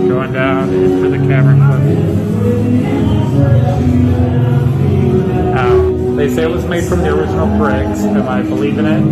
going down into the cavern cliff. They say it was made from the original bricks. Am I believing it?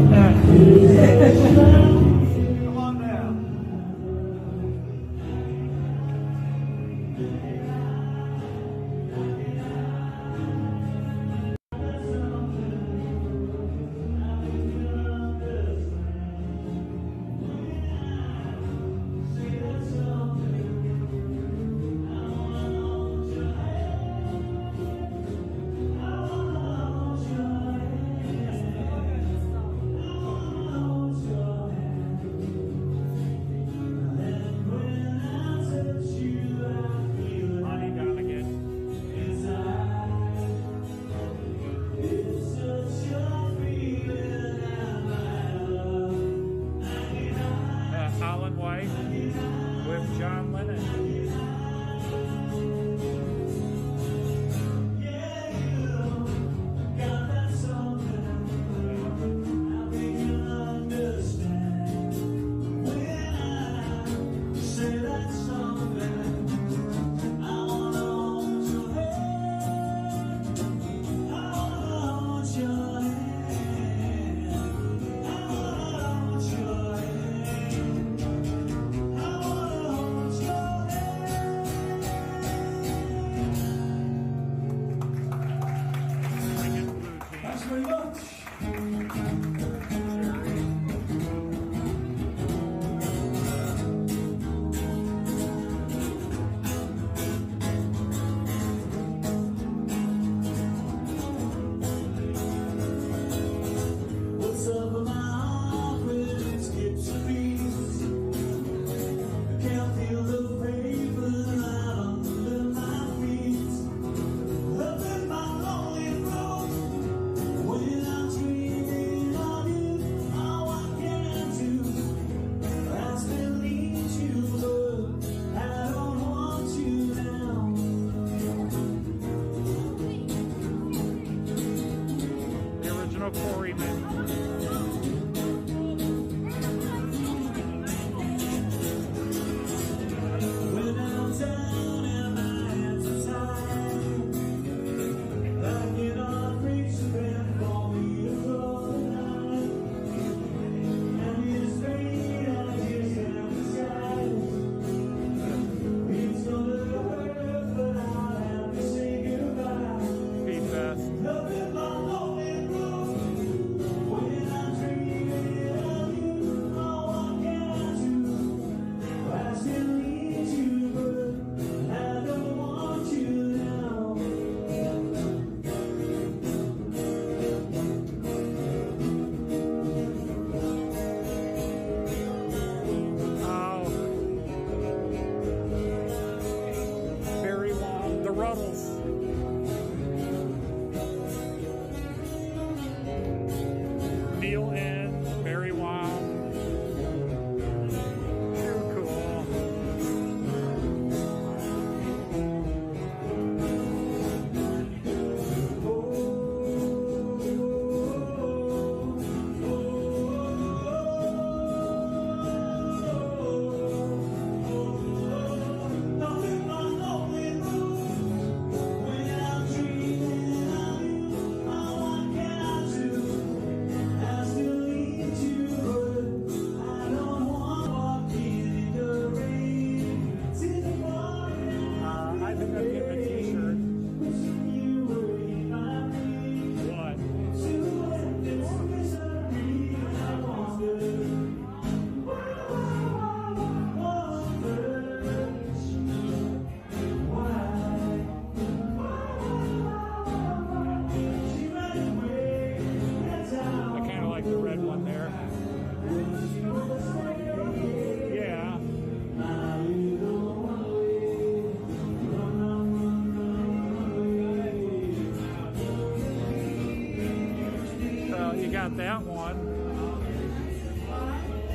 got that one.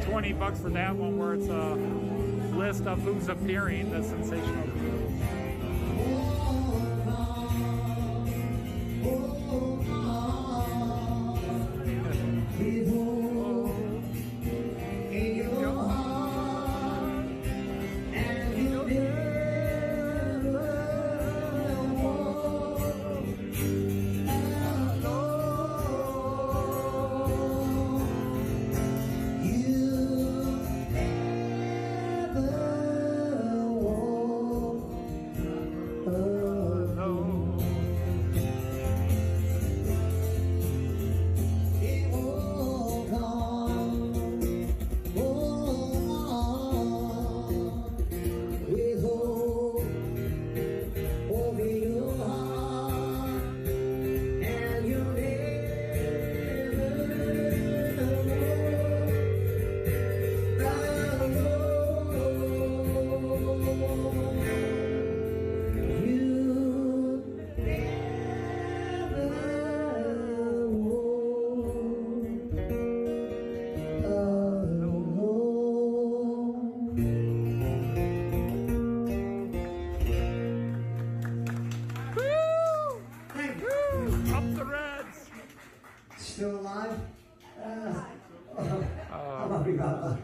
$20 for that one, where it's a list of who's appearing, the sensational crew. about that.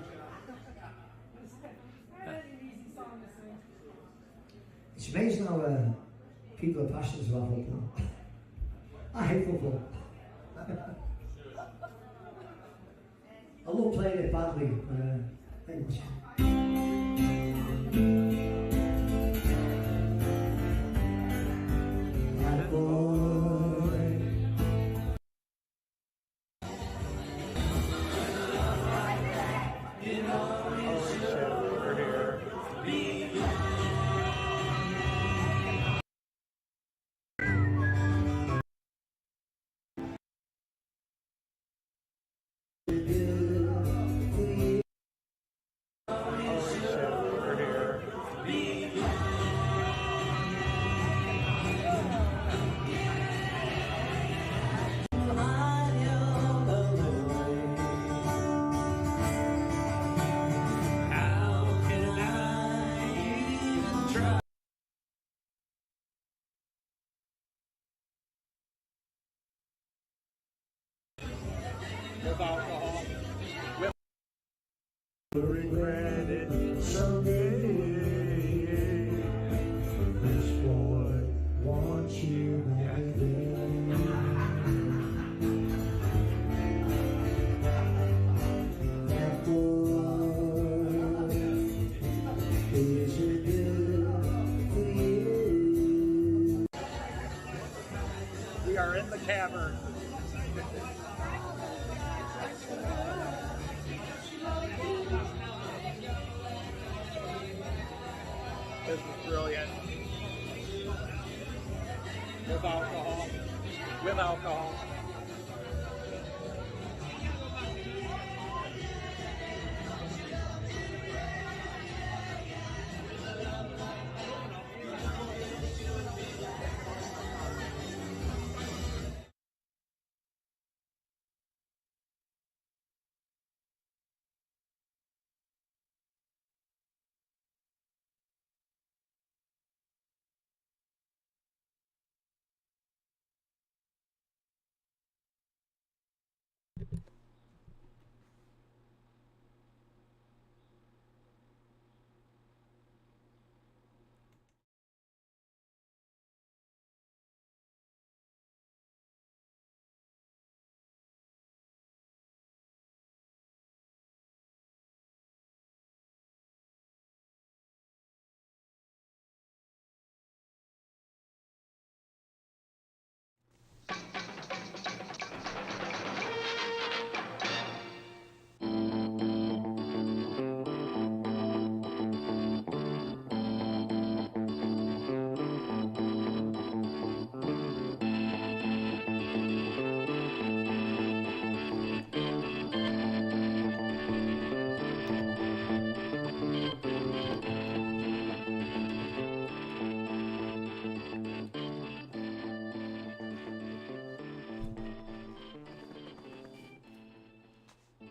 It's amazing how people are passionate about football. I hate football. I love playing it badly. Thank you. That boy. With alcohol. Regret it someday. This boy wants you back again. That boy is it good for you? We are in the cavern. This is brilliant. With alcohol. With alcohol.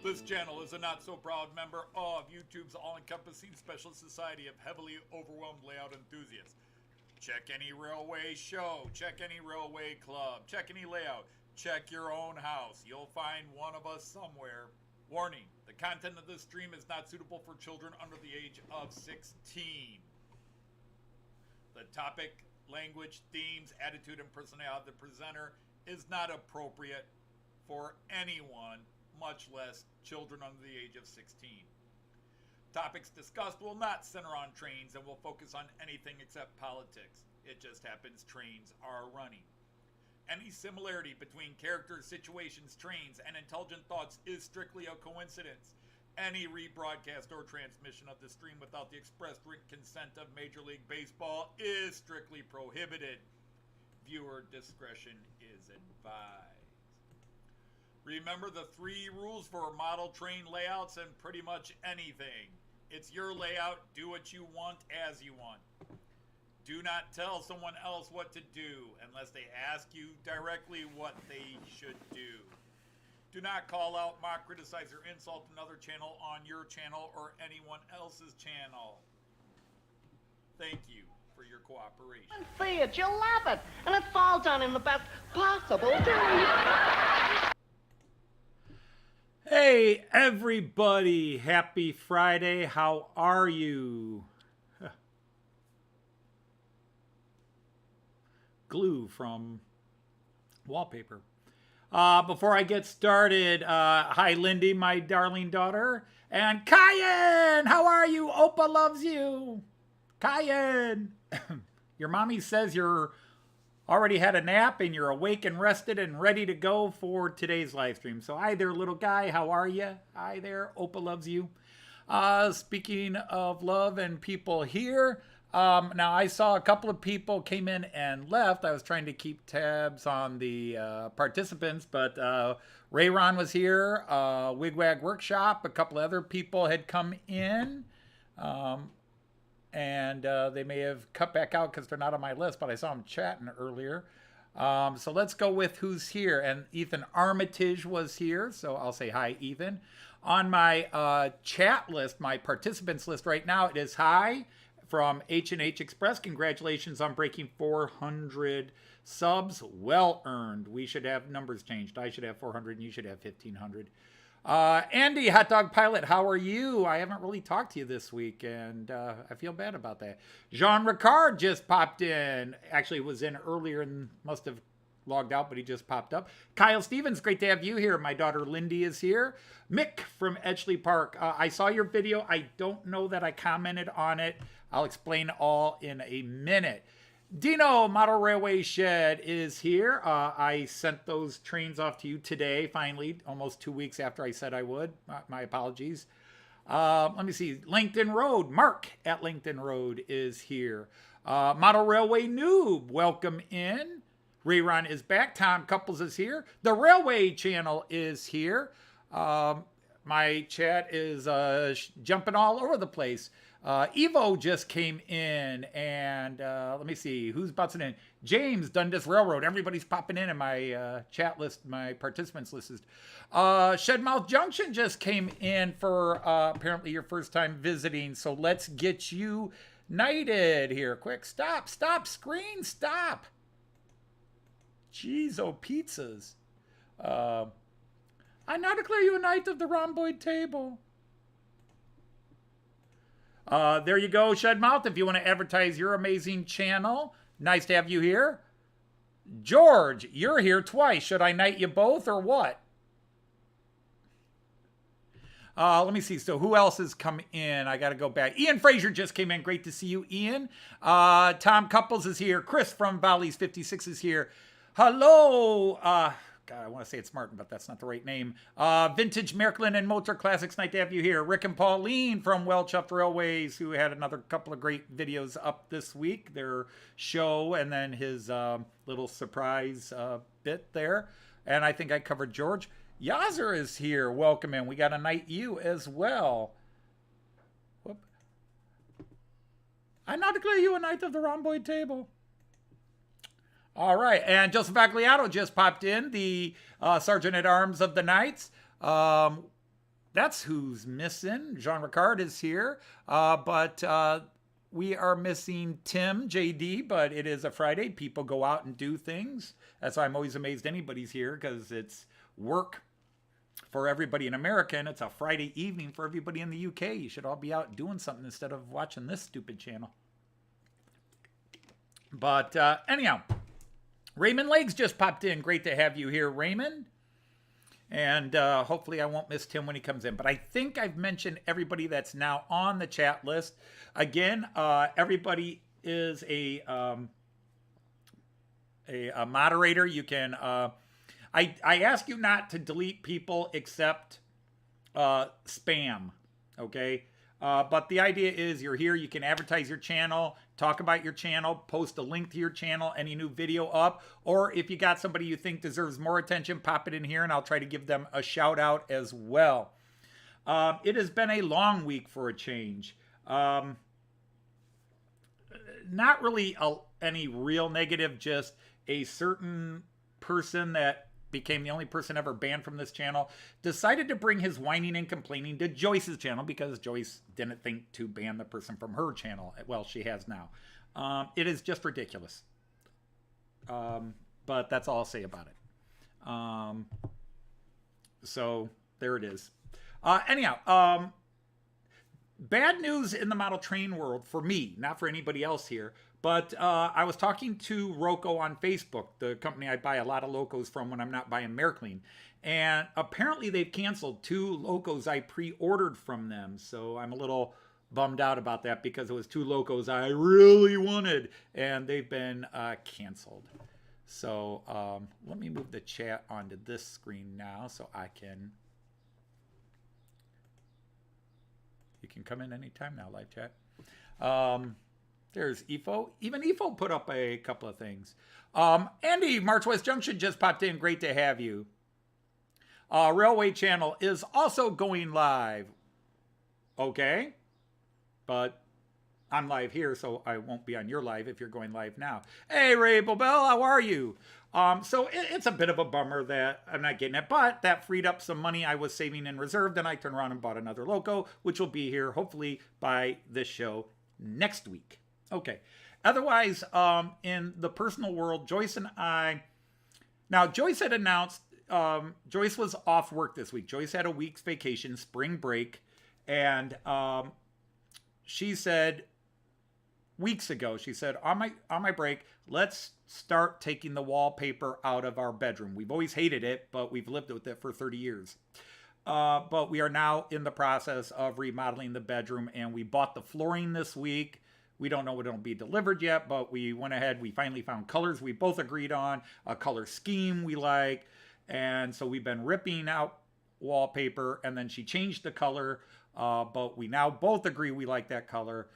This channel is a not-so-proud member of YouTube's all-encompassing special society of heavily overwhelmed layout enthusiasts. Check any railway show, check any railway club, check any layout, check your own house. You'll find one of us somewhere. Warning, the content of this stream is not suitable for children under the age of 16. The topic, language, themes, attitude, and personality of the presenter is not appropriate for anyone, much less children under the age of 16. Topics discussed will not center on trains and will focus on anything except politics. It just happens trains are running. Any similarity between characters, situations, trains, and intelligent thoughts is strictly a coincidence. Any rebroadcast or transmission of the stream without the express written consent of Major League Baseball is strictly prohibited. Viewer discretion is advised. Remember the 3 rules for model train layouts and pretty much anything. It's your layout, do what you want as you want. Do not tell someone else what to do unless they ask you directly what they should do. Do not call out, mock, criticize, or insult another channel on your channel or anyone else's channel. Thank you for your cooperation. And see it, you'll love it, and it's all done in the best possible way. Hey, everybody. Happy Friday. How are you? Glue from wallpaper. Before I get started, hi, Lindy, my darling daughter. And Cayenne, how are you? Opa loves you. Cayenne. Your mommy says you're already had a nap and you're awake and rested and ready to go for today's live stream. So hi there, little guy. How are you? Hi there. Opa loves you. Speaking of love and people here, now I saw a couple of people came in and left. I was trying to keep tabs on the participants, but Ray Ron was here, Wigwag Workshop, a couple other people had come in. And they may have cut back out because they're not on my list, but I saw them chatting earlier. So let's go with who's here. And Ethan Armitage was here, so I'll say hi, Ethan. On my chat list, my participants list right now, it is hi from H&H Express. Congratulations on breaking 400 subs. Well earned. We should have numbers changed. I should have 400 and you should have 1,500. Andy, Hot Dog Pilot, how are you? I haven't really talked to you this week, and I feel bad about that. Jean Ricard just popped in. Actually, was in earlier and must have logged out, but he just popped up. Kyle Stevens, great to have you here. My daughter Lindy is here. Mick from Edgeley Park. I saw your video. I don't know that I commented on it. I'll explain all in a minute. Dino Model Railway Shed is here. I sent those trains off to you today, finally, almost 2 weeks after I said I would. My apologies. Let me see. LinkedIn Road. Mark at LinkedIn Road is here. Model Railway Noob, welcome in. Rayron is back. Tom Couples is here. The Railway Channel is here. My chat is jumping all over the place. Evo just came in, and let me see who's bouncing in. James, Dundas Railroad. Everybody's popping in my chat list, my participants list. Shedmouth Junction just came in for apparently your first time visiting. So let's get you knighted here. Quick, stop, screen, stop. Jeez, oh pizzas. I now declare you a knight of the rhomboid table. There you go, Shedmouth. If you want to advertise your amazing channel, nice to have you here. George, you're here twice. Should I knight you both or what? Let me see. So who else has come in? I got to go back. Ian Fraser just came in. Great to see you, Ian. Tom Couples is here. Chris from Valleys 56 is here. Hello. God, I want to say it's Martin, but that's not the right name. Vintage Märklin and Motor Classics, nice to have you here. Rick and Pauline from Well Chuffed Railways, who had another couple of great videos up this week. Their show and then his little surprise bit there. And I think I covered George. Yazer is here. Welcome in. We got a knight you as well. Whoop. I now declare you a knight of the rhomboid table. All right, and Joseph Agliato just popped in, the Sergeant at Arms of the Knights. That's who's missing. Jean Ricard is here, but we are missing Tim, JD, but it is a Friday. People go out and do things. That's why I'm always amazed anybody's here, because it's work for everybody in America, and it's a Friday evening for everybody in the UK. You should all be out doing something instead of watching this stupid channel. But anyhow, Raymond Legs just popped in. Great to have you here, Raymond. And hopefully I won't miss Tim when he comes in. But I think I've mentioned everybody that's now on the chat list. Again, everybody is a moderator. You can... I ask you not to delete people except spam, okay? But the idea is you're here, you can advertise your channel, talk about your channel, post a link to your channel, any new video up, or if you got somebody you think deserves more attention, pop it in here and I'll try to give them a shout out as well. It has been a long week for a change. Not really any real negative, just a certain person that became the only person ever banned from this channel, decided to bring his whining and complaining to Joyce's channel because Joyce didn't think to ban the person from her channel. Well, she has now. It is just ridiculous. But that's all I'll say about it. So there it is. Anyhow, bad news in the model train world for me, not for anybody else here. But I was talking to Roco on Facebook, the company I buy a lot of locos from when I'm not buying Märklin. And apparently they've canceled 2 locos I pre-ordered from them. So I'm a little bummed out about that because it was 2 locos I really wanted. And they've been canceled. So let me move the chat onto this screen now so I can... You can come in anytime now, live chat. There's EFO. Even EFO put up a couple of things. Andy, March West Junction just popped in. Great to have you. Railway Channel is also going live. Okay. But I'm live here, so I won't be on your live if you're going live now. Hey, Ray Bobel, how are you? So it's a bit of a bummer that I'm not getting it, but that freed up some money I was saving in reserve. Then I turned around and bought another loco, which will be here hopefully by this show next week. Okay. Otherwise, in the personal world, Joyce and I... Now, Joyce had announced... Joyce was off work this week. Joyce had a week's vacation, spring break, and she said... Weeks ago, she said, on my break, let's start taking the wallpaper out of our bedroom. We've always hated it, but we've lived with it for 30 years. But we are now in the process of remodeling the bedroom, and we bought the flooring this week. We don't know when it'll be delivered yet, but we went ahead. We finally found colors we both agreed on, a color scheme we like, and so we've been ripping out wallpaper, and then she changed the color, but we now both agree we like that color.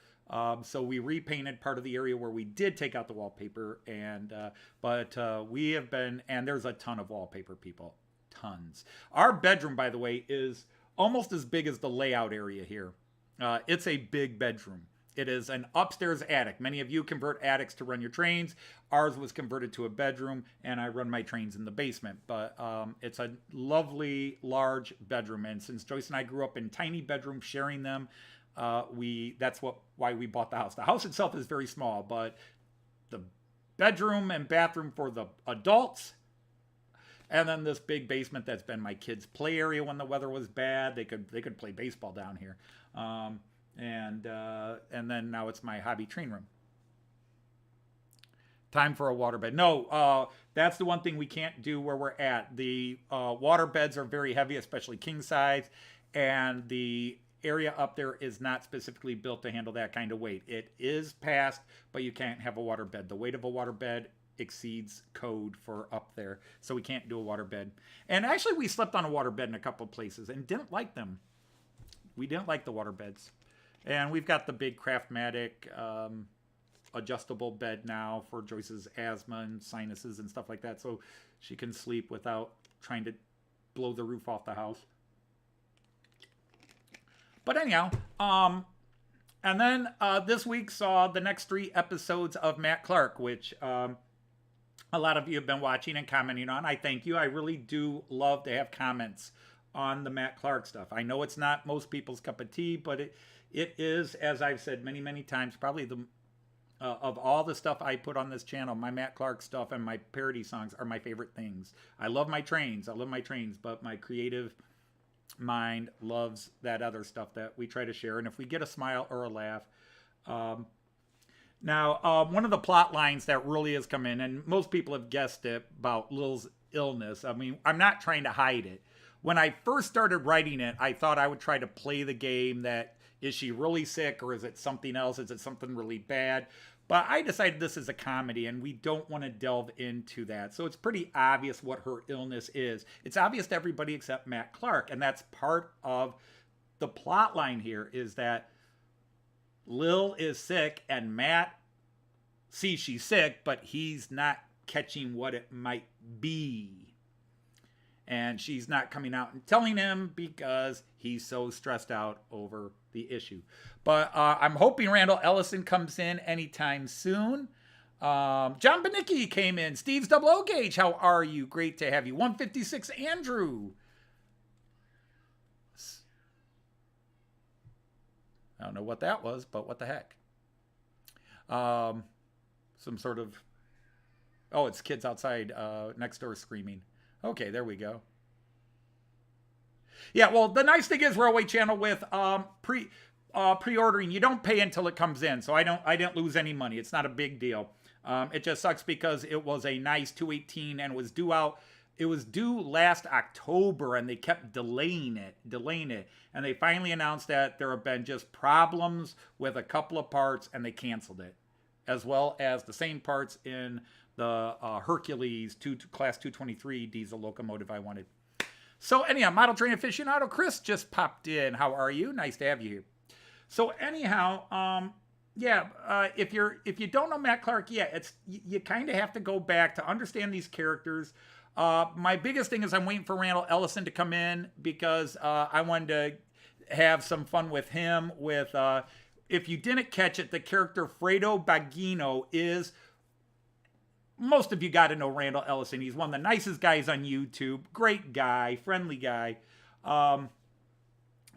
So we repainted part of the area where we did take out the wallpaper, and but we have been, and there's a ton of wallpaper, people, tons. Our bedroom, by the way, is almost as big as the layout area here. It's a big bedroom. It is an upstairs attic. Many of you convert attics to run your trains. Ours was converted to a bedroom, and I run my trains in the basement. But it's a lovely, large bedroom, and since Joyce and I grew up in tiny bedrooms, sharing them, that's why we bought the house. The house itself is very small, but the bedroom and bathroom for the adults, and then this big basement that's been my kids' play area when the weather was bad. They could play baseball down here, and then now it's my hobby train room. Time for a waterbed. No, that's the one thing we can't do where we're at. The water beds are very heavy, especially king size, and the area up there is not specifically built to handle that kind of weight. It is passed, but you can't have a waterbed. The weight of a waterbed exceeds code for up there, so we can't do a waterbed. And actually, we slept on a waterbed in a couple of places and didn't like them. We didn't like the waterbeds. And we've got the big Craftmatic adjustable bed now for Joyce's asthma and sinuses and stuff like that, so she can sleep without trying to blow the roof off the house. But anyhow, and then this week saw the next 3 episodes of Matt Clarke, which a lot of you have been watching and commenting on. I thank you. I really do love to have comments on the Matt Clarke stuff. I know it's not most people's cup of tea, but it is, as I've said many, many times, probably the of all the stuff I put on this channel, my Matt Clarke stuff and my parody songs are my favorite things. I love my trains. I love my trains, but my creative mind loves that other stuff that we try to share, and if we get a smile or a laugh. Now, one of the plot lines that really has come in, and most people have guessed it, about Lil's illness. I mean, I'm not trying to hide it. When I first started writing it, I thought I would try to play the game that, is she really sick, or is it something else? Is it something really bad? But I decided this is a comedy, and we don't want to delve into that. So it's pretty obvious what her illness is. It's obvious to everybody except Matt Clarke, and that's part of the plot line here, is that Lil is sick, and Matt sees she's sick, but he's not catching what it might be. And she's not coming out and telling him because he's so stressed out over the issue. But I'm hoping Randall Ellison comes in anytime soon. John Benicki came in. Steve's Double O Gauge, how are you? Great to have you. 156 Andrew. I don't know what that was, but what the heck. Some sort of... Oh, it's kids outside next door screaming. Okay, there we go. Yeah, well, the nice thing is Railway Channel with pre-ordering, you don't pay until it comes in, so I didn't lose any money. It's not a big deal. It just sucks because it was a nice 218 and was due out. It was due last October, and they kept delaying it, and they finally announced that there have been just problems with a couple of parts, and they canceled it, as well as the same parts in the Hercules Class 223 diesel locomotive I wanted. So anyhow, model train aficionado Chris just popped in. How are you? Nice to have you here. So anyhow, if you don't know Matt Clarke, you kind of have to go back to understand these characters. My biggest thing is I'm waiting for Randall Ellison to come in because I wanted to have some fun with him. If you didn't catch it, the character Fredo Bagino is, most of you got to know Randall Ellison. He's one of the nicest guys on YouTube. Great guy, friendly guy.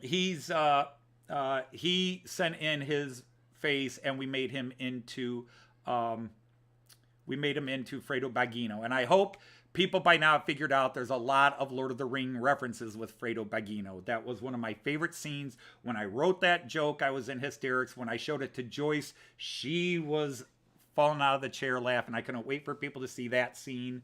He sent in his face, and we made him into Fredo Bagino. And I hope people by now have figured out there's a lot of Lord of the Ring references with Fredo Bagino. That was one of my favorite scenes. When I wrote that joke, I was in hysterics. When I showed it to Joyce, she was falling out of the chair laughing. I couldn't wait for people to see that scene.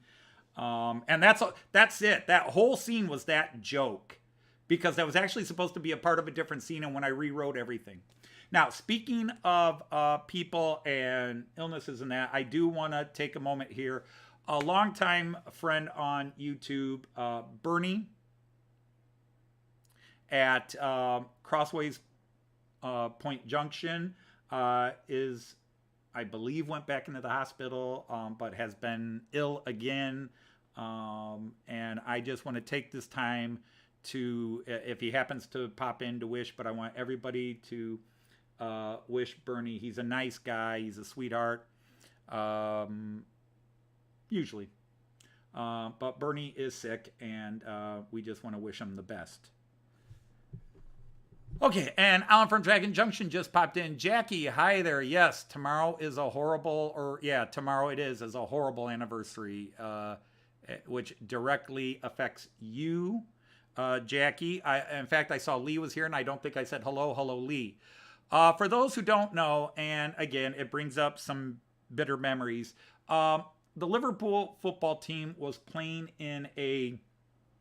And that's it. That whole scene was that joke, because that was actually supposed to be a part of a different scene, and when I rewrote everything. Now, speaking of people and illnesses and that, I do want to take a moment here. A longtime friend on YouTube, Bernie, at Crossways Point Junction, is, I believe, went back into the hospital, but has been ill again. And I just want to take this time to, if he happens to pop in, to wish, but I want everybody to wish Bernie. He's a nice guy. He's a sweetheart. Usually. But Bernie is sick, and we just want to wish him the best. Okay, and Alan from Dragon Junction just popped in. Jackie, hi there. Yes, tomorrow is a horrible, tomorrow it is a horrible anniversary, which directly affects you, Jackie. In fact, I saw Lee was here, and I don't think I said hello, Lee. For those who don't know, and again, it brings up some bitter memories, the Liverpool football team was playing in a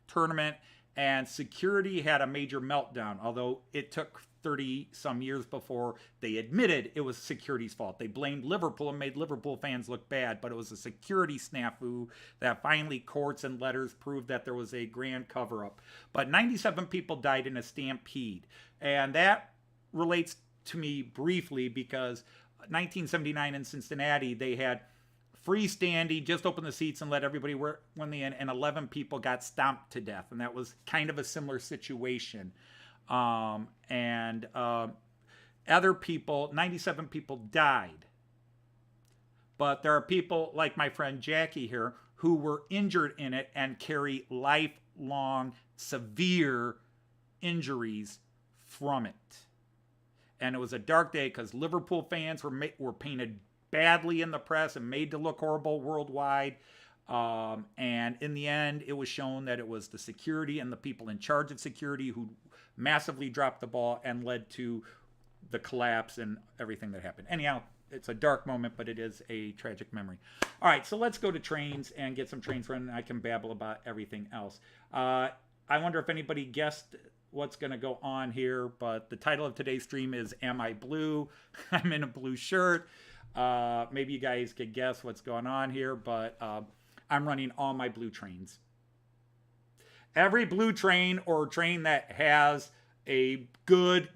tournament, and security had a major meltdown, although it took 30 some years before they admitted it was security's fault. They blamed Liverpool and made Liverpool fans look bad, but it was a security snafu that finally courts and letters proved that there was a grand cover-up. But 97 people died in a stampede, and that relates to me briefly because 1979 in Cincinnati, they had freestanding, just open the seats and let everybody work when they in, and 11 people got stomped to death, and that was kind of a similar situation. Other people, 97 people died, but there are people like my friend Jackie here who were injured in it and carry lifelong severe injuries from it. And it was a dark day because Liverpool fans were painted badly in the press and made to look horrible worldwide. And in the end, it was shown that it was the security and the people in charge of security who massively dropped the ball and led to the collapse and everything that happened. Anyhow, it's a dark moment, but it is a tragic memory. All right, so let's go to trains and get some trains running. I can babble about everything else. I wonder if anybody guessed what's going to go on here, but the title of today's stream is Am I Blue? I'm in a blue shirt. Maybe you guys could guess what's going on here, but I'm running all my blue trains. Every blue train or train that has a good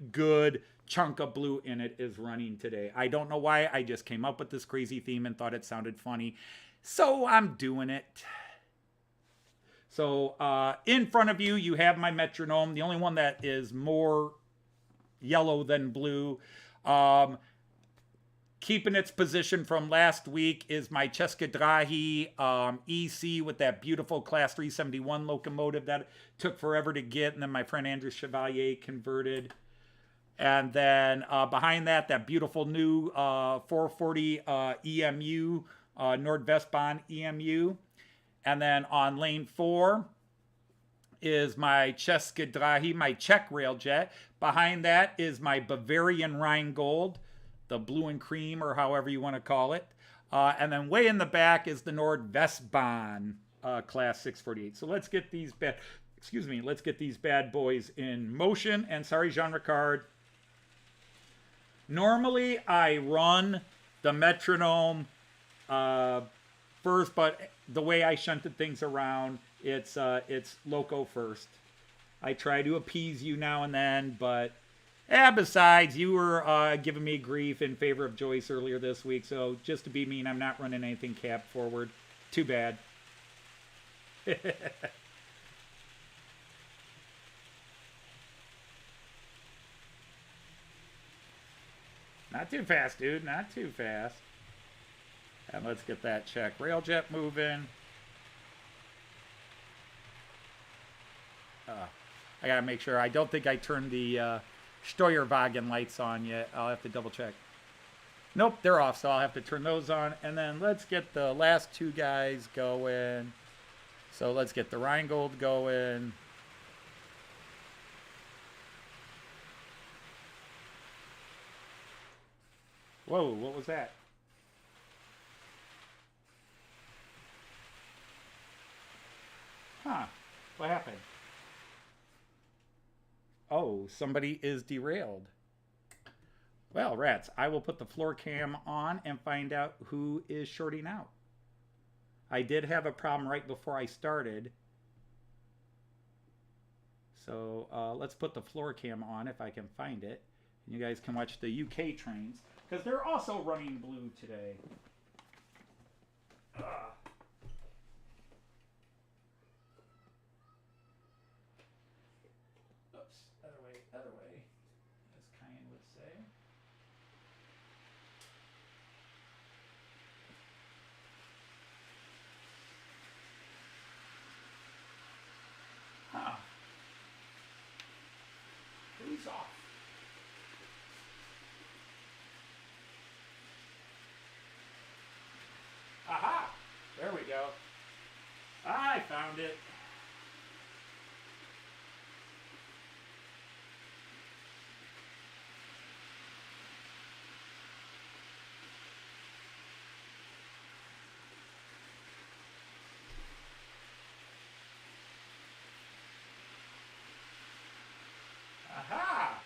chunk of blue in it is running today. I don't know why. I just came up with this crazy theme and thought it sounded funny, so I'm doing it. So in front of you, you have my metronome, the only one that is more yellow than blue. Keeping its position from last week is my České dráhy EC with that beautiful Class 371 locomotive that took forever to get, and then my friend Andrew Chevalier converted. And then behind that, that beautiful new 440 EMU, NordWestBahn EMU. And then on lane 4 is my České Dráhy, my Czech Railjet. Behind that is my Bavarian Rheingold, the blue and cream, or however you want to call it. And then way in the back is the NordWestBahn Class 648. So let's get these let's get these bad boys in motion. And sorry, Jean Ricard. Normally I run the metronome first, but the way I shunted things around, it's loco first. I try to appease you now and then, but besides, you were giving me grief in favor of Joyce earlier this week, so just to be mean, I'm not running anything cab forward. Too bad. Not too fast, dude. Not too fast. And let's get that Czech Railjet moving. I gotta make sure. I don't think I turned the Steuerwagen lights on yet. I'll have to double check. Nope, they're off, so I'll have to turn those on. And then let's get the last two guys going. So let's get the Rheingold going. Whoa, what was that? Huh, what happened? Oh, somebody is derailed. Well, rats, I will put the floor cam on and find out who is shorting out. I did have a problem right before I started. So let's put the floor cam on if I can find it. You guys can watch the UK trains, because they're also running blue today. Oops, other way, as Cayenne would say. Huh. Who's off? Aha! There we go. I found it. Aha!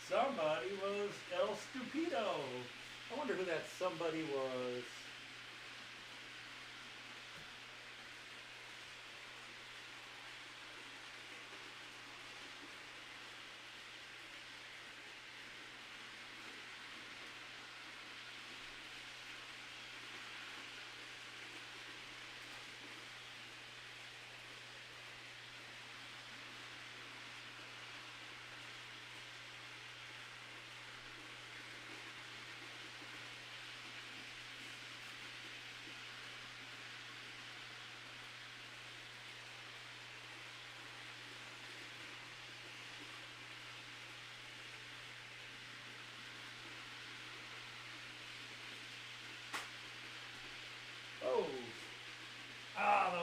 Somebody was El Stupido. I wonder who that somebody was.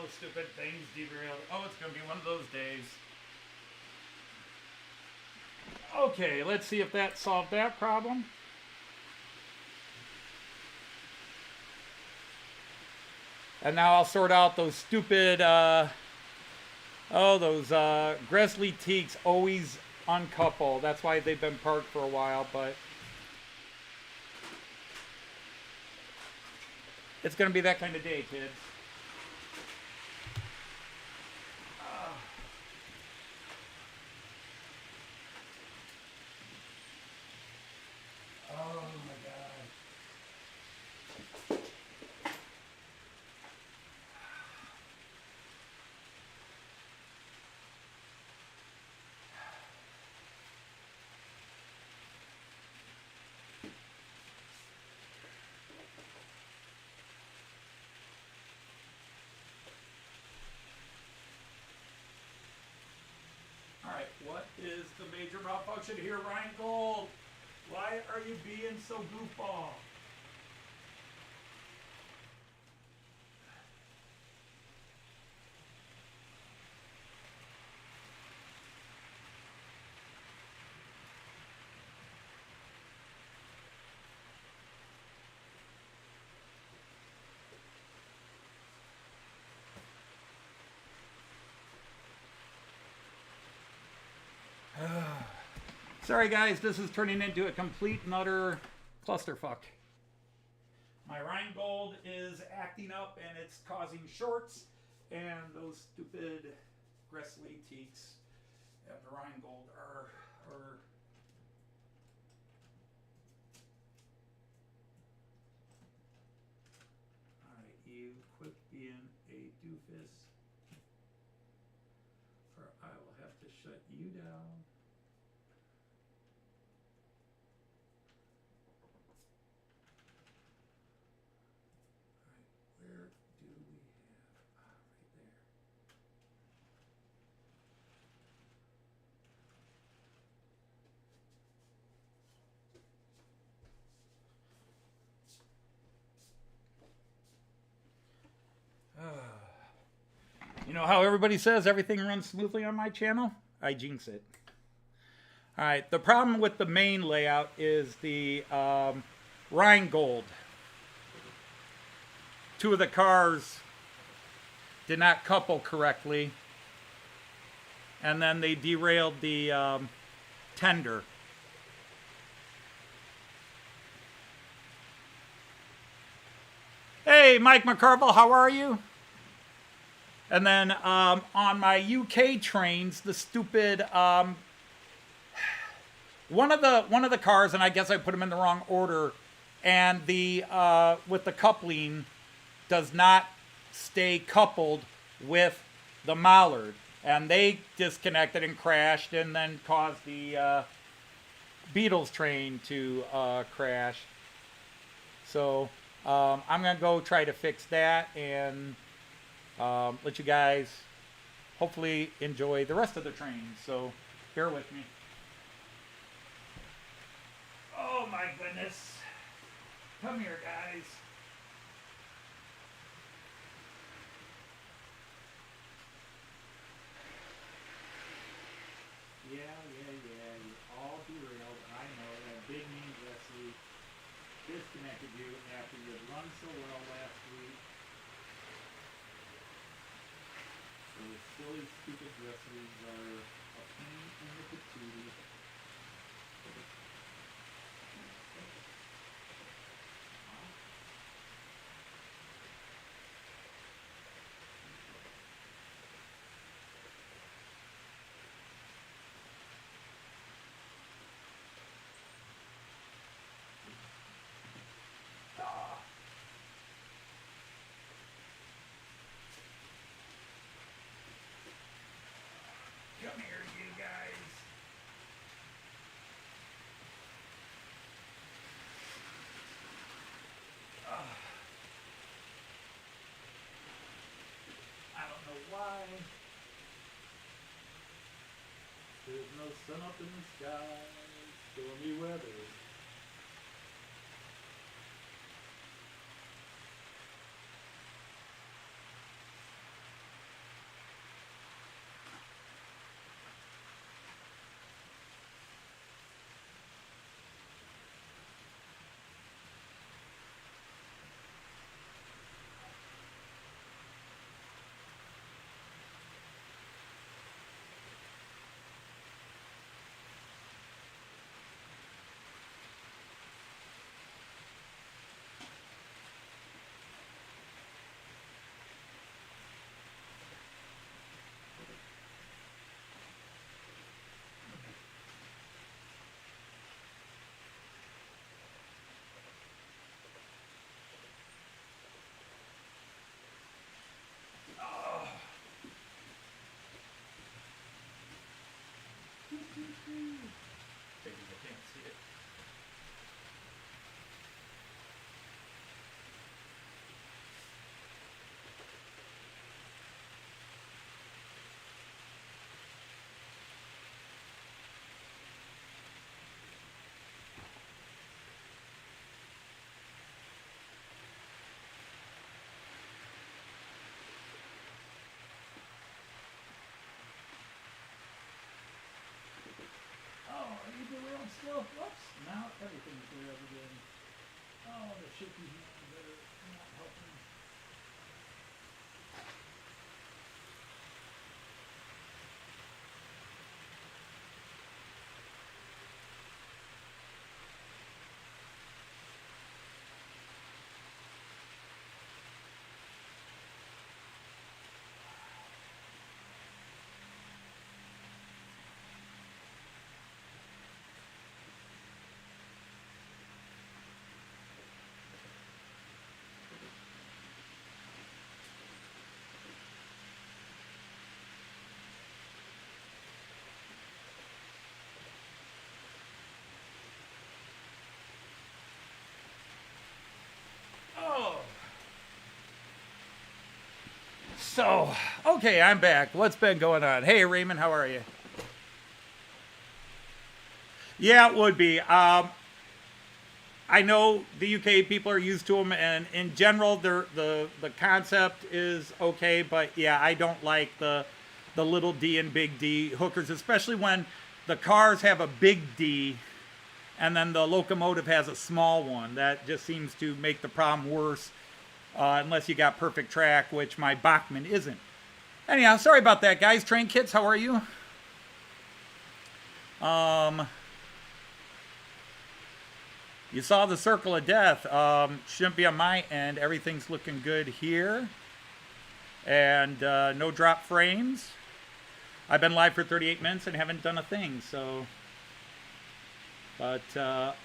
Those stupid things derailed. Oh, it's going to be one of those days. Okay, let's see if that solved that problem. And now I'll sort out those stupid, those Gresley teaks always uncouple. That's why they've been parked for a while, but it's going to be that kind of day, kids. What is the major malfunction here, Rheingold? Why are you being so goofball? Sorry guys, this is turning into a complete and utter clusterfuck. My Rheingold is acting up and it's causing shorts, and those stupid Gresley teaks at the Rheingold are alright, you quit being a doofus, or I will have to shut you down. Where do we have, right there. You know how everybody says everything runs smoothly on my channel? I jinx it. All right, the problem with the main layout is the Rheingold. Two of the cars did not couple correctly, and then they derailed the tender. Hey, Mike McCarville, how are you? And then on my UK trains, the stupid one of the cars, and I guess I put them in the wrong order, and the with the coupling does not stay coupled with the Mallard, and they disconnected and crashed, and then caused the Beatles train to crash. So I'm gonna go try to fix that and let you guys hopefully enjoy the rest of the train. So bear with me. Oh my goodness. Come here, guys. Yeah, you all derailed. I know that big mean Gresley disconnected you after you had run so well last week. Those silly, stupid Gresleys are a pain in the patootie. Come here, you guys. I don't know why. There's no sun up in the sky. Stormy weather. I can't see it. Still, whoops, now everything's derailed again. Oh, the shaky hands are not helping. So, okay, I'm back. What's been going on? Hey, Raymond, how are you? Yeah, it would be. I know the UK people are used to them, and in general, the concept is okay. But yeah, I don't like the little D and big D hookers, especially when the cars have a big D, and then the locomotive has a small one. That just seems to make the problem worse, unless you got perfect track, which my Bachmann isn't. Anyhow, sorry about that, guys. Train Kits, how are you? You saw the circle of death. Shouldn't be on my end. Everything's looking good here. And no drop frames. I've been live for 38 minutes and haven't done a thing, so. But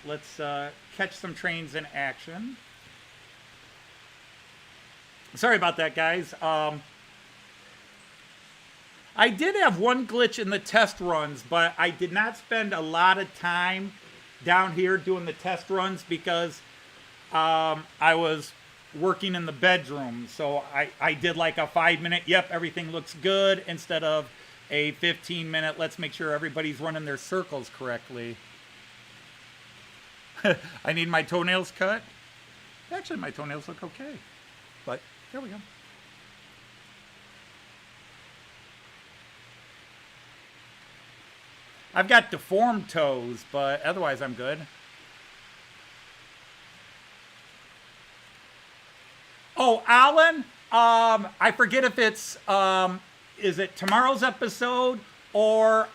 let's catch some trains in action. Sorry about that, guys. I did have one glitch in the test runs, but I did not spend a lot of time down here doing the test runs because I was working in the bedroom. So I did like a 5-minute, yep, everything looks good, instead of a 15-minute, let's make sure everybody's running their circles correctly. I need my toenails cut. Actually, my toenails look okay. But there we go. I've got deformed toes, but otherwise I'm good. Oh, Alan, I forget if it's, is it tomorrow's episode or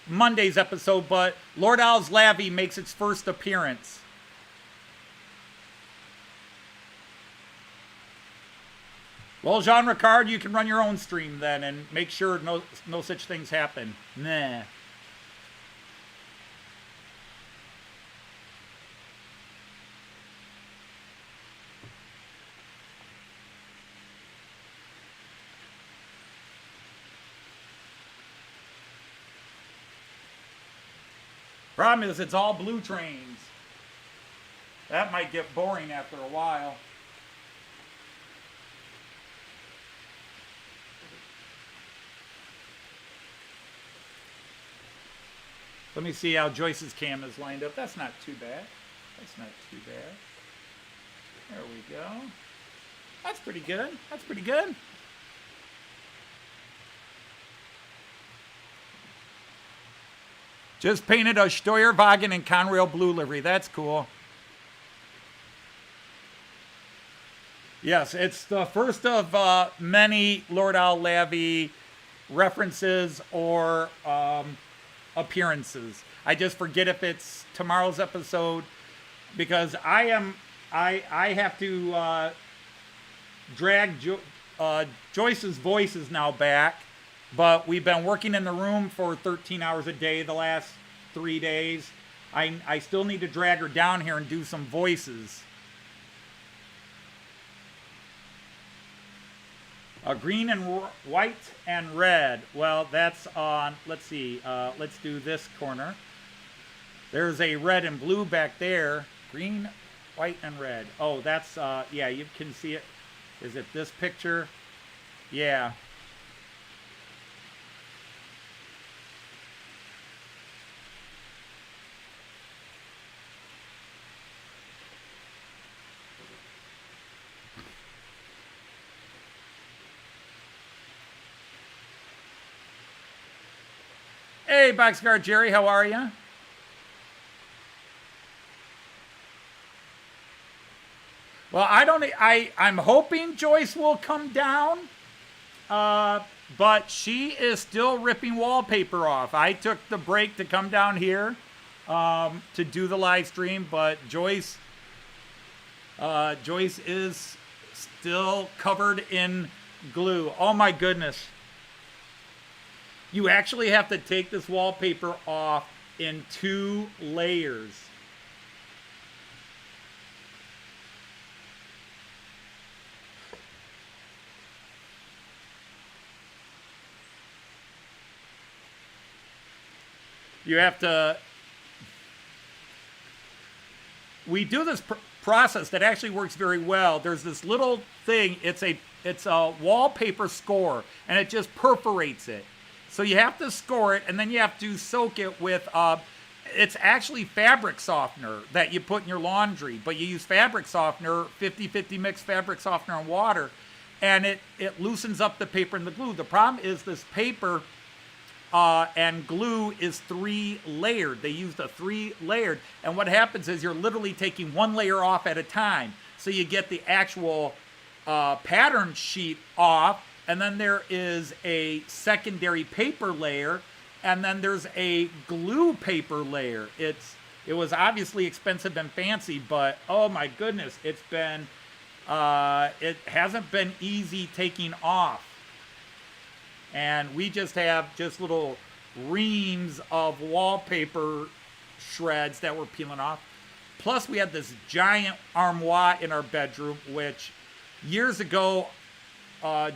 Monday's episode, but Lord Al's Lavy makes its first appearance. Well, Jean Ricard, you can run your own stream then and make sure no such things happen. Nah. Problem is, it's all blue trains. That might get boring after a while. Let me see how Joyce's cam is lined up. That's not too bad. That's not too bad. There we go. That's pretty good. That's pretty good. Just painted a Steuerwagen in Conrail blue livery. That's cool. Yes, it's the first of many Lord Al Lavy references or appearances. I just forget if it's tomorrow's episode because I have to drag Joyce's voice is now back, but we've been working in the room for 13 hours a day the last 3 days. I still need to drag her down here and do some voices. Green and white and red. Well, that's on, let's see, let's do this corner. There's a red and blue back there. Green, white, and red. Oh, that's, yeah, you can see it. Is it this picture? Yeah. Hey, Boxcar Jerry, how are you? Well, I'm hoping Joyce will come down, but she is still ripping wallpaper off. I took the break to come down here to do the live stream, but Joyce is still covered in glue. Oh my goodness. You actually have to take this wallpaper off in 2 layers. You have to... We do this process that actually works very well. There's this little thing. It's a wallpaper score, and it just perforates it. So you have to score it, and then you have to soak it with. It's actually fabric softener that you put in your laundry, but you use fabric softener, 50-50 mixed fabric softener and water, and it loosens up the paper and the glue. The problem is this paper and glue is 3 layered. They used a 3 layered, and what happens is you're literally taking 1 layer off at a time. So you get the actual pattern sheet off, and then there is a secondary paper layer, and then there's a glue paper layer. It was obviously expensive and fancy, but oh my goodness, it hasn't been easy taking off. And we just have little reams of wallpaper shreds that we're peeling off. Plus we had this giant armoire in our bedroom, which years ago,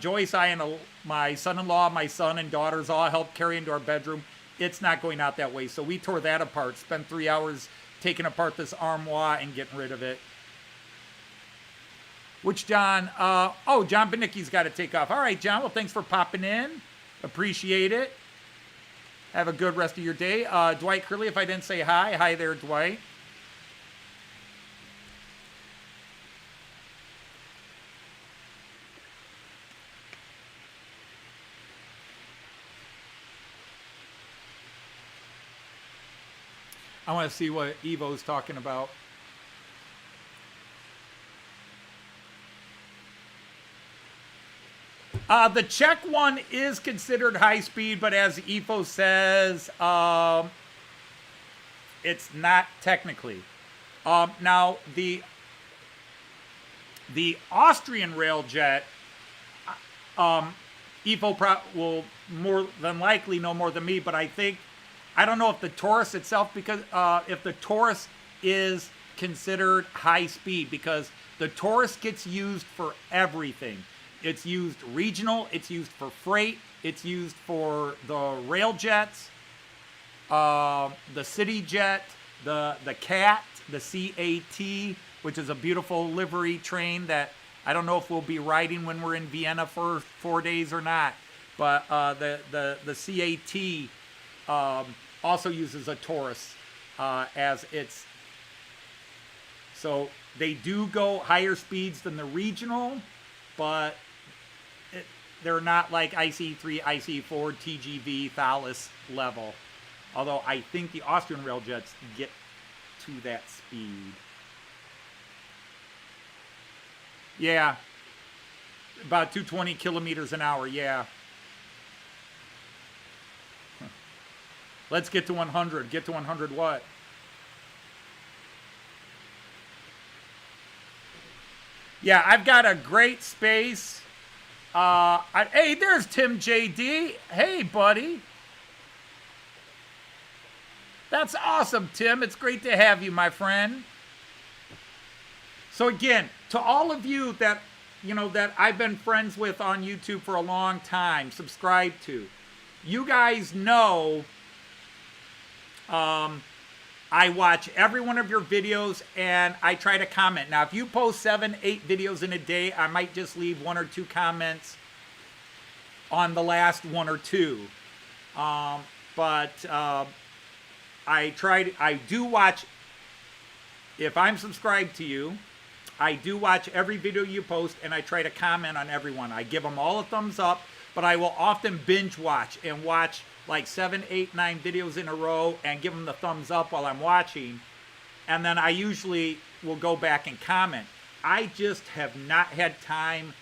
Joyce, I, and my son-in-law, my son and daughters all helped carry into our bedroom. It's not going out that way. So we tore that apart, spent 3 hours taking apart this armoire and getting rid of it. Which John, John Benicki's got to take off. All right, John, well, thanks for popping in. Appreciate it. Have a good rest of your day. Dwight Curley, if I didn't say hi. Hi there, Dwight. I want to see what Evo's talking about. The Czech one is considered high speed, but as Evo says, it's not technically. Now, the Austrian Railjet, Evo will more than likely know more than me, but I don't know if the Taurus itself, because if the Taurus is considered high speed, because the Taurus gets used for everything. It's used regional, it's used for freight, it's used for the rail jets, the city jet, the CAT, the CAT, which is a beautiful livery train that I don't know if we'll be riding when we're in Vienna for 4 days or not. But the CAT also uses a Taurus as its. So they do go higher speeds than the regional, but they're not like IC3, IC4, TGV, Thalys level. Although I think the Austrian Railjets get to that speed. Yeah. About 220 kilometers an hour, yeah. Let's get to 100. Get to 100 what? Yeah, I've got a great space. Hey, there's Tim JD. Hey, buddy. That's awesome, Tim. It's great to have you, my friend. So again, to all of you that, that I've been friends with on YouTube for a long time, subscribe to, you guys know I watch every one of your videos and I try to comment. Now, if you post 7, 8 videos in a day, I might just leave 1 or 2 comments on the last 1 or 2. But I do watch, if I'm subscribed to you, I do watch every video you post and I try to comment on everyone. I give them all a thumbs up, but I will often binge watch and watch like 7, 8, 9 videos in a row and give them the thumbs up while I'm watching. And then I usually will go back and comment. I just have not had time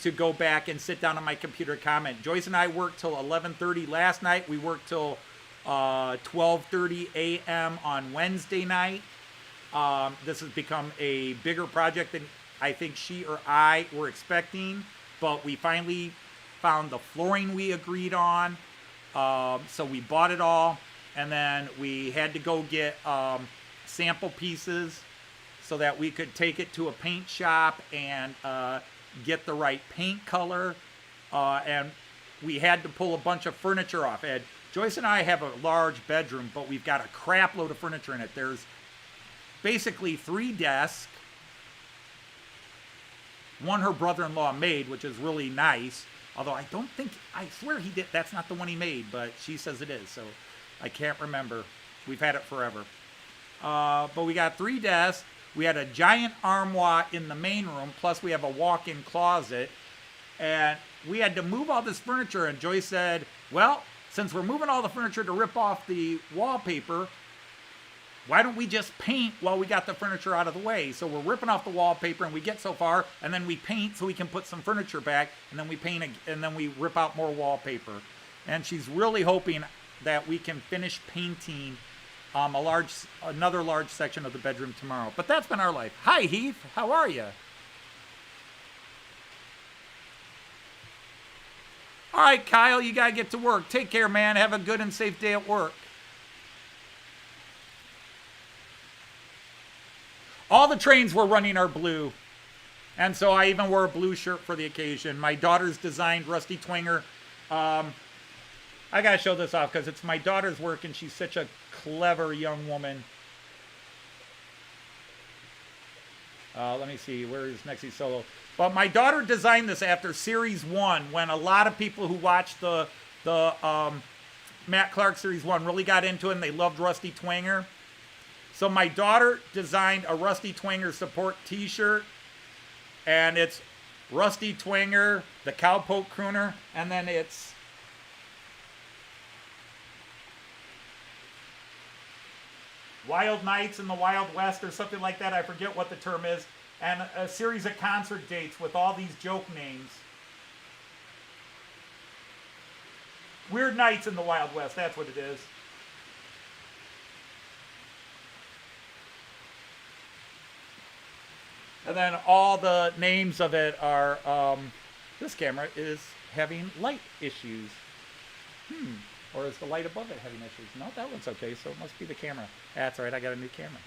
to go back and sit down on my computer and comment. Joyce and I worked till 11:30 last night. We worked till 12:30 a.m. on Wednesday night. This has become a bigger project than I think she or I were expecting. But we finally found the flooring we agreed on. So we bought it all, and then we had to go get sample pieces so that we could take it to a paint shop and get the right paint color. And we had to pull a bunch of furniture off. Ed, Joyce and I have a large bedroom, but we've got a crap load of furniture in it. There's basically 3 desks, One her brother-in-law made, which is really nice. Although I swear he did. That's not the one he made, but she says it is. So I can't remember. We've had it forever. But we got 3 desks. We had a giant armoire in the main room. Plus we have a walk-in closet. And we had to move all this furniture. And Joyce said, well, since we're moving all the furniture to rip off the wallpaper, why don't we just paint while we got the furniture out of the way? So we're ripping off the wallpaper and we get so far, and then we paint so we can put some furniture back, and then we paint, and then we rip out more wallpaper. And she's really hoping that we can finish painting another large section of the bedroom tomorrow. But that's been our life. Hi, Heath. How are you? All right, Kyle, you got to get to work. Take care, man. Have a good and safe day at work. All the trains we're running are blue. And so I even wore a blue shirt for the occasion. My daughter's designed Rusty Twinger. I got to show this off because it's my daughter's work and she's such a clever young woman. Let me see. Where is Nexie Solo? But my daughter designed this after Series 1 when a lot of people who watched the Matt Clarke Series 1 really got into it and they loved Rusty Twinger. So my daughter designed a Rusty Twinger support t-shirt, and it's Rusty Twinger, the Cowpoke Crooner, and then it's Wild Nights in the Wild West or something like that. I forget what the term is. And a series of concert dates with all these joke names. Weird Nights in the Wild West, that's what it is. And then all the names of it are, this camera is having light issues. Or is the light above it having issues? No, that one's okay, so it must be the camera. That's all right, I got a new camera.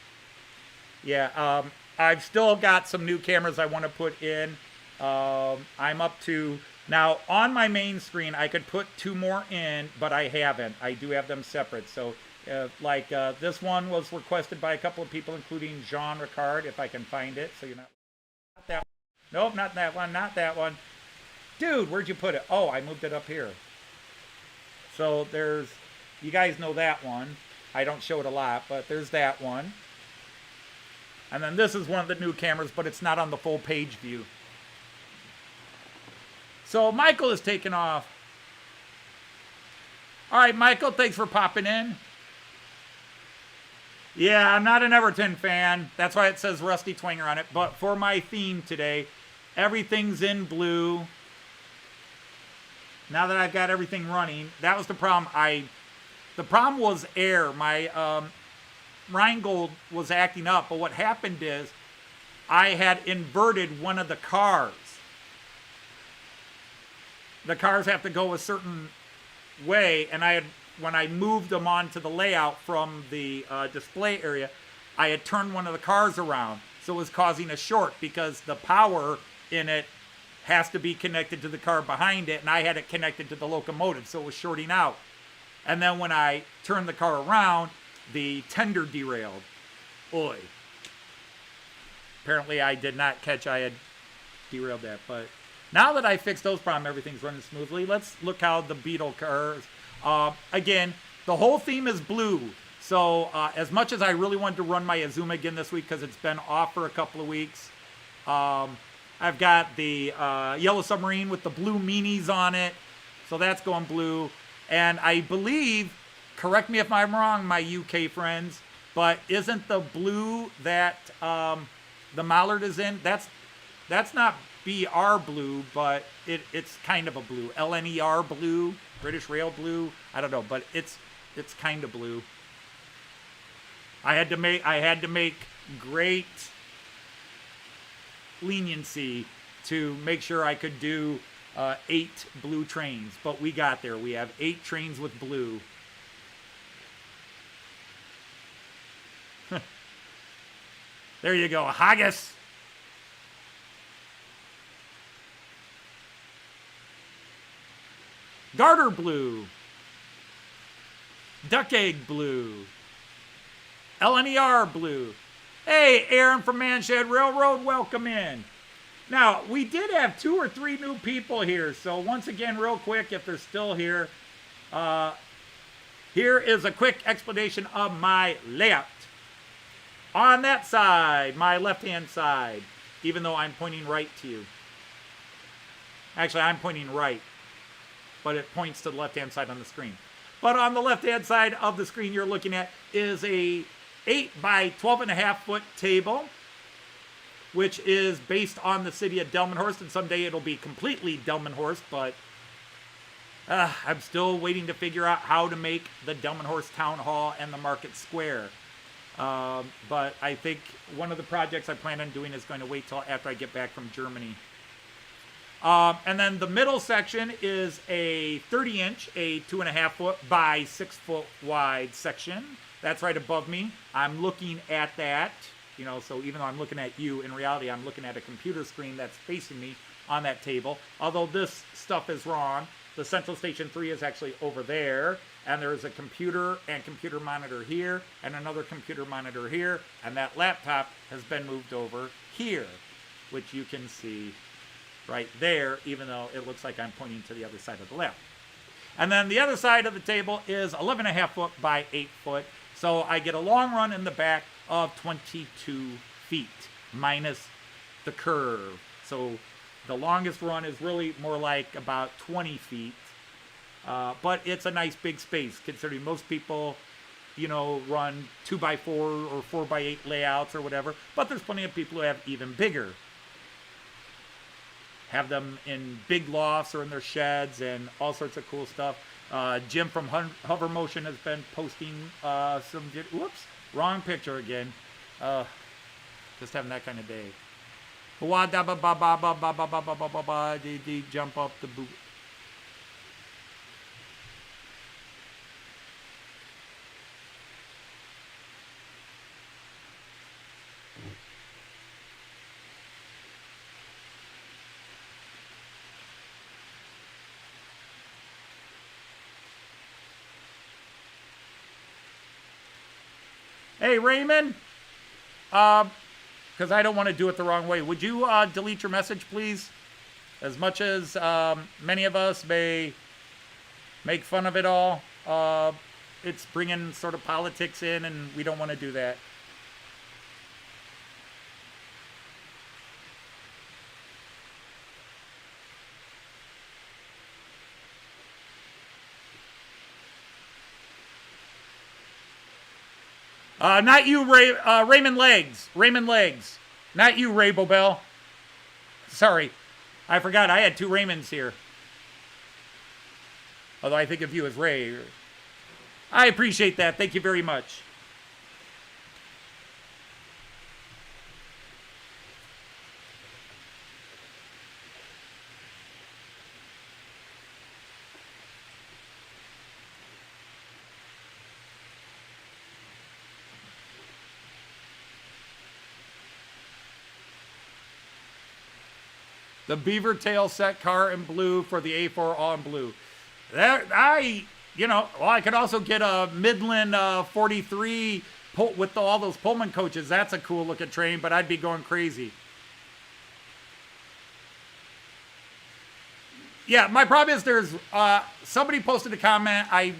Yeah, I've still got some new cameras I want to put in. I'm up to, now on my main screen, I could put 2 more in, but I haven't. I do have them separate, so this one was requested by a couple of people, including Jean Ricard, if I can find it. So you're not that one. Nope, not that one, not that one. Dude, where'd you put it? Oh, I moved it up here. So there's, you guys know that one. I don't show it a lot, but there's that one. And then this is one of the new cameras, but it's not on the full page view. So Michael is taking off. All right, Michael, thanks for popping in. Yeah, I'm not an Everton fan. That's why it says Rusty Twinger on it. But for my theme today, everything's in blue. Now that I've got everything running, that was the problem. The problem was air. My Rheingold was acting up. But what happened is I had inverted one of the cars. The cars have to go a certain way, and when I moved them onto the layout from the display area, I had turned one of the cars around. So it was causing a short because the power in it has to be connected to the car behind it, and I had it connected to the locomotive, so it was shorting out. And then when I turned the car around, the tender derailed. Oy. Apparently I did not catch I had derailed that, but now that I fixed those problems, everything's running smoothly. Let's look how the Beetle cars. Again, the whole theme is blue. So as much as I really wanted to run my Azuma again this week because it's been off for a couple of weeks, I've got the yellow submarine with the blue meanies on it. So that's going blue. And I believe, correct me if I'm wrong, my UK friends, but isn't the blue that the Mallard is in, that's not BR blue, but it's kind of a blue. LNER blue, British Rail blue. I don't know, but it's kind of blue. I had to make great leniency to make sure I could do 8 blue trains, but we got there. We have 8 trains with blue. There you go, haggis. Garter blue. Duck egg blue. LNER blue. Hey, Aaron from Manshed Railroad, welcome in. Now, we did have 2 or 3 new people here. So once again, real quick, if they're still here, here is a quick explanation of my layout. On that side, my left-hand side, even though I'm pointing right to you. Actually, I'm pointing right, but it points to the left-hand side on the screen. But on the left-hand side of the screen you're looking at is a 8 by 12.5 foot table, which is based on the city of Delmenhorst, and someday it'll be completely Delmenhorst, but I'm still waiting to figure out how to make the Delmenhorst Town Hall and the Market Square. But I think one of the projects I plan on doing is going to wait till after I get back from Germany. And then the middle section is a 30-inch, a 2.5 foot by 6 foot wide section. That's right above me. I'm looking at that, you know, so even though I'm looking at you, in reality, I'm looking at a computer screen that's facing me on that table. Although this stuff is wrong. The Central Station 3 is actually over there. And there's a computer and computer monitor here and another computer monitor here. And that laptop has been moved over here, which you can see right there, even though it looks like I'm pointing to the other side of the lab. And then the other side of the table is 11.5 foot by 8 foot. So I get a long run in the back of 22 feet minus the curve. So the longest run is really more like about 20 feet. But it's a nice big space considering most people, you know, run 2x4 or 4x8 layouts or whatever. But there's plenty of people who have even bigger. Have them in big lofts or in their sheds and all sorts of cool stuff. Jim from Hover Motion has been posting some... Whoops, wrong picture again. Just having that kind of day. Jump up the boot. Hey, Raymond, because I don't want to do it the wrong way. Would you delete your message, please? As much as many of us may make fun of it all, it's bringing sort of politics in, and we don't want to do that. Not you, Raymond Legs. Raymond Legs. Not you, Ray Bobel. Sorry. I forgot I had 2 Raymonds here. Although I think of you as Ray. I appreciate that. Thank you very much. The beaver tail set car in blue for the A4 all in blue. That I could also get a Midland 43 with all those Pullman coaches. That's a cool looking train, but I'd be going crazy. Yeah, my problem is there's somebody posted a comment I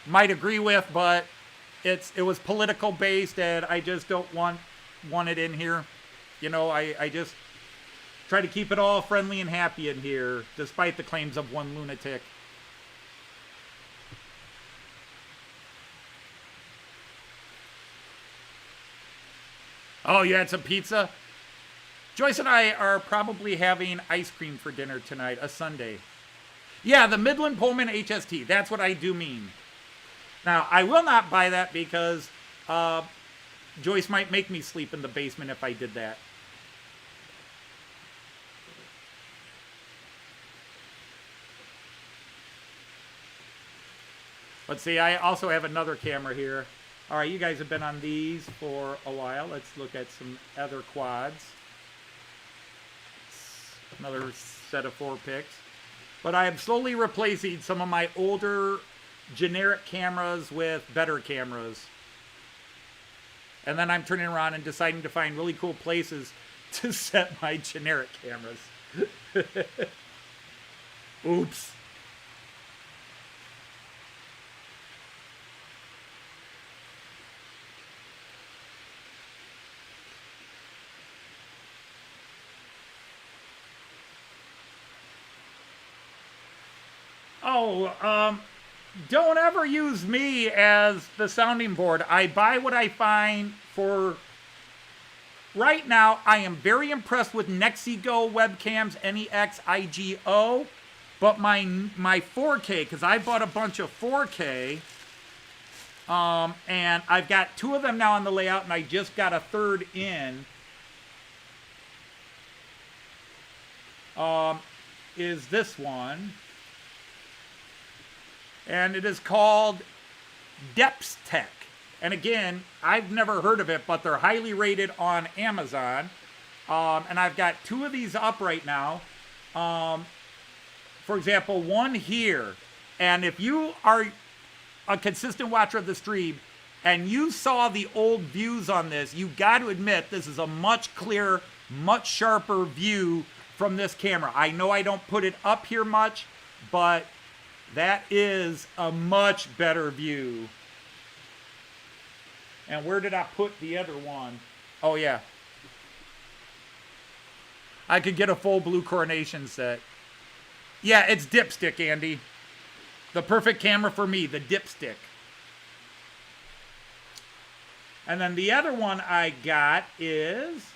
might agree with, but it was political based, and I just don't want it in here. You know, I just try to keep it all friendly and happy in here, despite the claims of one lunatic. Oh, you had some pizza? Joyce and I are probably having ice cream for dinner tonight, a sundae. Yeah, the Midland Pullman HST. That's what I do mean. Now, I will not buy that because Joyce might make me sleep in the basement if I did that. Let's see, I also have another camera here. All right, you guys have been on these for a while. Let's look at some other quads. Another set of 4 pics. But I am slowly replacing some of my older generic cameras with better cameras. And then I'm turning around and deciding to find really cool places to set my generic cameras. Oops. Oh, don't ever use me as the sounding board. I buy what I find for... Right now, I am very impressed with Nexigo webcams, NEXIGO, but my 4K, because I bought a bunch of 4K, and I've got 2 of them now on the layout, and I just got a 3rd in, is this one. And it is called Depstech. And again, I've never heard of it, but they're highly rated on Amazon. And I've got 2 of these up right now. For example, one here. And if you are a consistent watcher of the stream and you saw the old views on this, you got to admit this is a much clearer, much sharper view from this camera. I know I don't put it up here much, but that is a much better view. And where did I put the other one? Oh, yeah. I could get a full blue coronation set. Yeah, it's dipstick, Andy. The perfect camera for me, the dipstick. And then the other one I got is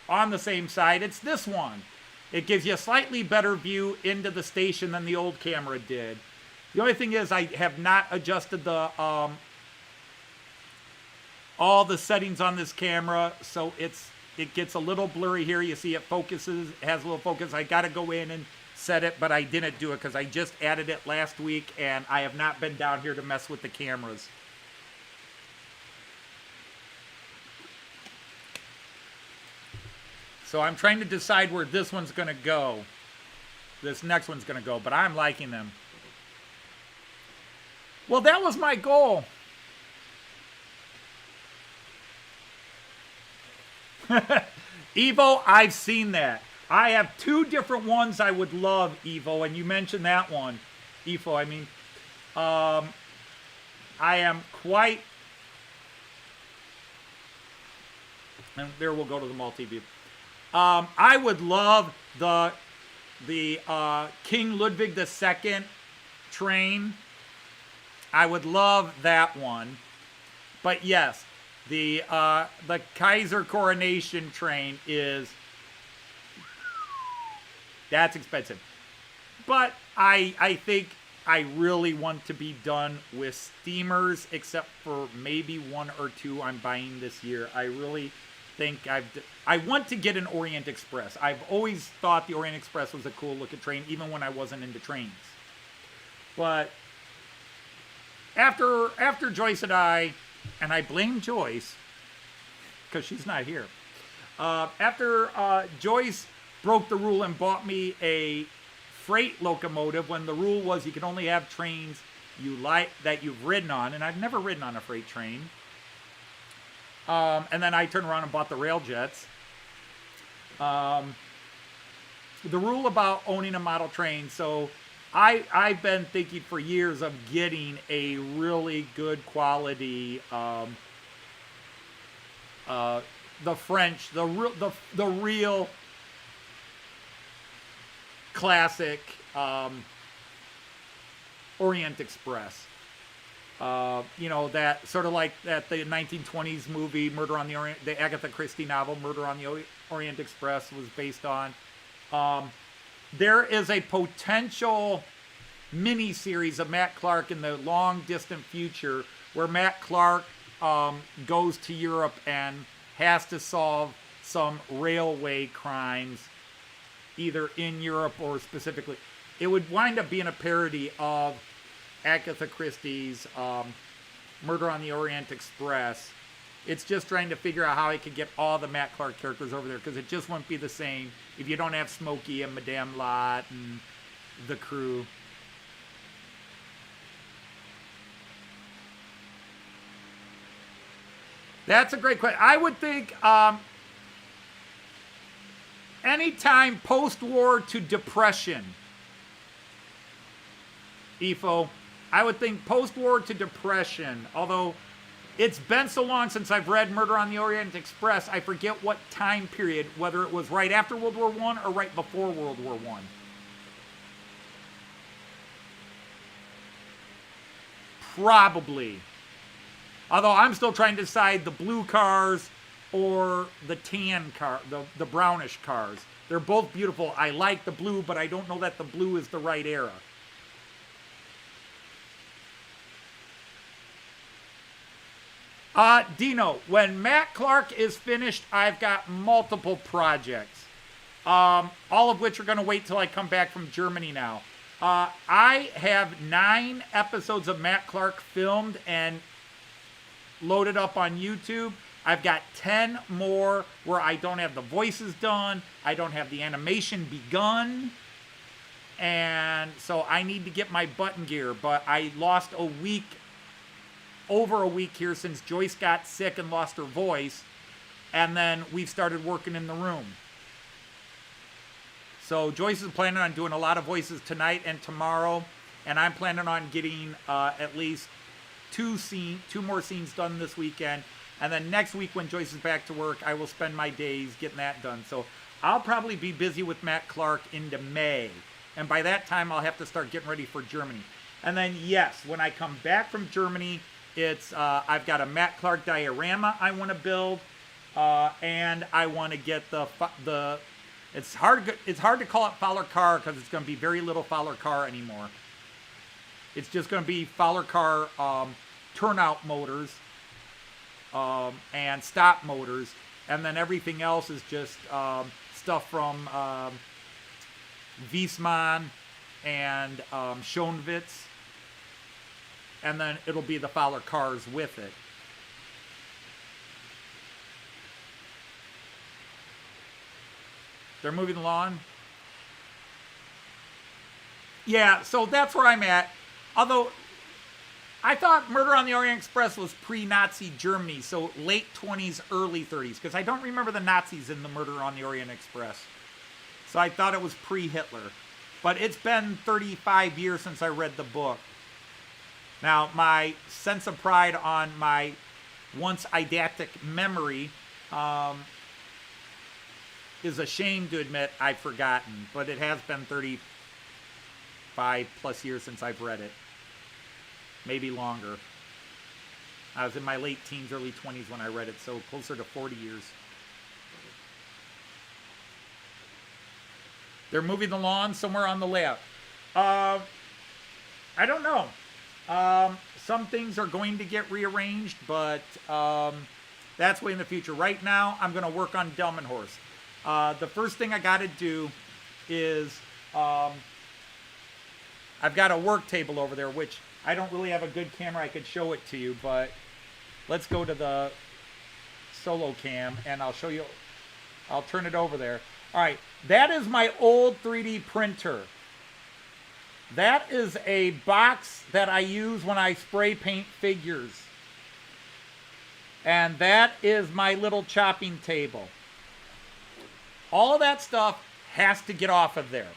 on the same side. It's this one. It gives you a slightly better view into the station than the old camera did. The only thing is I have not adjusted the all the settings on this camera, so it gets a little blurry here. You see it focuses, has a little focus. I got to go in and set it, but I didn't do it because I just added it last week, and I have not been down here to mess with the cameras. So I'm trying to decide where this one's going to go. This next one's going to go, but I'm liking them. Well, that was my goal. Evo, I've seen that. I have 2 different ones I would love, Evo, and you mentioned that one. Evo, I mean. I am quite... And there we'll go to the multi-view. I would love the King Ludwig II train. I would love that one. But yes, the Kaiser coronation train that's expensive. But I think I really want to be done with steamers, except for maybe 1 or 2 I'm buying this year. I really think I want to get an Orient Express. I've always thought the Orient Express was a cool looking train, even when I wasn't into trains. But after Joyce and I blame Joyce because she's not here. After Joyce broke the rule and bought me a freight locomotive, when the rule was you can only have trains that you've ridden on, and I've never ridden on a freight train. And then I turned around and bought the Railjets. The rule about owning a model train. So I've been thinking for years of getting a really good quality, the French, the real classic Orient Express. You know, that sort of like that the 1920s movie Murder on the Orient, the Agatha Christie novel Murder on the Orient Express was based on. There is a potential mini-series of Matt Clarke in the long distant future where Matt Clarke goes to Europe and has to solve some railway crimes either in Europe or specifically. It would wind up being a parody of Agatha Christie's Murder on the Orient Express. It's just trying to figure out how I could get all the Matt Clarke characters over there, because it just won't be the same if you don't have Smokey and Madame Lot and the crew. That's a great question. I would think Anytime post-war to depression. EFO, I would think post-war to depression, although it's been so long since I've read Murder on the Orient Express, I forget what time period, whether it was right after World War I or right before World War I. Probably. Although I'm still trying to decide the blue cars or the tan car, the brownish cars. They're both beautiful. I like the blue, but I don't know that the blue is the right era. Dino, when Matt Clarke is finished, I've got multiple projects. All of which are going to wait till I come back from Germany now. I have 9 episodes of Matt Clarke filmed and loaded up on YouTube. I've got 10 more where I don't have the voices done. I don't have the animation begun. And so I need to get my button gear. But I lost a week, over a week here since Joyce got sick and lost her voice. And then we've started working in the room. So Joyce is planning on doing a lot of voices tonight and tomorrow. And I'm planning on getting at least 2 more scenes done this weekend. And then next week when Joyce is back to work, I will spend my days getting that done. So I'll probably be busy with Matt Clarke into May. And by that time, I'll have to start getting ready for Germany. And then, yes, when I come back from Germany, it's I've got a Matt Clarke diorama I want to build. And I want to get the it's hard to call it Fowler car because it's going to be very little Fowler car anymore. It's just going to be Fowler car turnout motors. And stop motors, and then everything else is just stuff from Wiesmann and Schonwitz, and then it'll be the Fowler cars with it. They're moving the lawn. Yeah, so that's where I'm at. Although I thought Murder on the Orient Express was pre-Nazi Germany, so late 20s, early 30s, because I don't remember the Nazis in the Murder on the Orient Express. So I thought it was pre-Hitler. But it's been 35 years since I read the book. Now, my sense of pride on my once eidetic memory is ashamed to admit I've forgotten, but it has been 35 plus years since I've read it. Maybe longer. I was in my late teens, early 20s when I read it, so closer to 40 years. They're moving the lawn somewhere on the layout. I don't know. Some things are going to get rearranged, but that's way in the future. Right now, I'm going to work on Delmenhorst. The first thing I got to do is I've got a work table over there, which I don't really have a good camera I could show it to you, but let's go to the solo cam and I'll show you. I'll turn it over there. All right, that is my old 3D printer. That is a box that I use when I spray paint figures. And that is my little chopping table. All of that stuff has to get off of there.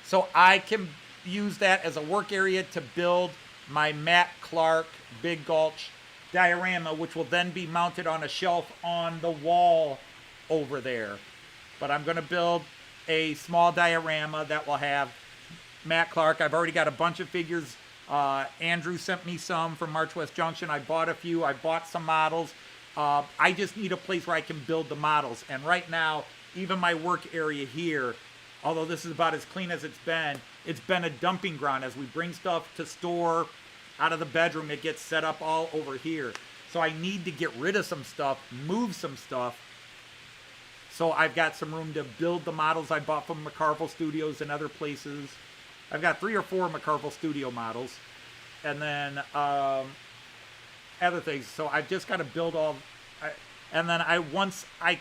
So I can use that as a work area to build my Matt Clarke Big Gulch diorama, which will then be mounted on a shelf on the wall over there. But I'm going to build a small diorama that will have Matt Clarke. I've already got a bunch of figures. Andrew sent me some from March West Junction. I bought a few. I bought some models. I just need a place where I can build the models. And right now, even my work area here, although this is about as clean as it's been a dumping ground. As we bring stuff to store out of the bedroom, it gets set up all over here. So I need to get rid of some stuff, move some stuff. So I've got some room to build the models I bought from McCarville Studios and other places. I've got 3 or 4 McCarville Studio models. And then other things. So I've just got to build all. And then once I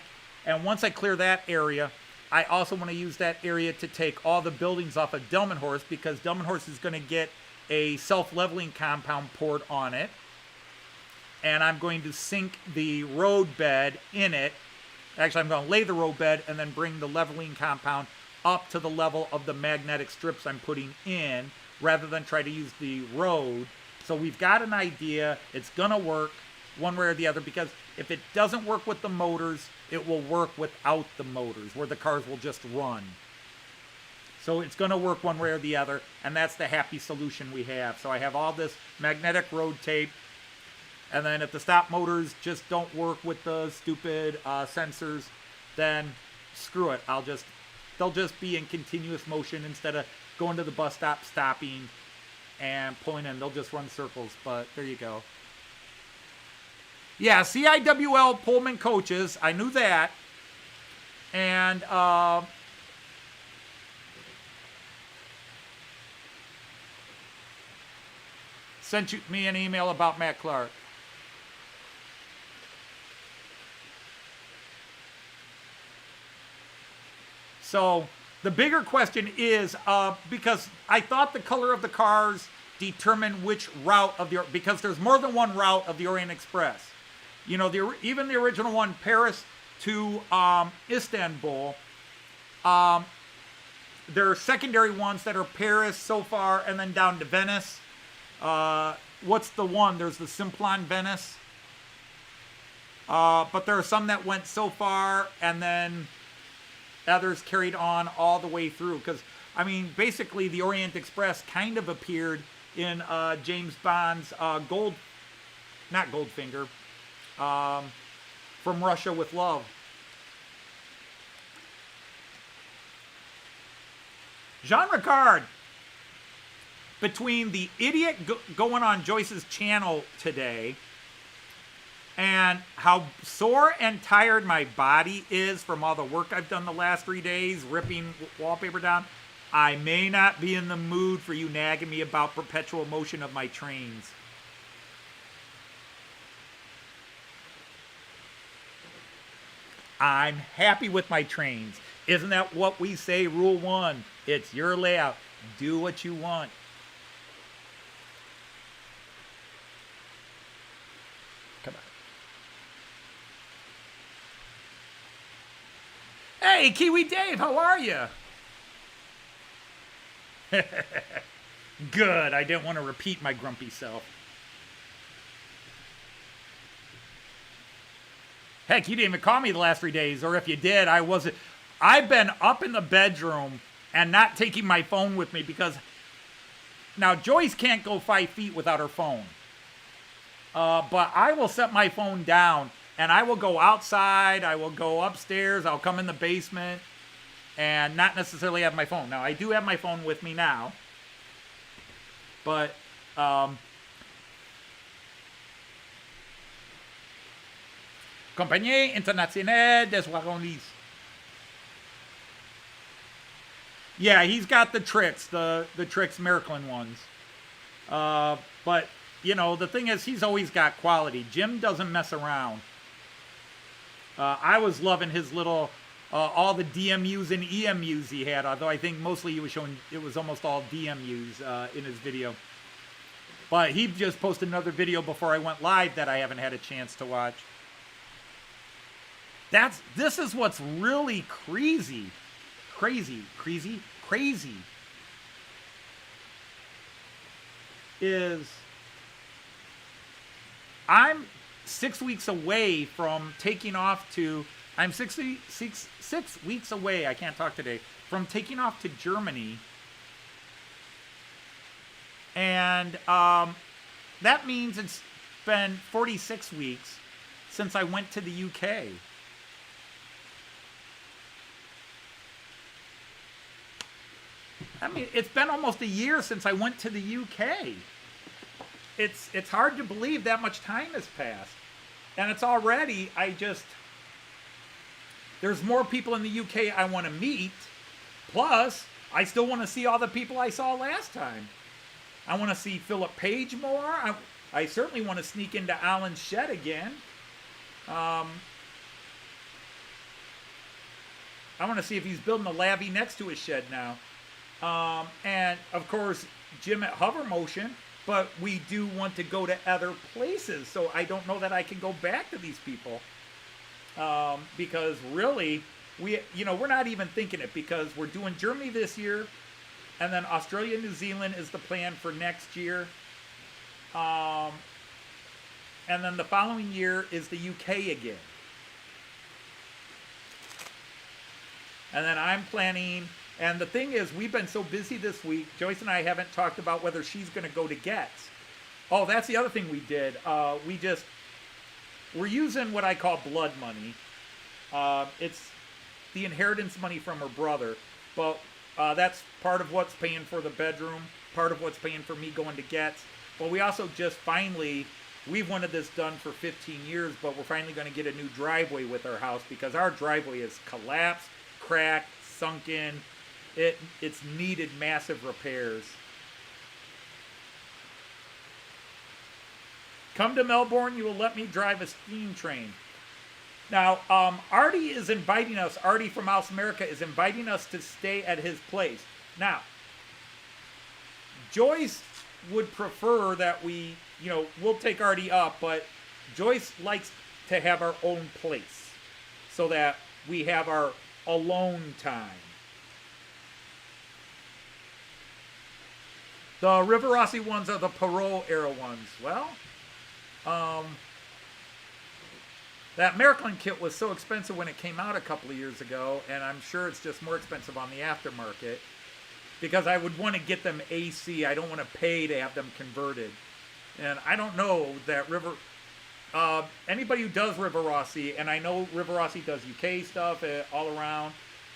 clear that area, I also want to use that area to take all the buildings off of Delmenhorst, because Delmenhorst is going to get a self-leveling compound poured on it. And I'm going to sink the road bed in it Actually, I'm going to lay the road bed and then bring the leveling compound up to the level of the magnetic strips I'm putting in, rather than try to use the road. So we've got an idea. It's going to work one way or the other, because if it doesn't work with the motors, it will work without the motors, where the cars will just run. So it's going to work one way or the other, and that's the happy solution we have. So I have all this magnetic road tape, and then if the stop motors just don't work with the stupid sensors, then screw it. They'll just be in continuous motion instead of going to the bus stop, stopping, and pulling in. They'll just run circles, but there you go. Yeah, CIWL Pullman coaches. I knew that. And sent me an email about Matt Clarke. So the bigger question is, because I thought the color of the cars determined which route of the, because there's more than one route of the Orient Express. You know, even the original one, Paris to Istanbul, there are secondary ones that are Paris so far and then down to Venice. What's the one? There's the Simplon Venice. But there are some that went so far and then others carried on all the way through. Because, I mean, basically the Orient Express kind of appeared in James Bond's Goldfinger, From Russia with Love. Jean Ricard, between the idiot going on Joyce's channel today and how sore and tired my body is from all the work I've done the last 3 days, ripping wallpaper down, I may not be in the mood for you nagging me about perpetual motion of my trains. I'm happy with my trains. Isn't that what we say, rule 1? It's your layout. Do what you want. Come on. Hey, Kiwi Dave, how are you? Good. I didn't want to repeat my grumpy self. Heck, you didn't even call me the last 3 days, or if you did, I've been up in the bedroom and not taking my phone with me because now Joyce can't go 5 feet without her phone. But I will set my phone down and I will go outside, I will go upstairs, I'll come in the basement and not necessarily have my phone. Now, I do have my phone with me now, but Compagnie Internationale des Wagonniers. Yeah, he's got the tricks, the tricks Märklin ones. But, you know, the thing is, he's always got quality. Jim doesn't mess around. I was loving his little, all the DMUs and EMUs he had, although I think mostly he was showing, it was almost all DMUs in his video. But he just posted another video before I went live that I haven't had a chance to watch. This is what's really crazy. Crazy is I'm 6 weeks away from taking off to, I'm 6 weeks away, I can't talk today, from taking off to Germany. And that means it's been 46 weeks since I went to the UK. I mean, it's been almost a year since I went to the UK. It's hard to believe that much time has passed. And it's already, there's more people in the UK I want to meet. Plus, I still want to see all the people I saw last time. I want to see Philip Page more. I certainly want to sneak into Alan's shed again. I want to see if he's building a lavvy next to his shed now. And, of course, Jim at Hover Motion, but we do want to go to other places, so I don't know that I can go back to these people. because really, we're not even thinking it, because we're doing Germany this year, and then Australia, New Zealand is the plan for next year. And then the following year is the UK again. And then I'm planning, and the thing is, we've been so busy this week, Joyce and I haven't talked about whether she's going to go to Getz. Oh, that's the other thing we did. We're using what I call blood money. It's the inheritance money from her brother, but that's part of what's paying for the bedroom, part of what's paying for me going to Getz. But we also just finally, we've wanted this done for 15 years, but we're finally going to get a new driveway with our house, because our driveway is collapsed, cracked, sunken. It's needed massive repairs. Come to Melbourne, you will let me drive a steam train. Now, Artie is inviting us, Artie from Mouse America is inviting us to stay at his place. Now, Joyce would prefer that we'll take Artie up, but Joyce likes to have our own place so that we have our alone time. The River Rossi ones are the Perot era ones. Well, that Märklin kit was so expensive when it came out a couple of years ago, and I'm sure it's just more expensive on the aftermarket, because I would want to get them AC. I don't want to pay to have them converted. And I don't know that anybody who does River Rossi, and I know River Rossi does UK stuff all around,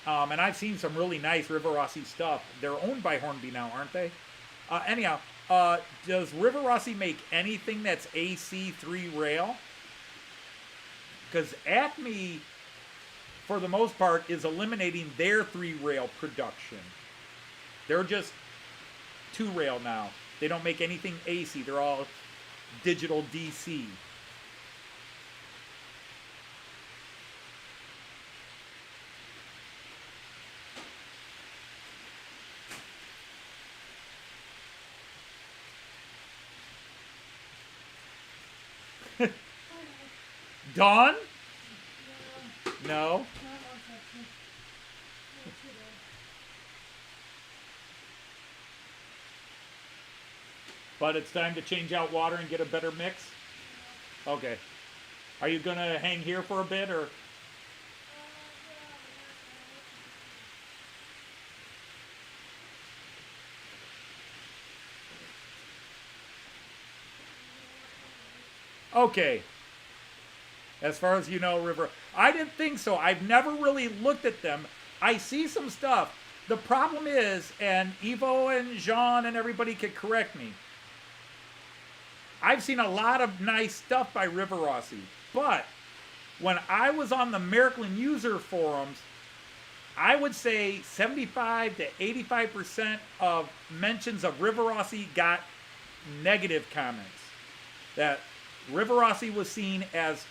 and I've seen some really nice River Rossi stuff. They're owned by Hornby now, aren't they? Anyhow, does River Rossi make anything that's AC 3 rail? Because ACME, for the most part, is eliminating their 3 rail production. They're just 2 rail now. They don't make anything AC. They're all digital DC. Dawn? No. But it's time to change out water and get a better mix? Okay. Are you going to hang here for a bit, or? Okay. As far as you know, River. I didn't think so. I've never really looked at them. I see some stuff. The problem is, and Evo and Jean and everybody could correct me, I've seen a lot of nice stuff by River Rossi. But when I was on the Märklin user forums, I would say 75 to 85% of mentions of River Rossi got negative comments. That River Rossi was seen as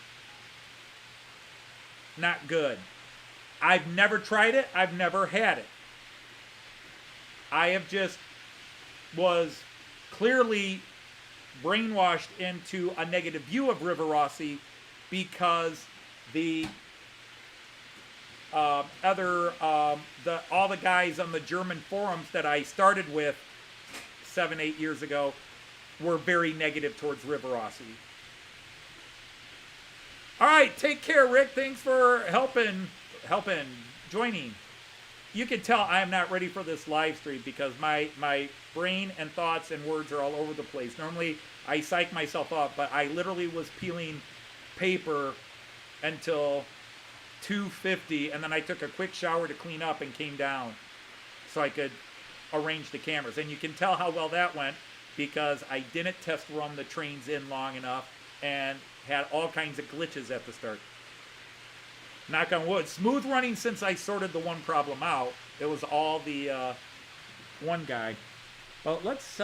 not good. I've never tried it. I've never had it. I have just was clearly brainwashed into a negative view of River Rossi because the all the guys on the German forums that I started with 7-8 years ago were very negative towards River Rossi. All right, take care, Rick. Thanks for helping, joining. You can tell I am not ready for this live stream because my brain and thoughts and words are all over the place. Normally, I psych myself up, but I literally was peeling paper until 2:50, and then I took a quick shower to clean up and came down so I could arrange the cameras. And you can tell how well that went because I didn't test run the trains in long enough and had all kinds of glitches at the start. Knock on wood. Smooth running since I sorted the one problem out. It was all the one guy. Well, let's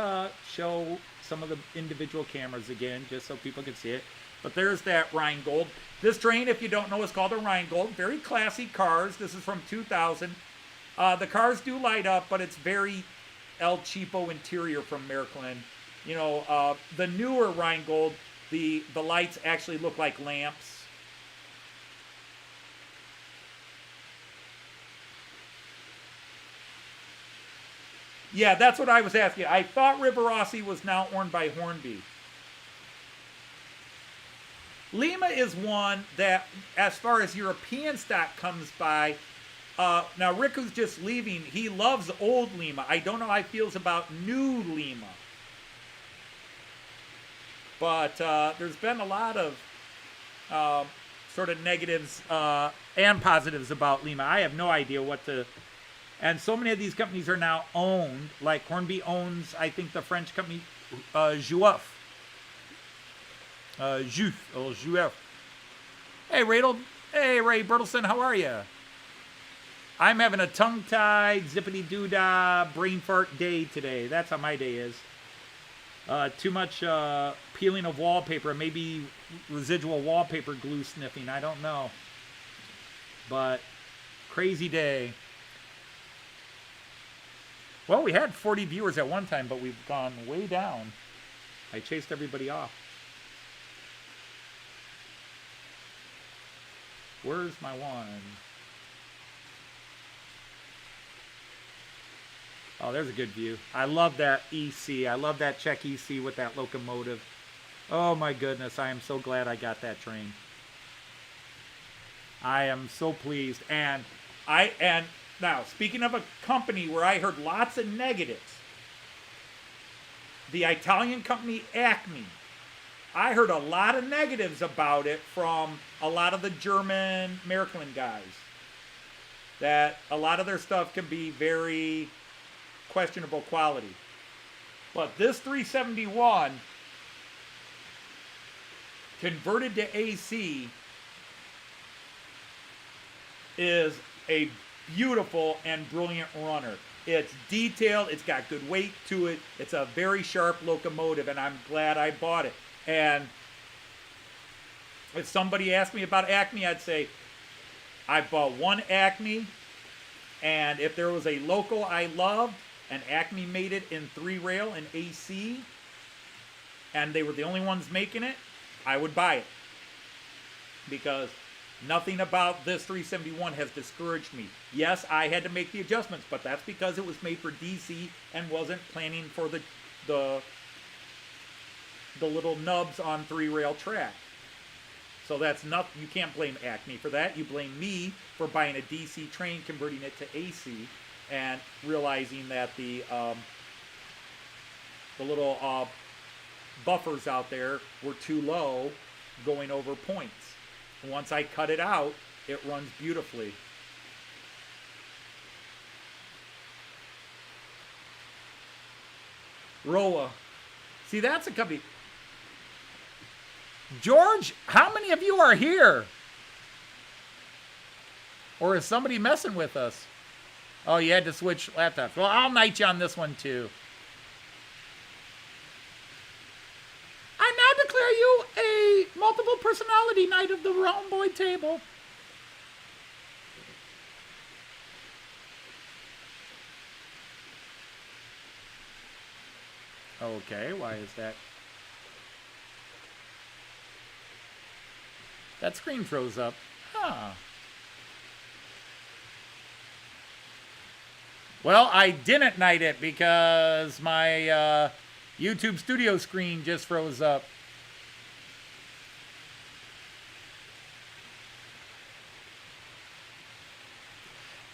show some of the individual cameras again, just so people can see it. But there's that Rheingold. This train, if you don't know, is called a Rheingold. Very classy cars. This is from 2000. The cars do light up, but it's very El Cheapo interior from Märklin. You know, the newer Rheingold, the lights actually look like lamps. Yeah, that's what I was asking. I thought Rivarossi was now owned by Hornby. Lima is one that, as far as European stock comes by, now Rick, who's just leaving, he loves old Lima. I don't know how he feels about new Lima. But there's been a lot of sort of negatives and positives about Lima. I have no idea what to... And so many of these companies are now owned. Like Hornby owns, I think, the French company Juif. Juif. Hey, Ray Bertelson, how are you? I'm having a tongue-tied, zippity-doo-dah, brain fart day today. That's how my day is. Too much peeling of wallpaper, maybe residual wallpaper glue sniffing. I don't know. But crazy day. Well, we had 40 viewers at one time, but we've gone way down. I chased everybody off. Where's my one? Oh, there's a good view. I love that EC. I love that Czech EC with that locomotive. Oh my goodness, I am so glad I got that train. I am so pleased. And now, speaking of a company where I heard lots of negatives, the Italian company ACME. I heard a lot of negatives about it from a lot of the German Märklin guys. That a lot of their stuff can be very questionable quality. But this 371 converted to AC is a beautiful and brilliant runner. It's detailed, it's got good weight to it, it's a very sharp locomotive, and I'm glad I bought it. And if somebody asked me about ACME, I'd say I bought one ACME, and if there was a loco I loved and ACME made it in 3-rail and AC, and they were the only ones making it, I would buy it. Because nothing about this 371 has discouraged me. Yes, I had to make the adjustments, but that's because it was made for DC and wasn't planning for the little nubs on 3-rail track. So that's not, you can't blame ACME for that. You blame me for buying a DC train, converting it to AC, and realizing that the little buffers out there were too low, going over points. Once I cut it out, it runs beautifully. Roa. See, that's a company. George, how many of you are here? Or is somebody messing with us? Oh, you had to switch laptops. Well, I'll knight you on this one too. I now declare you a multiple personality knight of the Rhomboid table. Okay, why is that? That screen froze up. Huh. Well, I didn't knight it because my YouTube studio screen just froze up.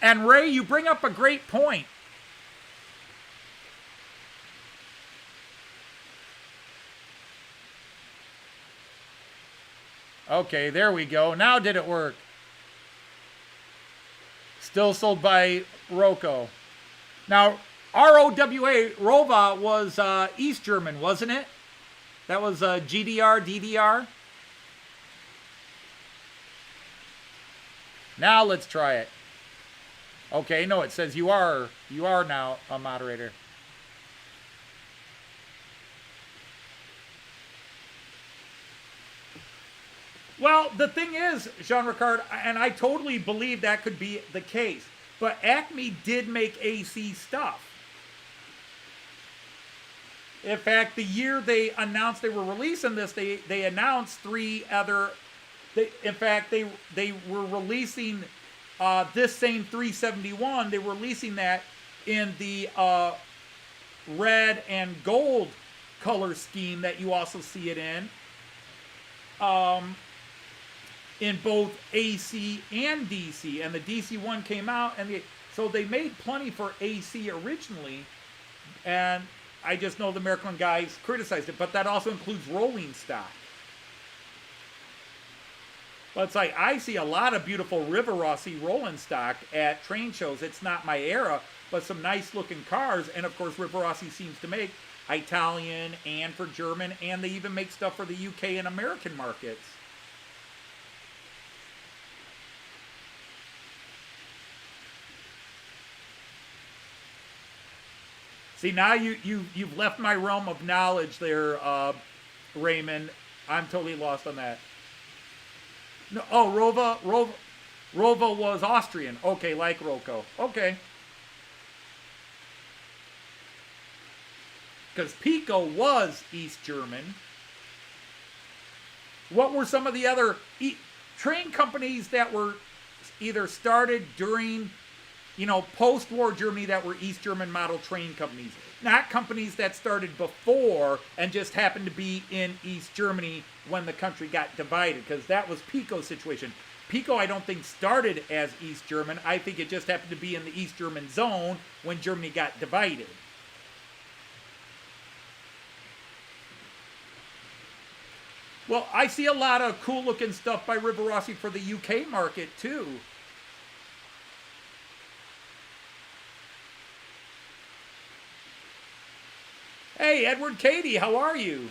And Ray, you bring up a great point. Okay, there we go. Now did it work? Still sold by Roco. Now, ROWA, Rova, was East German, wasn't it? That was GDR, DDR. Now let's try it. Okay, no, it says you are now a moderator. Well, the thing is, Jean-Ricard, and I totally believe that could be the case, but ACME did make AC stuff. In fact, the year they announced they were releasing this, they announced 3 other... in fact, they were releasing this same 371. They were releasing that in the red and gold color scheme that you also see it in both AC and DC. And the DC one came out, and so they made plenty for AC originally, and I just know the Märklin guys criticized it, but that also includes rolling stock. But it's like, I see a lot of beautiful Rivarossi rolling stock at train shows. It's not my era, but some nice looking cars. And of course, Rivarossi seems to make Italian and for German, and they even make stuff for the UK and American markets. See, now you've left my realm of knowledge there, Raymond. I'm totally lost on that. No, oh, Rova was Austrian. Okay, like Roco. Okay. Because Piko was East German. What were some of the other train companies that were either started during, post-war Germany that were East German model train companies? Not companies that started before and just happened to be in East Germany when the country got divided, because that was Piko's situation. Piko, I don't think, started as East German. I think it just happened to be in the East German zone when Germany got divided. Well, I see a lot of cool-looking stuff by Rivarossi for the UK market, too. Hey, Edward Cady, how are you?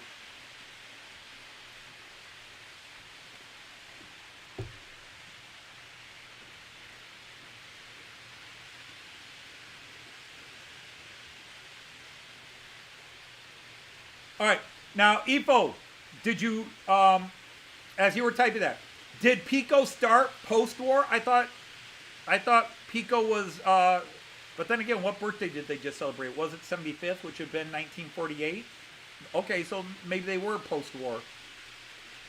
All right, now, Ifo, did you, as you were typing that, did Piko start post-war? I thought Piko was, but then again, what birthday did they just celebrate? Was it 75th, which had been 1948? Okay, so maybe they were post-war.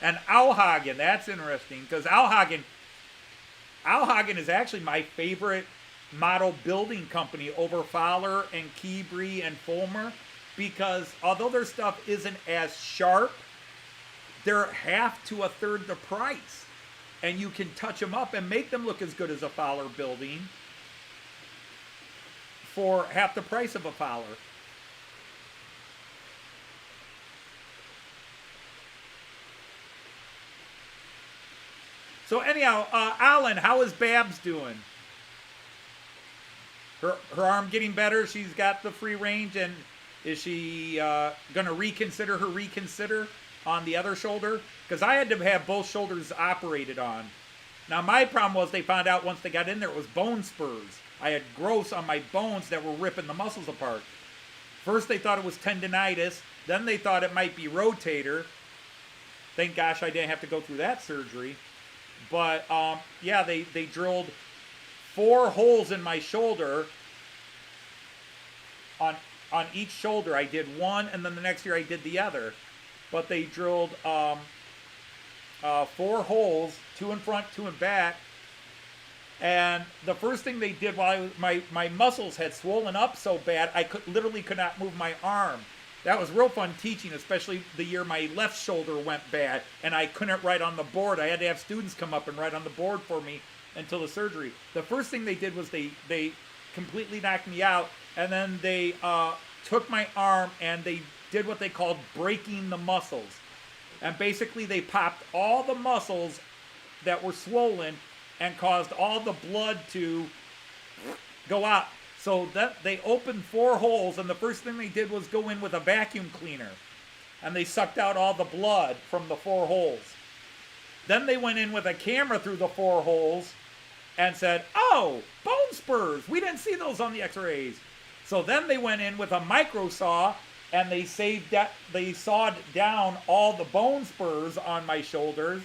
And Auhagen, that's interesting, because Auhagen is actually my favorite model building company over Fowler and Keebry and Fulmer, because although their stuff isn't as sharp, they're half to a third the price. And you can touch them up and make them look as good as a Fowler building for half the price of a Fowler. So anyhow, Alan, how is Babs doing? Her arm getting better? She's got the free range, and is she going to reconsider her reconsider on the other shoulder? Because I had to have both shoulders operated on. Now my problem was they found out once they got in there it was bone spurs. I had growths on my bones that were ripping the muscles apart. First they thought it was tendinitis. Then they thought it might be rotator. Thank gosh I didn't have to go through that surgery. But yeah, they drilled 4 holes in my shoulder. On each shoulder I did one, and then the next year I did the other. But they drilled 4 holes, 2 in front, 2 in back. And the first thing they did while my muscles had swollen up so bad, I literally could not move my arm. That was real fun teaching, especially the year my left shoulder went bad and I couldn't write on the board. I had to have students come up and write on the board for me until the surgery. The first thing they did was they completely knocked me out, and then they took my arm and they did what they called breaking the muscles. And basically they popped all the muscles that were swollen and caused all the blood to go out. So that they opened 4 holes, and the first thing they did was go in with a vacuum cleaner. And they sucked out all the blood from the 4 holes. Then they went in with a camera through the 4 holes and said, oh, bone spurs. We didn't see those on the x-rays. So then they went in with a micro saw and they sawed down all the bone spurs on my shoulders.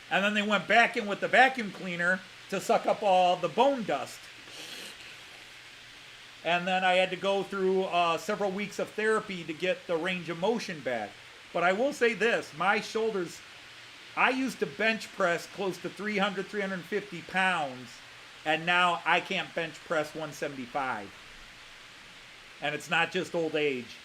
And then they went back in with the vacuum cleaner to suck up all the bone dust. And then I had to go through several weeks of therapy to get the range of motion back. But I will say this, my shoulders, I used to bench press close to 300, 350 pounds And now I can't bench press 175. And it's not just old age.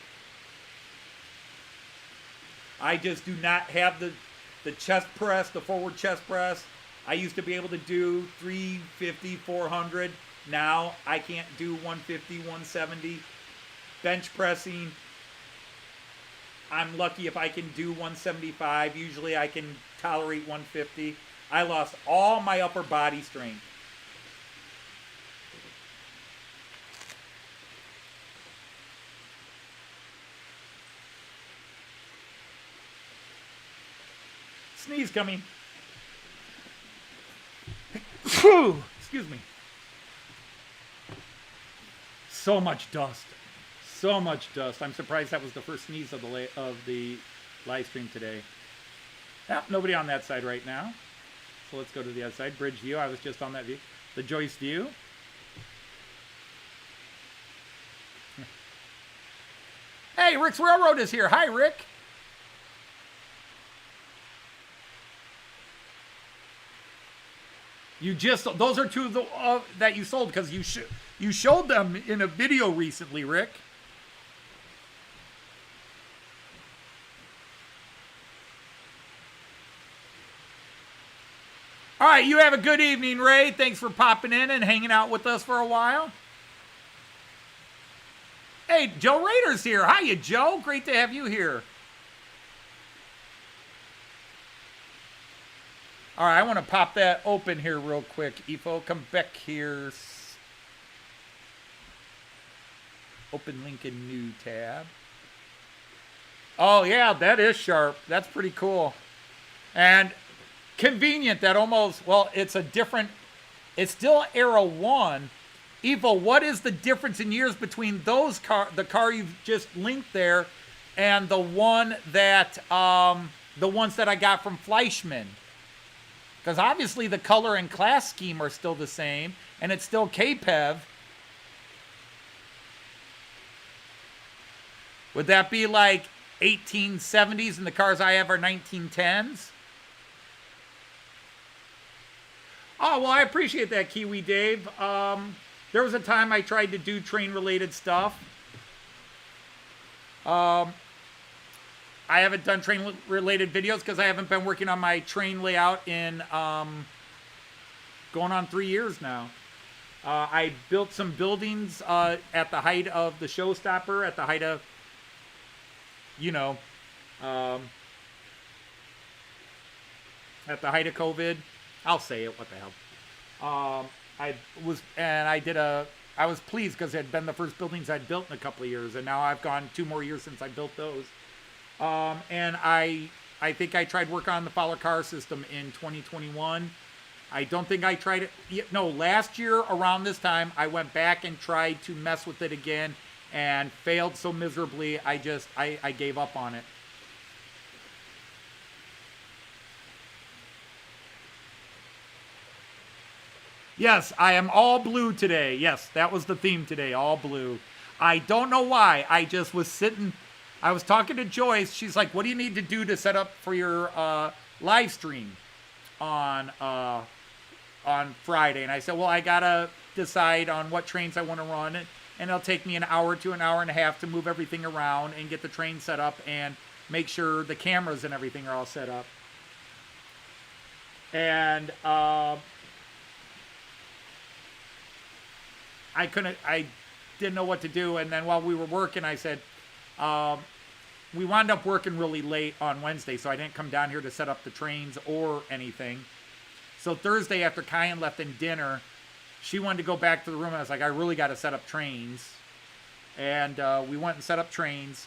I just do not have the chest press, the forward chest press. I used to be able to do 350, 400. Now I can't do 150, 170. Bench pressing, I'm lucky if I can do 175. Usually I can tolerate 150. I lost all my upper body strength. Sneeze coming. Excuse me. So much dust. So much dust. I'm surprised that was the first sneeze of the live stream today. Yep, nobody on that side right now. So let's go to the other side. Bridge view. I was just on that view. The Joyce view. Hey, Rick's Railroad is here. Hi, Rick. You just, those are two of the that you sold because you showed them in a video recently, Rick. All right, you have a good evening, Ray. Thanks for popping in and hanging out with us for a while. Hey, Joe Rader's here. Hiya, Joe. Great to have you here. All right, I want to pop that open here real quick. Ifo, come back here. Open link in new tab. Oh, yeah, that is sharp. That's pretty cool. And convenient that almost, well, it's a different, it's still Era 1. Evo, what is the difference in years between those the car you've just linked there and the one that, the ones that I got from Fleischmann? Because obviously the color and class scheme are still the same, and it's still KPEV. Would that be like 1870s and the cars I have are 1910s? Oh, well, I appreciate that, Kiwi Dave. There was a time I tried to do train-related stuff. I haven't done train-related videos because I haven't been working on my train layout in going on 3 years now. I built some buildings at the height of the showstopper, at the height of, you know, at the height of COVID. I'll say it, what the hell. I was pleased because it had been the first buildings I'd built in a couple of years, and now I've gone 2 more years since I built those. And I think I tried work on the Fowler car system in 2021. I don't think I tried it. No, last year around this time, I went back and tried to mess with it again and failed so miserably, I gave up on it. Yes, I am all blue today. Yes, that was the theme today, all blue. I don't know why. I just was sitting, I was talking to Joyce. She's like, what do you need to do to set up for your live stream on Friday? And I said, well, I got to decide on what trains I want to run. And it'll take me an hour to an hour and a half to move everything around and get the train set up and make sure the cameras and everything are all set up. And I didn't know what to do. And then while we were working, I said, we wound up working really late on Wednesday, so I didn't come down here to set up the trains or anything. So Thursday after Kyan left in dinner, she wanted to go back to the room, and I was like, I really got to set up trains. And we went and set up trains.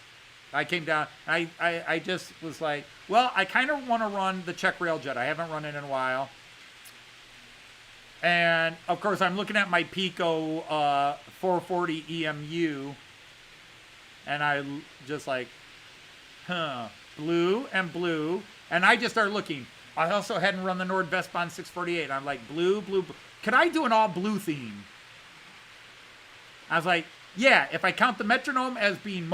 I came down, and I just was like, well, I kind of want to run the Czech Railjet. I haven't run it in a while. And, of course, I'm looking at my Piko 440 EMU, and I just like, blue and blue. And I just started looking. I also hadn't run the NordWestBahn 648. I'm like, blue, blue, blue. Can I do an all-blue theme? I was like, yeah, if I count the Metronome as being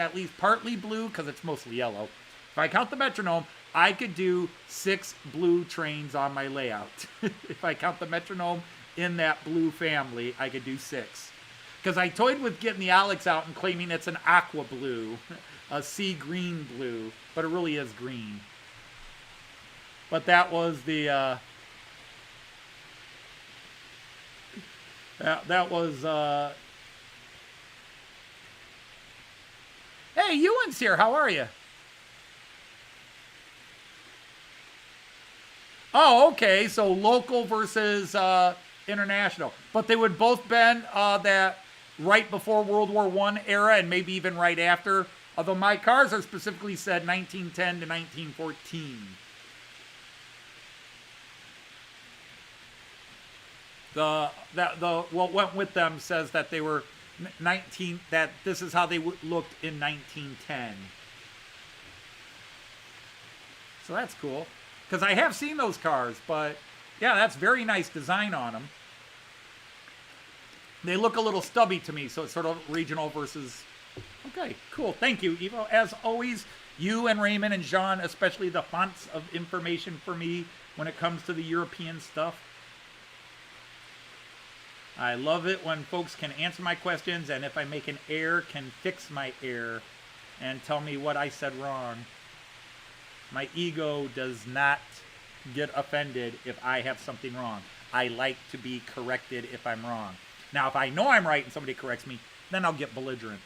at least partly blue, because it's mostly yellow. If I count the Metronome, I could do 6 blue trains on my layout. If I count the Metronome in that blue family, I could do 6. Because I toyed with getting the Alex out and claiming it's an aqua blue, a sea green blue, but it really is green. But that was the, that was, hey, Ewan's here. How are you? Oh, okay. So local versus international. But they would both been that right before World War I era and maybe even right after. Although my cars are specifically said 1910 to 1914. What went with them says that they were that this is how they looked in 1910. So that's cool. Because I have seen those cars, but yeah, that's very nice design on them. They look a little stubby to me, so it's sort of regional versus... Okay, cool. Thank you, Evo. As always, you and Raymond and Jean, especially the fonts of information for me when it comes to the European stuff. I love it when folks can answer my questions, and if I make an error, can fix my error and tell me what I said wrong. My ego does not get offended if I have something wrong. I like to be corrected if I'm wrong. Now, if I know I'm right and somebody corrects me, then I'll get belligerent.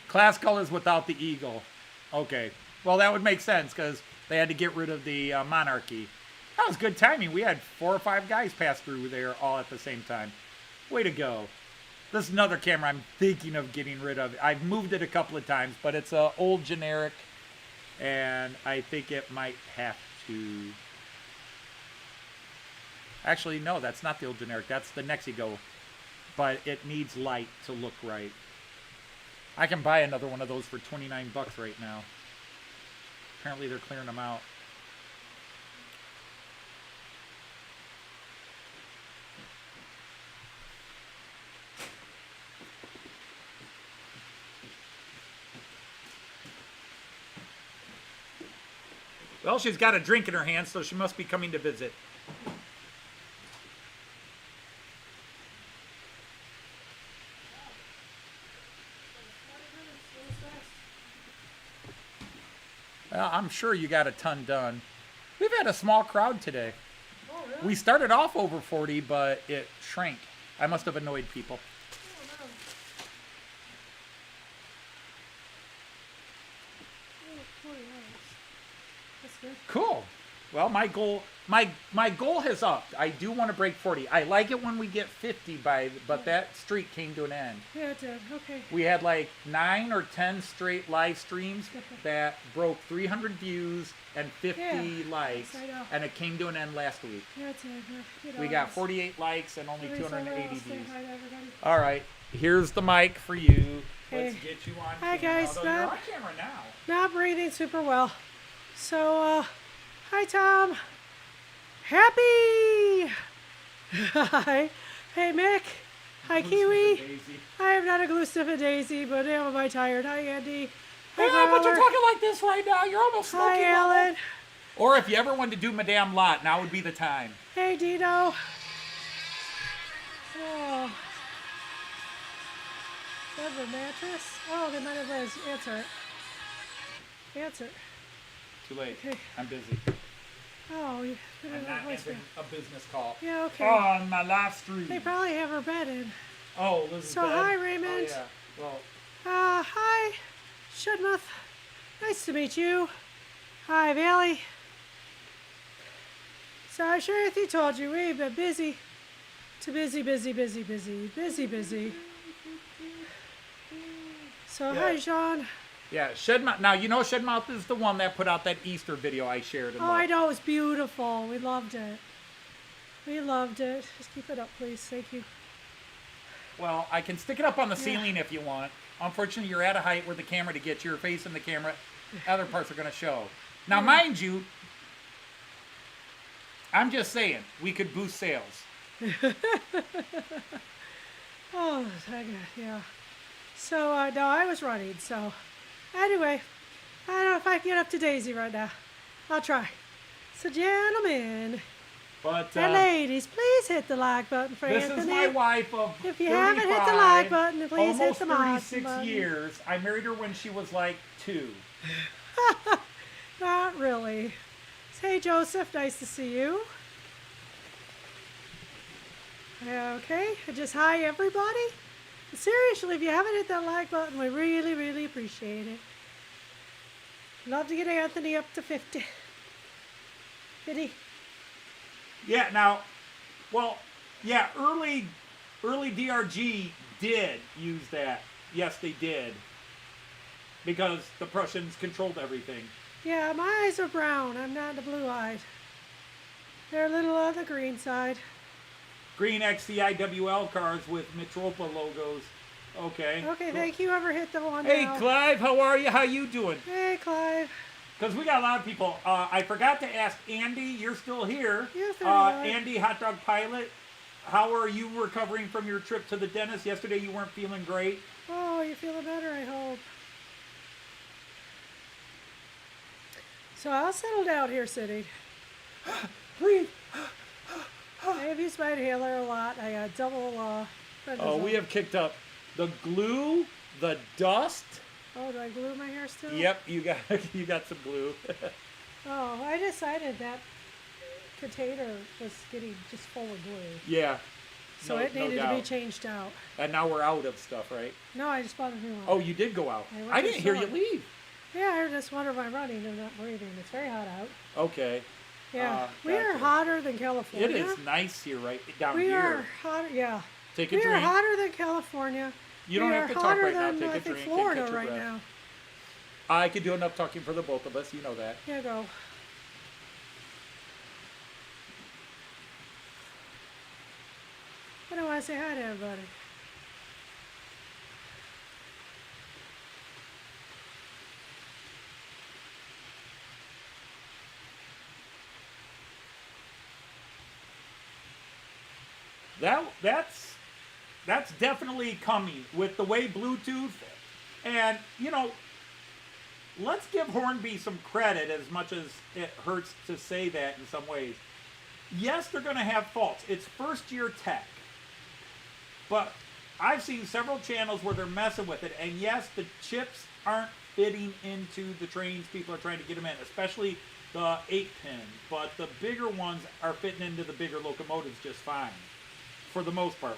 Class colors without the eagle. Okay. Well, that would make sense because they had to get rid of the monarchy. That was good timing. We had 4 or 5 guys pass through there all at the same time. Way to go. This is another camera I'm thinking of getting rid of. I've moved it a couple of times, but it's an old generic, and I think it might have to... Actually, no, that's not the old generic. That's the Nexigo, but it needs light to look right. I can buy another one of those for 29 bucks right now. Apparently they're clearing them out. Well, she's got a drink in her hand, so she must be coming to visit. Well, I'm sure you got a ton done. We've had a small crowd today. Oh, really? We started off over 40, but it shrank. I must have annoyed people. Oh, no. Oh, 40 hours. That's good. Cool. Well, my goal has upped. I do want to break 40. I like it when we get 50 but that streak came to an end. Yeah, it did. Okay. We had like 9 or 10 straight live streams that broke 300 views and 50 likes, Yes, I know. and it came to an end last week. Yeah, it did. We got 48 likes and only Everybody 280 say views. hi to everybody. All right, here's the mic for you. Let's Hey. get you on Hi, camera. guys. Although you're on camera now. Not breathing super well. So, hi, Tom. Happy! Hi. Hey, Mick. Hi, Kiwi. Daisy. I am not a glue stiff a daisy, but am I tired? Hi, Andy. Hi, Yeah, but you're Growler. talking like this right now. You're almost smoking. Hi, Alan. Or if you ever wanted to do Madame Lot, now would be the time. Hey, Dino. Oh. Is that the mattress? Oh, they might have answer it. Answer it. Too late. Okay. I'm busy. Oh, you put it I'm on not voicemail. answering a business call. Yeah, okay. On my live stream. They probably have her bed in. Oh, Liz's So, bed? hi, Raymond. Oh, yeah. Well, Hi, Shudmuth. Nice to meet you. Hi, Valley. So I'm sure if he told you we've been busy. Too busy. So Yeah. hi, Sean. yeah, Shedmouth. Now, you know Shedmouth is the one that put out that Easter video I shared. Oh, I know, it was beautiful. We loved it. Just keep it up, please. Thank you. Well, I can stick it up on the ceiling if you want. Unfortunately, you're at a height where the camera, to get your face in the camera, other parts are going to show. Now, mind you, I'm just saying, we could boost sales. Oh, yeah. So, no, I was running. So, anyway, I don't know if I can get up to Daisy right now. I'll try. So, gentlemen But and ladies, please hit the like button for this Anthony. is my wife of If you haven't hit the like button, please hit almost the like 36 button. years. I married her when she was like 2. Not really. Hey, Joseph, nice to see you. Okay, just hi, everybody. Seriously, if you haven't hit that like button, we really, really appreciate it. Love to get Anthony up to 50. 50. Yeah, now, well, yeah, early DRG did use that. Yes, they did. Because the Prussians controlled everything. Yeah, my eyes are brown. I'm not the blue-eyed. They're a little on the green side. Green XCIWL cars with Metropa logos. Okay. Okay, thank you. Whoever hit the one Hey, now. Clive, how are you? How you doing? Hey, Clive. Because we got a lot of people. I forgot to ask Andy. You're still here. Yeah, 31. Andy, hot dog pilot. How are you recovering from your trip to the dentist? Yesterday you weren't feeling great. Oh, you're feeling better, I hope. So I'll settle down here sitting. Breathe. I've used my inhaler a lot. I got double Oh, prednisone. we have kicked up the glue, the dust. Oh, do I glue my hair still? Yep, you got some glue. Oh, I decided that container was getting just full of glue. Yeah. So no- it no needed to be doubt. changed out. And now we're out of stuff, right? No, I just bought a new one. Oh, you did go out. I went I to didn't hear you store. leave. Yeah, I just wonder if I'm running and not breathing. It's very hot out. Okay. Yeah, we are gotcha. hotter than California. It is nice here, right down We here. are hotter, yeah. Take a We are drink. hotter than California. You don't we have are to talk hotter right now. than, Take a I think, drink and Florida catch your right breath. now. I could do enough talking for the both of us. You know that. Here you go. I don't want to say hi to everybody. That's definitely coming with the way Bluetooth, and let's give Hornby some credit as much as it hurts to say that in some ways. Yes, they're going to have faults. It's first year tech, but I've seen several channels where they're messing with it, and yes, the chips aren't fitting into the trains people are trying to get them in, especially the 8-pin, but the bigger ones are fitting into the bigger locomotives just fine. For the most part.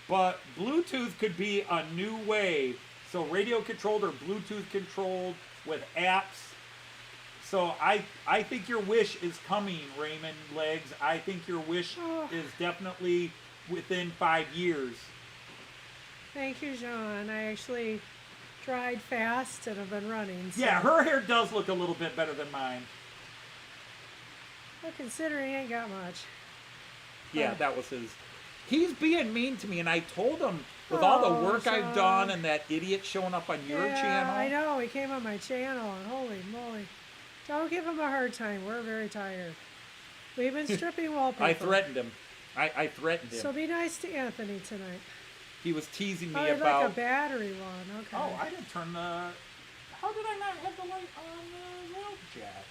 But Bluetooth could be a new way. So radio controlled or Bluetooth controlled with apps. So I think your wish is coming, Raymond Legs. I think your wish is definitely within 5 years. Thank you, John. I actually tried fast and have been running. So. Yeah, her hair does look a little bit better than mine. Well, considering I ain't got much. Yeah, that was his. He's being mean to me, and I told him with all the work I've done and that idiot showing up on your channel. I know. He came on my channel, and holy moly. Don't give him a hard time. We're very tired. We've been stripping wallpaper. I threatened him. I threatened him. So be nice to Anthony tonight. He was teasing me Oh, about. like a battery one. Okay. Oh, I didn't turn the. How did I not have the light on the rail jack?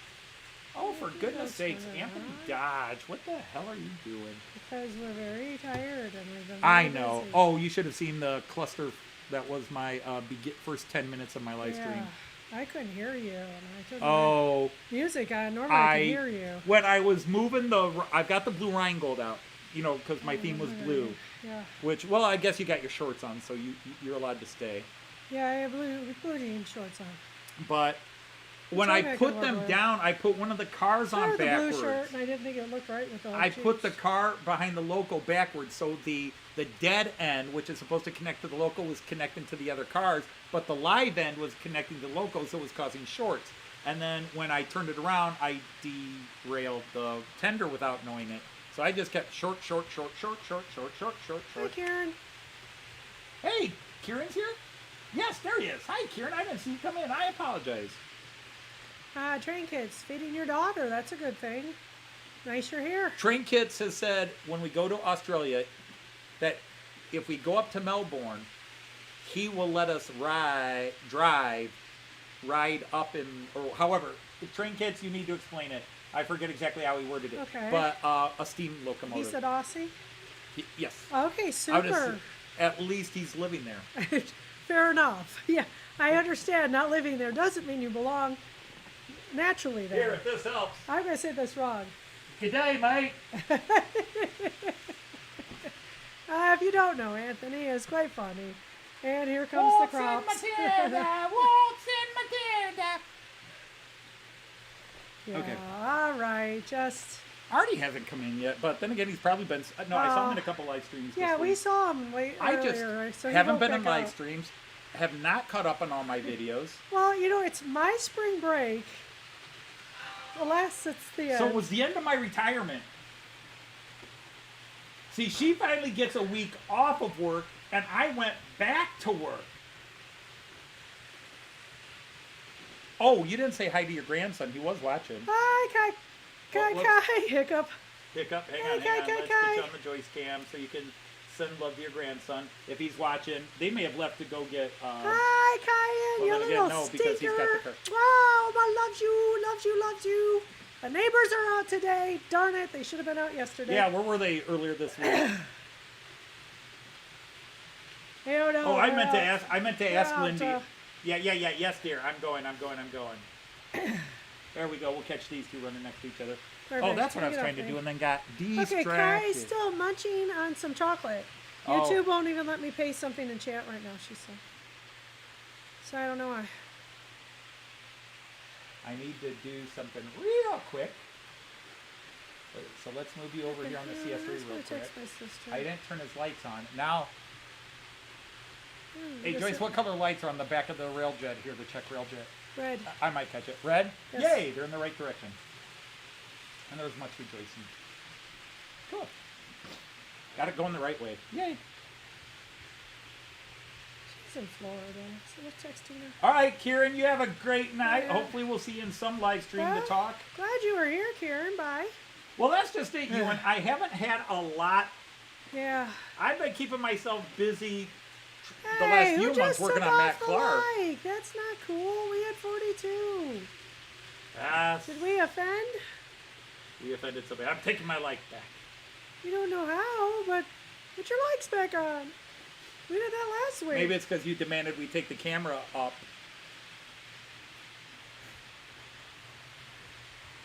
Oh, for goodness sakes, Anthony Dodge, what the hell are you doing? Because we're very tired and we've been I very know. busy. Oh, you should have seen the cluster. That was my first 10 minutes of my live Yeah, stream. I couldn't hear you. And I took Oh, my music on. Normally I can hear you. when I was moving I've got the blue Rheingold out, because my theme was blue. Yeah. Which, well, I guess you got your shorts on, so you're allowed to stay. Yeah, I have blue jean shorts on. But when Which I one I put can them wear? down, I put one of the cars I on wore the backwards. blue shirt, and I didn't think it looked right with the I put the car behind the loco backwards, so the dead end, which is supposed to connect to the loco, was connecting to the other cars, but the live end was connecting to the loco, so it was causing shorts. And then when I turned it around, I derailed the tender without knowing it. So I just kept short. Hi, Karen. Hey, Kieran's here? Yes, there he is. Hi, Kieran. I didn't see you come in. I apologize. Train kids, feeding your daughter. That's a good thing. Nice you're here. Train Kits has said when we go to Australia that if we go up to Melbourne, he will let us ride up in, or however, the train kits, you need to explain it. I forget exactly how he worded it. Okay. But a steam locomotive. He said Aussie? Yes. Okay, I would super. assume- at least he's living there. Fair enough. Yeah, I understand. Not living there doesn't mean you belong naturally there. Here, if this helps. I'm going to say this wrong. Good day, mate. If you don't know, Anthony is quite funny. And here comes the crops. Waltz in Matilda. Yeah, Okay. all right, just... Artie hasn't come in yet, but then again, he's probably been. No, I saw him in a couple live streams. Yeah, this we week. saw him I just earlier. So he haven't woke been in back live up. streams. Have not caught up on all my videos. Well, you know, it's my spring break. Alas, it's the end. So it was the end of my retirement. See, she finally gets a week off of work, and I went back to work. Oh, you didn't say hi to your grandson. He was watching. Hi, Kai, whoops. hiccup. Hiccup, hang Hey, on. Kai. Let's get you on the Joyce cam so you can send love to your grandson. If he's watching, they may have left to go get... Hi, Kyan, well, you then again, little no, because stinker. he's got the car. Oh, I loves you. The neighbors are out today. Darn it, they should have been out yesterday. Yeah, where were they earlier this week? I don't know. Oh, I meant to Well, ask out, Lindy. Yeah. Yes, dear. I'm going. There we go. We'll catch these two running next to each other. Perfect. Oh, that's what I was Take it trying to off do, me. and then got distracted. Okay, Kai's still munching on some chocolate. Oh. YouTube won't even let me paste something in chat right now, she said. So I don't know why. I need to do something real quick. So let's move you over here on the CS3 I'm just real gonna quick. text my sister. I didn't turn his lights on. Now, hey Yes, Joyce, sir. what color lights are on the back of the Railjet here, the Czech Railjet? Red. I might catch it. Red? Yes. Yay, they're in the right direction. And there's much rejoicing. Cool. Got it going the right way. Yay. She's in Florida, so we're texting her. All right, Kieran, you have a great night. Yeah. Hopefully we'll see you in some live stream Well, to talk. Glad you were here, Karen. Bye. Well, that's just it, Ewan. I haven't had a lot. Yeah. I've been keeping myself busy the Hey, last who few months just working took on off Matt the Clarke. like? That's not cool. We had 42. Ah, Did we offend? we offended somebody. I'm taking my like back. You don't know how, but put your likes back on. We did that last week. Maybe it's because you demanded we take the camera up.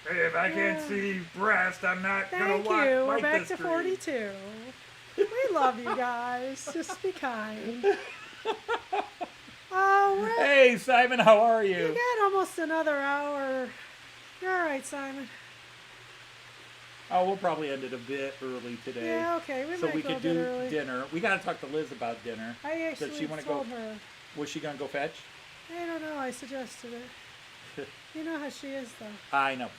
Hey, if I can't Yeah. see breast, I'm not Thank gonna you. watch. We're like back this to stream. 42. We love you guys. Just be kind. Oh, we're Hey, Simon, how are we you? got almost another hour. You're all right, Simon. Oh, we'll probably end it a bit early today. Yeah, okay. We So might we go could a bit do early. dinner. We gotta talk to Liz about dinner. I actually she wanna go- told her. Was she gonna go fetch? I don't know. I suggested it. You know how she is, though. I know.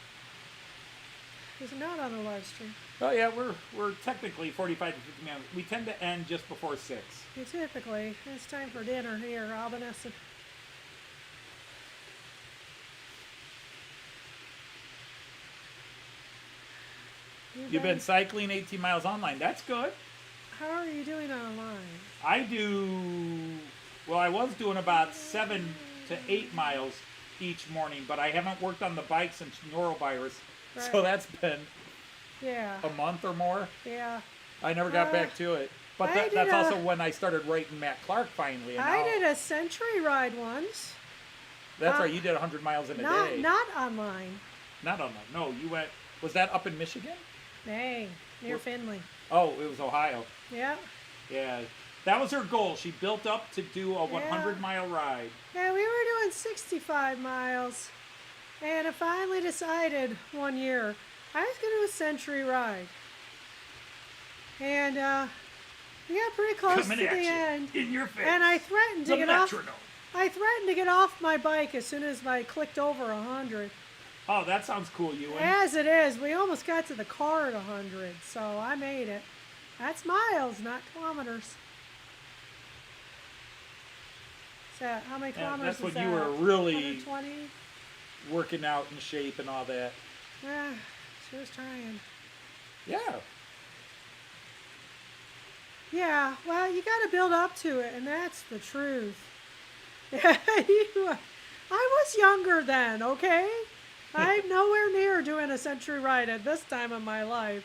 She's not on the live stream. Oh yeah, we're technically 45 to 50 minutes. We tend to end just before 6. You typically. It's time for dinner here, Albanese. You've been cycling 18 miles online. That's good. How are you doing online? I I was doing about 7 to 8 miles each morning, but I haven't worked on the bike since norovirus. So Right. that's been Yeah. a month or more. Yeah. I never got back to it. But I that's did also when I started writing Matt Clarke finally. And I now- did a century ride once. That's right, you did 100 miles in a day. Not online. Not online. No, you went, was that up in Michigan? Nay, near Where- Findlay. Oh, it was Ohio. Yeah. Yeah. That was her goal. She built up to do a 100-mile ride. Yeah, we were doing 65 miles. And I finally decided one year I was going to do a century ride. And we got pretty close Coming to at the you, end. in your face. And I threatened to The get off. metronome. I threatened to get off my bike as soon as I clicked over 100. Oh, that sounds cool, Ewan. As it is, we almost got to the car at 100, so I made it. That's miles, not kilometers. So how many Yeah, kilometers that's when is you that? were really 120? working out in shape and all that. Yeah, she was trying. Yeah. Yeah, well, you got to build up to it, and that's the truth. I was younger then, okay? I'm nowhere near doing a century ride at this time of my life.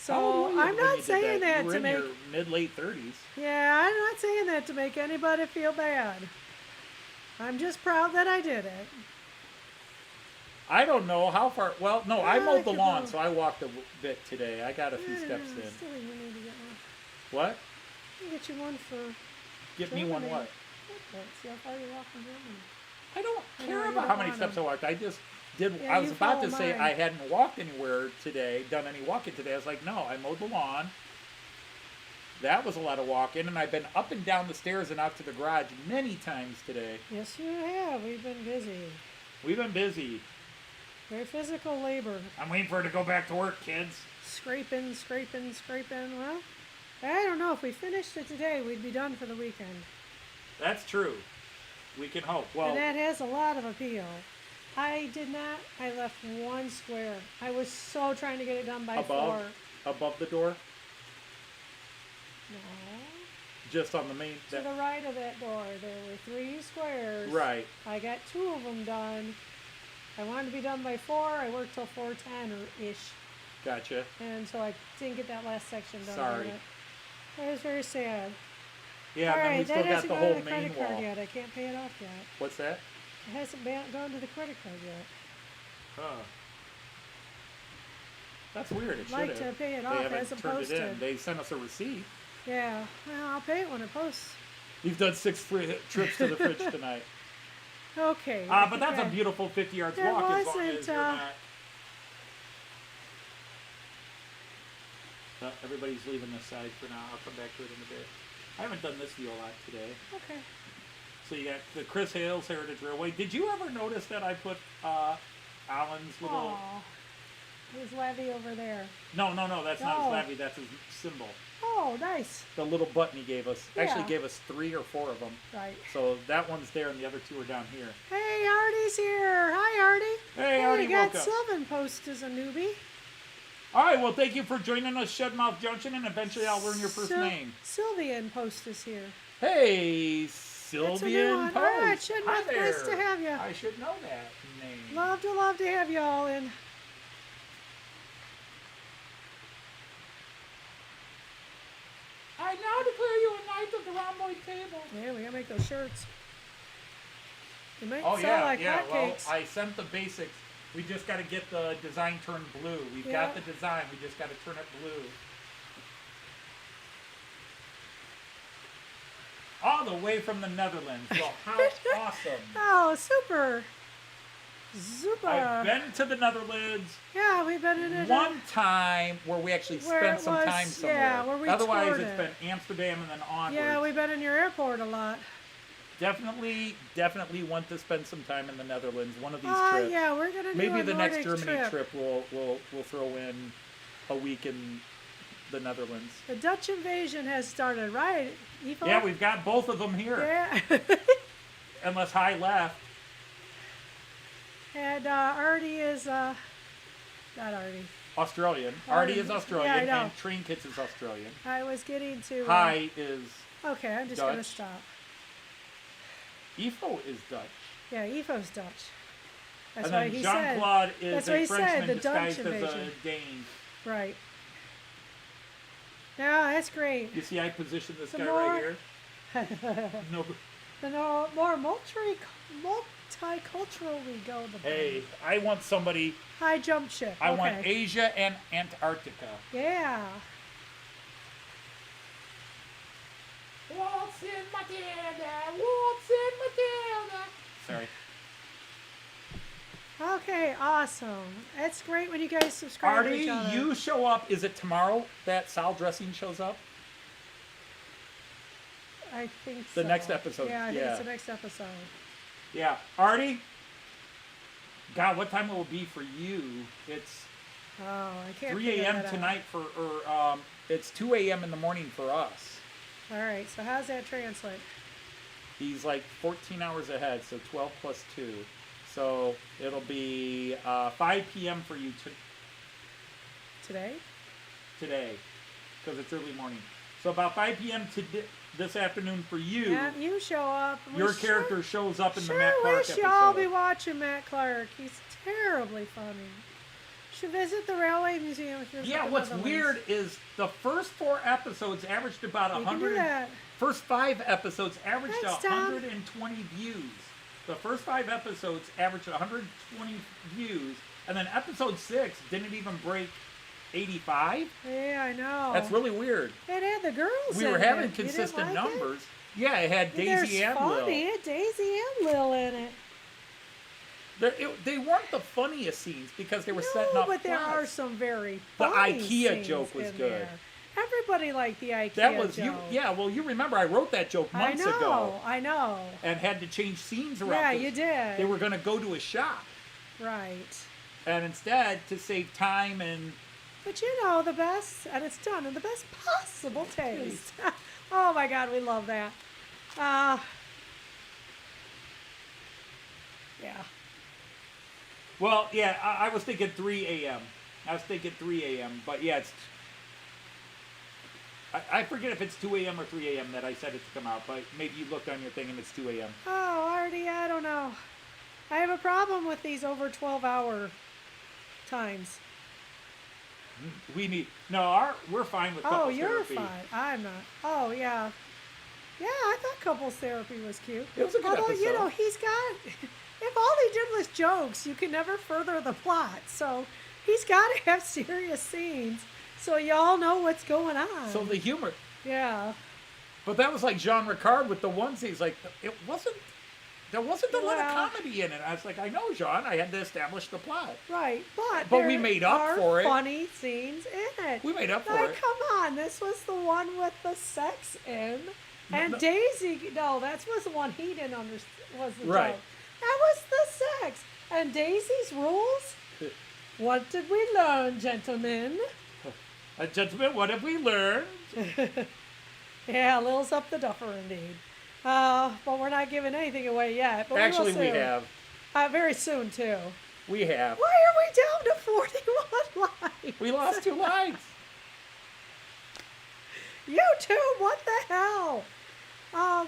How old So were you I'm when not you did saying that You were to in make. your mid-late 30s. Yeah, I'm not saying that to make anybody feel bad. I'm just proud that I did it. I don't know how far. Well, no, I Yeah, mowed I the could lawn, go. so I walked a bit today. I got a few steps in. Still, you need to get one. What? I'll get you one for Get me one Germany. what? Let's see how far you walk in Germany. I don't I know, care you about don't how many want steps I walked. I just did. Yeah, I was you about to follow say mine. I hadn't walked anywhere today, done any walking today. I was like, no, I mowed the lawn. That was a lot of walking, and I've been up and down the stairs and out to the garage many times today. Yes, you have. We've been busy. We've been busy. Very physical labor. I'm waiting for her to go back to work, kids. Scraping. Well, I don't know. If we finished it today, we'd be done for the weekend. That's true. We can hope. Well, And that has a lot of appeal. I did not. I left one square. I was so trying to get it done by 4. above the door, No. just on the main. To the right of that door, there were 3 squares. Right. I got 2 of them done. I wanted to be done by 4. I worked till 4:10 or ish, Gotcha. and so I didn't get that last section done. Sorry. It was very sad. Yeah, All and then we right, still that got hasn't the gone to whole the main credit card wall. yet. I can't pay it off yet. What's that? It hasn't gone to the credit card yet. Huh. That's weird. It I'd like should to have. pay it They off haven't as turned it posted. in. They sent us a receipt. Yeah, well, I'll pay it when it posts. You've done 6 trips to the fridge tonight. Okay. But that's a beautiful 50 yards There walk as long wasn't, as you're not. Everybody's leaving this side for now. I'll come back to it in a bit. I haven't done this view a lot today. Okay. So you got the Chris Hales Heritage Railway. Did you ever notice that I put Alan's little... Oh, there's Levy over there. No, that's not his No. levy. That's his symbol. Oh, nice. The little button he gave us. Actually Yeah. gave us 3 or 4 of them. Right. So that one's there and the other 2 are down here. Hey, Artie's here. Hi, Artie. Hey, Artie, you got welcome. Sylvan Post as a newbie. All right, well, thank you for joining us, Shedmouth Junction, and eventually I'll learn your first name. Sylvian Post is here. Hey, That's a new Sylvian one. Post. All right, Shedmouth, Hi there. nice to have you. I should know that name. Love to have you all in. I now declare you a knight of the rhomboid table. Yeah, we gotta make those shirts. They might Oh, sell yeah, like yeah. Well, hotcakes. I sent the basics. We just got to get the design turned blue. We've Yeah. got the design. We just got to turn it blue. All the way from the Netherlands. Well, how awesome. Oh, super. Super. I've been to the Netherlands Yeah, we've been in it. one time where we actually Where spent it some was- time somewhere. yeah, where we Otherwise, toured it's it. been Amsterdam and then onwards. Yeah, we've been in your airport a lot. Definitely want to spend some time in the Netherlands. One of these Oh, trips. yeah, we're gonna do Maybe a the next Nordic Germany trip we'll throw in a week in the Netherlands. The Dutch invasion has started, right? Ivo? Yeah, we've got both of them here. Yeah. Unless High left. And Artie is not Artie. Australian. Artie, Artie is yeah, Australian I know. and Trinkets is Australian. I was getting to. High is Okay, I'm just gonna Dutch. stop. Ifo is Dutch. Yeah, Ivo's Dutch. That's and why then he Jean said. Claude is That's a what he said, Frenchman the Dutch disguised as a invasion. Dane. Right. Yeah, that's great. You see, I positioned this The guy more- right here. No, The more multicultural we go, the better. hey, I want somebody. High jump ship. I okay. want Asia and Antarctica. Yeah. Waltz in Matilda, waltz in Matilda. Sorry. Okay, awesome. It's great when you guys subscribe to Artie, each other. you show up. Is it tomorrow that Sal Dressing shows up? I think so. The next episode, Yeah, I think yeah. it's the next episode. Yeah. Artie? God, what time will it be for you? It's Oh, I can't 3 figure a.m. that out. tonight it's 2 a.m. in the morning for us. All right, so how's that translate? He's like 14 hours ahead, so 12 plus 2. So it'll be 5 p.m. for you Today? today, because it's early morning. So about 5 p.m. this afternoon for you, Yeah, you show up. and we your sure- character shows up in the Sure Matt Clarke wish episode. y'all be watching Matt Clarke. He's terribly funny. Should visit the Railway Museum if you're Yeah, looking what's for the weird links. is the first 4 episodes averaged about You can do 100. that. First 5 episodes averaged Thanks, Tom. 120 views. The first 5 episodes averaged 120 views, and then episode 6 didn't even break 85. Yeah, I know. That's really weird. It had the girls We in were it. having You didn't consistent like it? numbers. Yeah, it had Daisy There's and funny. Lil. It had Daisy and Lil in it. They weren't the funniest scenes because they were setting No, up but there plots. are some very The funny IKEA scenes joke was in good. there. Everybody liked the IKEA That was joke. you. Yeah, well, you remember I wrote that joke months ago I know. and had to change scenes around. Yeah, 'cause you did. They were going to go to a shop, Right. and instead, to save time and But you know the best, and it's done in the best possible taste. Oh my God, we love that. Yeah. well, yeah, I was thinking 3 a.m. I was thinking 3 a.m. But yeah, it's. I forget if it's 2 a.m. or 3 a.m. that I said it to come out, but maybe you looked on your thing and it's 2 a.m. Oh, Artie, I don't know. I have a problem with these over 12-hour times. We're fine with couples Oh, you're therapy. fine. I'm not. Oh, yeah. Yeah, I thought couples therapy was cute. It was a good Although, you episode. know, he's got. If all he did was jokes, you can never further the plot. So he's got to have serious scenes so y'all know what's going on. So the humor, Yeah. but that was like Jean Ricard with the onesies. Like it wasn't. There wasn't a lot Well- of comedy in it. I was like, I know, Jean. I had to establish the plot. Right, but But we there made up are for it. funny scenes in it. We made up for Like, it. come on, this was the one with the sex in, and No. Daisy. No, that was the one he didn't understand. Was the Right. joke? That was the sex and Daisy's rules. What did we learn, gentlemen? Gentlemen, what have we learned? Yeah, Lil's up the duffer indeed. But we're not giving anything away yet. But Actually, we we will soon. have. Very soon too. We have. Why are we down to 41 likes? We lost 2 likes. YouTube, what the hell? Well,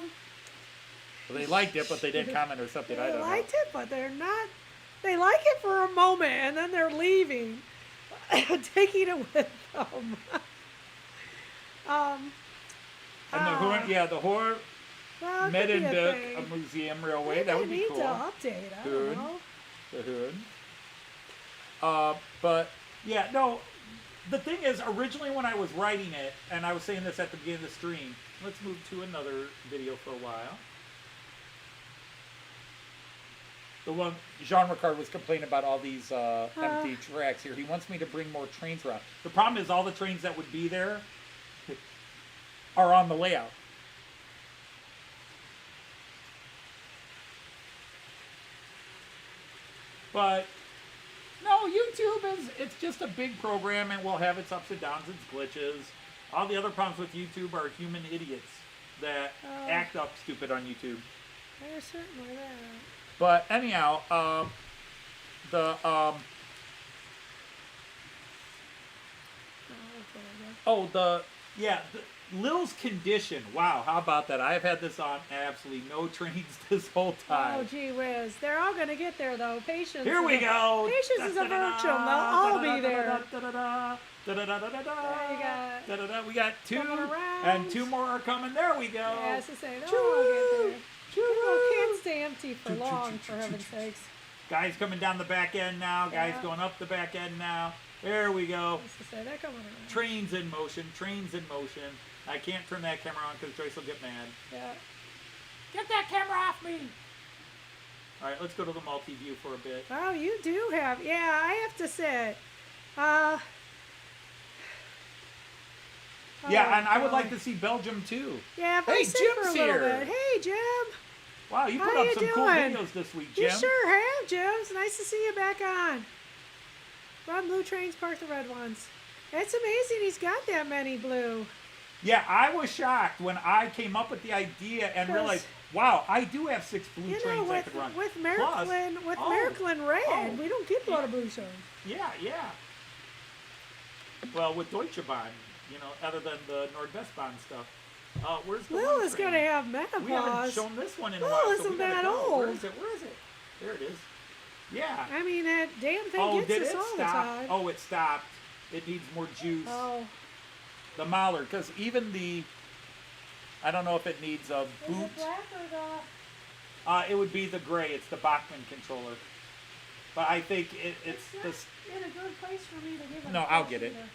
they liked it, but they didn't comment or something. I They don't know. liked it, but they're not. They like it for a moment, and then they're leaving, taking it with them. And the Horror Well, it Med could be and a thing. a museum railway. Maybe That they would be need cool. to update. I Good. don't know. The hood. But yeah, no. The thing is, originally when I was writing it, and I was saying this at the beginning of the stream, let's move to another video for a while. The one Jean Ricard was complaining about all these empty tracks here. He wants me to bring more trains around. The problem is all the trains that would be there are on the layout. But no, YouTube it's just a big program and will have its ups and downs, its glitches. All the other problems with YouTube are human idiots that act up stupid on YouTube. There's certainly that. But anyhow, Lil's condition. Wow, how about that? I have had this on absolutely no trains this whole time. Oh, gee whiz. They're all going to get there, though. Patience. Here we go. Patience is a virtue. They'll all be there. We got 2, Coming around. and 2 more are coming. There we go. Yeah, it's the same. They'll all get there. Choo. People can't stay empty for long, for heaven's sakes. Guys coming down the back end now. Guys Yeah. going up the back end now. There we go. It's the same. They're coming around. Trains in motion. Trains in motion. I can't turn that camera on because Joyce will get mad. Yeah. Get that camera off me! All right, let's go to the multi-view for a bit. Oh, you do have. Yeah, I have to say. Yeah, and I would boy. like to see Belgium too. Yeah, if Hey, I sit for a Jim's little here. bit. Hey, Jim. Wow, you put How up you some cool doing? videos this week, Jim. You sure have, Jim. It's nice to see you back on. Run blue trains, park the red ones. It's amazing he's got that many blue. Yeah, I was shocked when I came up with the idea and Because- realized, wow, I do have 6 blue You know, trains I with could run. with Plus- Märklin red, oh, we don't get a lot of blue zones. yeah. Well, with Deutsche Bahn, you know, other than the NordWestBahn stuff. Where's the Lil one is train? going to have We haven't menopause. shown this one in a Lil while. isn't we gotta that go. old. Where is it? Where is it? There it is. Yeah. I mean, that damn thing Oh, gets did us it all the stop? time. Oh, it stopped. It needs more juice. Oh. The Mallard, because even the, I don't know if it needs a Is boot. it black or the... It would be the gray. It's the Bachmann controller. But I think it's not this. in a good place for me to give it No, a I'll push get it. either.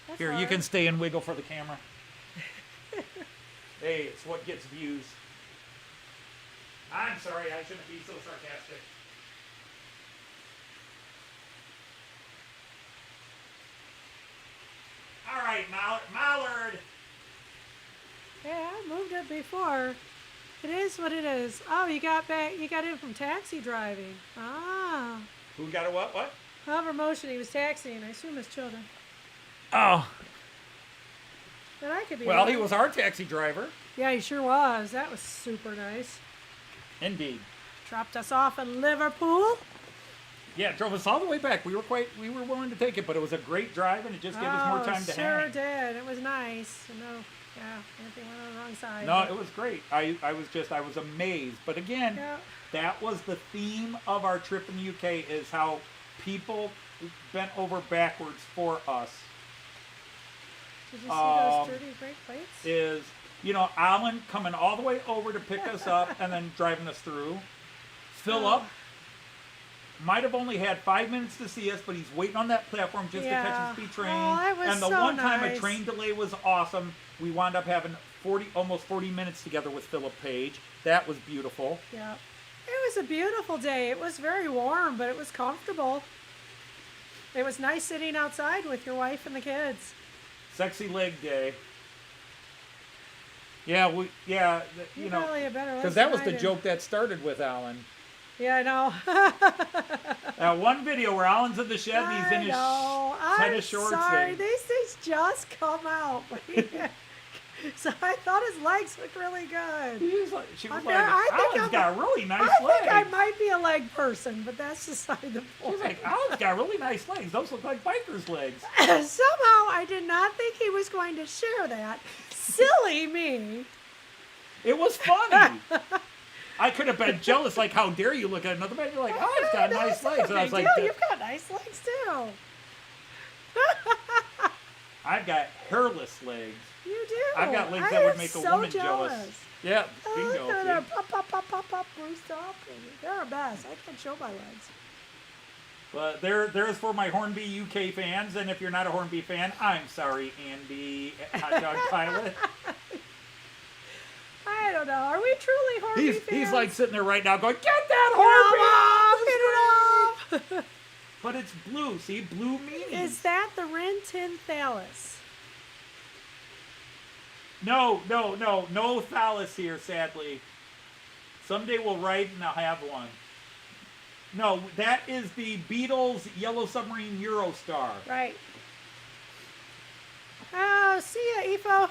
That's Here, you hard. can stay and wiggle for the camera. Hey, it's what gets views. I'm sorry, I shouldn't be so sarcastic. All right, Mallard. Yeah, I moved it before. It is what it is. Oh, you got back. You got in from taxi driving. Ah. Who got a what? What? Hover motion. He was taxiing. I assume his children. Oh, But I could be. well, he wrong. was our taxi driver. Yeah, he sure was. That was super nice. Indeed. Dropped us off in Liverpool. Yeah, drove us all the way back. We were willing to take it, but it was a great drive, and it just gave us more time to sure hang. did. It was nice. No, yeah, anything went on the wrong side. No, but- it was great. I was amazed. But again, Yeah. that was the theme of our trip in the UK, is how people bent over backwards for us. Did you see those sturdy brake plates? Is, you know, Alan coming all the way over to pick us up and then driving us through. Philip might have only had 5 minutes to see us, but he's waiting on that platform just to catch his speed train. Oh, that was and the so one time a nice. train delay was awesome. We wound up having almost 40 minutes together with Philip Page. That was beautiful. Yeah. It was a beautiful day. It was very warm, but it was comfortable. It was nice sitting outside with your wife and the kids. Sexy leg day. Yeah, you know, Probably a better because legs that than was I the did. joke that started with Alan. Yeah, I know. That one video where Alan's in the shed and he's in his I'm tennis shorts. sorry, and- these things just come out. So I thought his legs looked really good. She was like, I think Alan's got really nice I legs. think I might be a leg person, but that's beside the point. She's like, Alan's got really nice legs. Those look like biker's legs. Somehow I did not think he was going to share that. Silly me. It was funny. I could have been jealous, like, how dare you look at another man? You're like, oh, he's got nice legs. And I was like, You've got nice legs too. I've got hairless legs. You do. I've got legs I that would am make a so woman jealous. Yeah, Oh, bingo. look at see? them. Pop, bruised up. They're a mess. I can't show my legs. But there's for my Hornby UK fans, and if you're not a Hornby fan, I'm sorry, Andy, Hot Dog Pilot. I don't know. Are we truly Hornby fans? He's like sitting there right now going, get that Hornby! Get it off! But it's blue, see? Blue meaning. Is that the Ren 10 Thalys? No Thalys here, sadly. Someday we'll write and I'll have one. No, that is the Beatles Yellow Submarine EuroStar. Right. Oh, see ya, Ifo.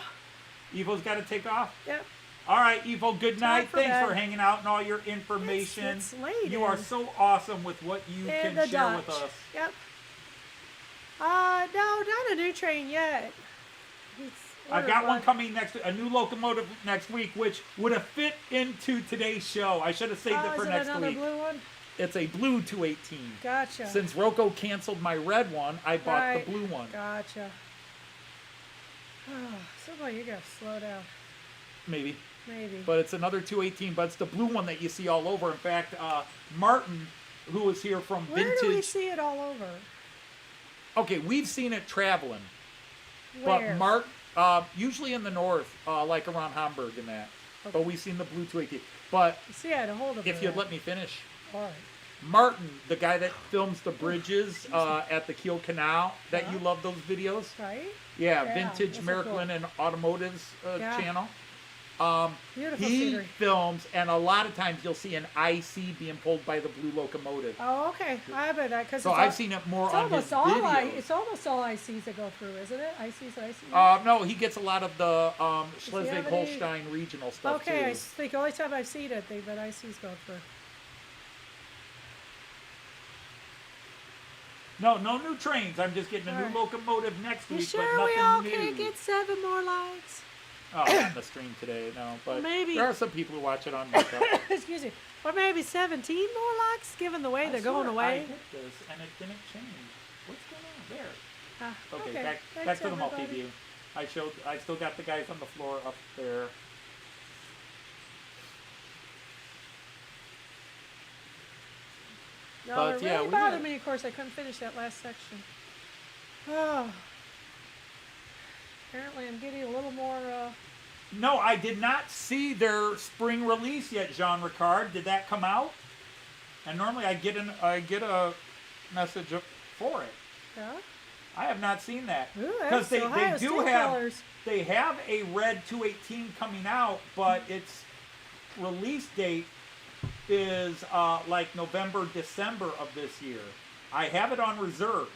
Evo's got to take off? Yep. All right, Evo, good night. for Thanks bed. for hanging out and all your information. It's late, You are and- so awesome with what you And can the share Dutch. with us. Yep. No, not a new train yet. I've got one coming a new locomotive next week, which would have fit into today's show. I should have saved it for is it next another week. blue one? It's a blue 218. Gotcha. Since Roco canceled my red one, I bought Right. the blue one. Gotcha. Oh, somebody, you gotta slow down. Maybe. Maybe. But it's another 218, but it's the blue one that you see all over. In fact, Martin, who was here from Where Vintage. do we see it all over? Okay, we've seen it traveling. Where? But usually in the north, like around Hamburg and that. But we've seen the blue 218. But See, I had a hold of it. if you'd let me finish, All right. Martin, the guy that films the bridges at the Kiel Canal, that you love those videos. Right? Yeah, Yeah, Vintage those are Märklin cool. and Automotives Yeah. channel. Beautiful He scenery. films, and a lot of times you'll see an IC being pulled by the blue locomotive. Oh, okay. I bet that because So I've seen it more it's on his almost all videos. it's almost all ICs that go through, isn't it? ICs and ICs. No, he gets a lot of the he have any- Schleswig-Holstein regional stuff Okay, I too. think the only time I've seen it, they've been ICs go through. No new trains. I'm just getting a new Alright. locomotive next You week, sure but we nothing all new. can't get 7 more likes? Oh, not the stream today, no. But Maybe. there are some people who watch it on Roco. Excuse me. Or maybe 17 more likes, given the way they're going away. I hit this and it didn't change. What's going on there? Okay, back Thanks, to the everybody. multi-view. I still got the guys on the floor up there. No, But, it yeah, really we bothered had- me, of course, I couldn't finish that last section. Oh. Apparently I'm getting a little more, No, I did not see their spring release yet, Jean Ricard. Did that come out? And normally I get a message for it. yeah? I have not seen that. Ooh, that's they Ohio do State have colors. they have a red 218 coming out, but its release date is like November, December of this year. I have it on reserve.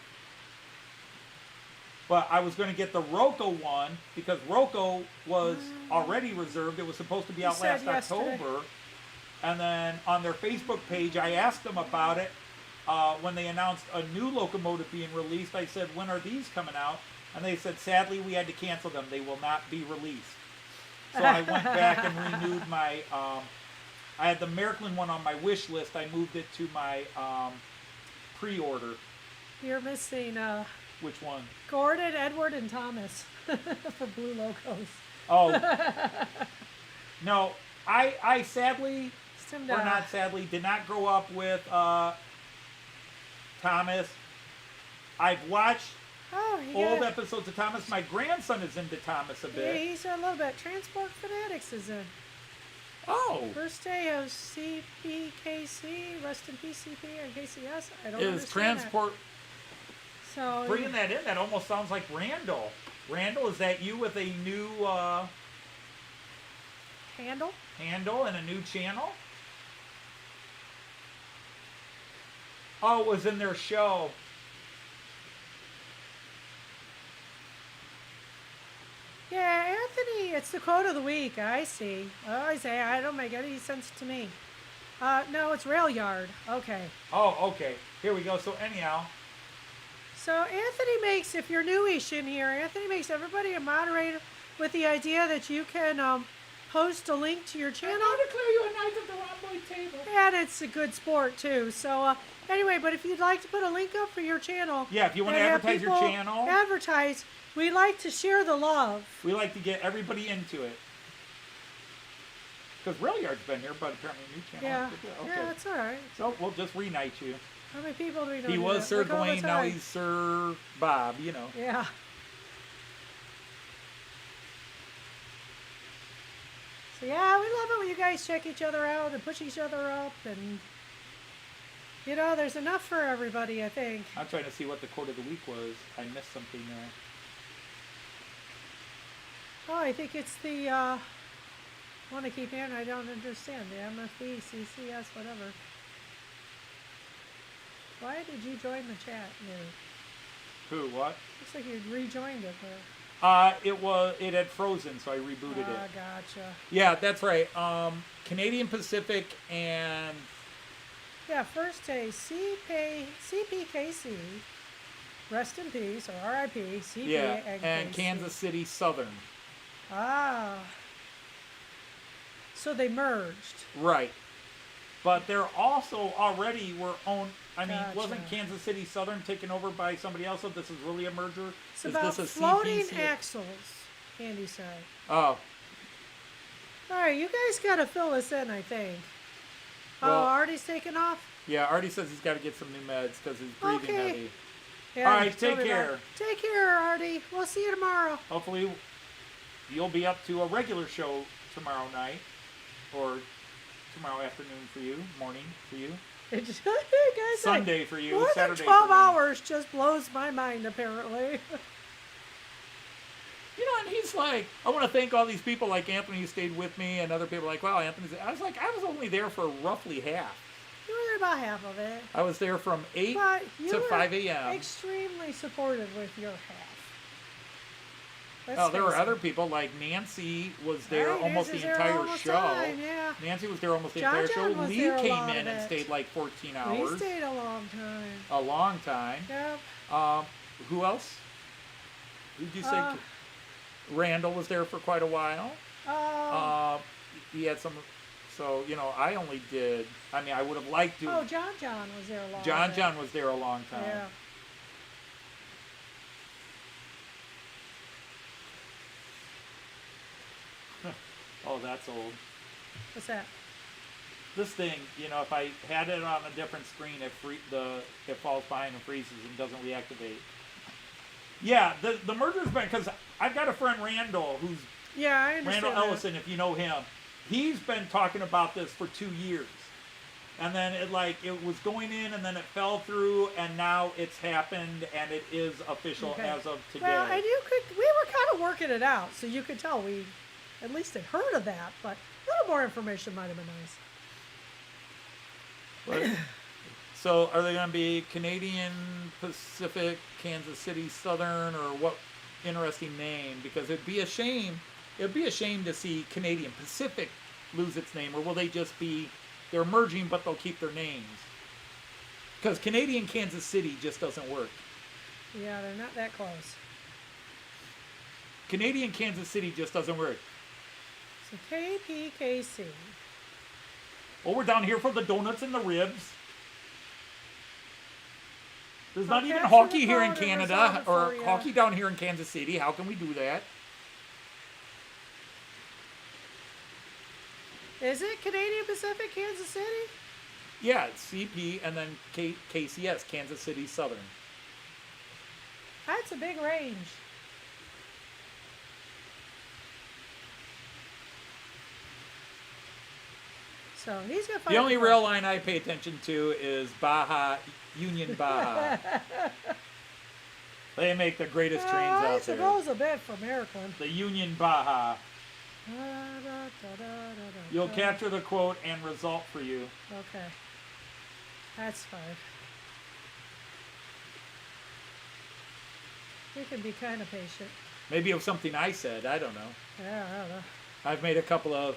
But I was going to get the Roco one because Roco was already reserved. It was supposed to be out said last yesterday. October. And then on their Facebook page, I asked them about it when they announced a new locomotive being released. I said, when are these coming out? And they said, sadly, we had to cancel them. They will not be released. So I went back and renewed my... I had the Märklin one on my wish list. I moved it to my pre-order. You're missing Which one? Gordon, Edward, and Thomas for blue logos. Oh. No, I sadly, Stimmed or out. not sadly, did not grow up with Thomas. I've watched Oh, you old got episodes of Thomas. My grandson is into Thomas a yeah, bit. he's a little bit. Transport Fanatics is in. Oh. First day of CPKC, rest in peace CP and KCS. I don't Is understand transport that. So bringing that in? That almost sounds like Randall. Randall, is that you with a new handle? handle and a new channel? Oh, it was in their show. Yeah, Anthony, it's the quote of the week. I see. I say I don't make any sense to me. No, it's rail yard. Okay. Oh, okay. Here we go. So anyhow, So Anthony makes, if you're newish in here, Anthony makes everybody a moderator with the idea that you can post a link to your channel. declare you a knight of the Rhomboid table. And it's a good sport too. So anyway, but if you'd like to put a link up for your channel, Yeah, if you want to and have advertise your people channel, advertise. We like to share the love. we like to get everybody into it. Because Railyard's been here, but apparently a new channel. Yeah, Okay. yeah, that's all right. So we'll just re-knight you. How many people do we know? He do was that? Sir Like all the Gawain, now time. he's Sir Bob, you know. Yeah. So yeah, we love it when you guys check each other out and push each other up, and you know, there's enough for everybody, I think. I'm trying to see what the quote of the week was. I missed something there. Oh, I think it's the one I keep hearing. I don't understand the MFB, CCS, whatever. Why did you join the chat, Lou? Who? What? Looks like you rejoined it there. It had frozen, so I rebooted it. Gotcha. Yeah, that's right. Canadian Pacific and Yeah, first day, CPKC, rest in peace, or RIP, CP yeah, and and KC. Kansas City Southern. Ah. So they merged. Right. But they're also already were owned. I mean, Gotcha. wasn't Kansas City Southern taken over by somebody else? So this is really a merger? It's is about this a floating CPC? axles, Andy said. Oh, All right, you guys got to fill us in, I think. Well- Artie's taking off? yeah. Artie says he's got to get some new meds because he's breathing Okay. heavy. Yeah, All right, tell take me about care. it. Take care, Artie. We'll see you tomorrow. Hopefully, you'll be up to a regular show tomorrow night, or tomorrow afternoon for you, morning for you, Guys, Sunday for you, more Saturday than 12 for me. hours just blows my mind, apparently. You know, and he's like, I want to thank all these people like Anthony who stayed with me, and other people like, wow, Anthony's. I was like, I was only there for roughly half. You were there about half of it. I was there from 8 But you to were 5 a.m. extremely supportive with your half. Oh, there were other people like Nancy was there almost the entire show. Yeah. Nancy was there almost the John entire show. was Lee there a came lot in of and it. stayed like 14 hours. We stayed a long time. A long time. Yep. Who else? Who did you say? Randall was there for quite a while. He had some. So, you know, I only did. I mean, I would have liked to. Oh, John was there a long time. John was there a long time. Yeah. Oh, that's old. What's that? This thing, you know, if I had it on a different screen, it falls behind and freezes and doesn't reactivate. Yeah, the merger's been, because I've got a friend, Randall, who's Yeah, I understand. Randall Ellison, if you know him. He's been talking about this for 2 years. And then it was going in and then it fell through and now it's happened and it is official as of today. Well, and we were kind of working it out, so you could tell we at least had heard of that, but a little more information might have been nice. But, so are they going to be Canadian Pacific, Kansas City Southern, or what interesting name? Because it'd be a shame to see Canadian Pacific lose its name, or will they just be, they're merging but they'll keep their names? Because Canadian Kansas City just doesn't work. Yeah, they're not that close. Canadian Kansas City just doesn't work. So KPKC. Well, we're down here for the donuts and the ribs. There's not even hockey here in Canada, or hockey down here in Kansas City. How can we do that? Is it Canadian Pacific, Kansas City? Yeah, it's CP and then KCS, Kansas City Southern. That's a big range. So he's gonna find The only rail line I pay attention to is Baja, Union Baja. They make the greatest trains out there. It goes a bit from Märklin. The Union Baja. You'll capture the quote and result for you. Okay. That's fine. We can be kind of patient. Maybe it was something I said. I don't know. Yeah, I don't know. I've made a couple of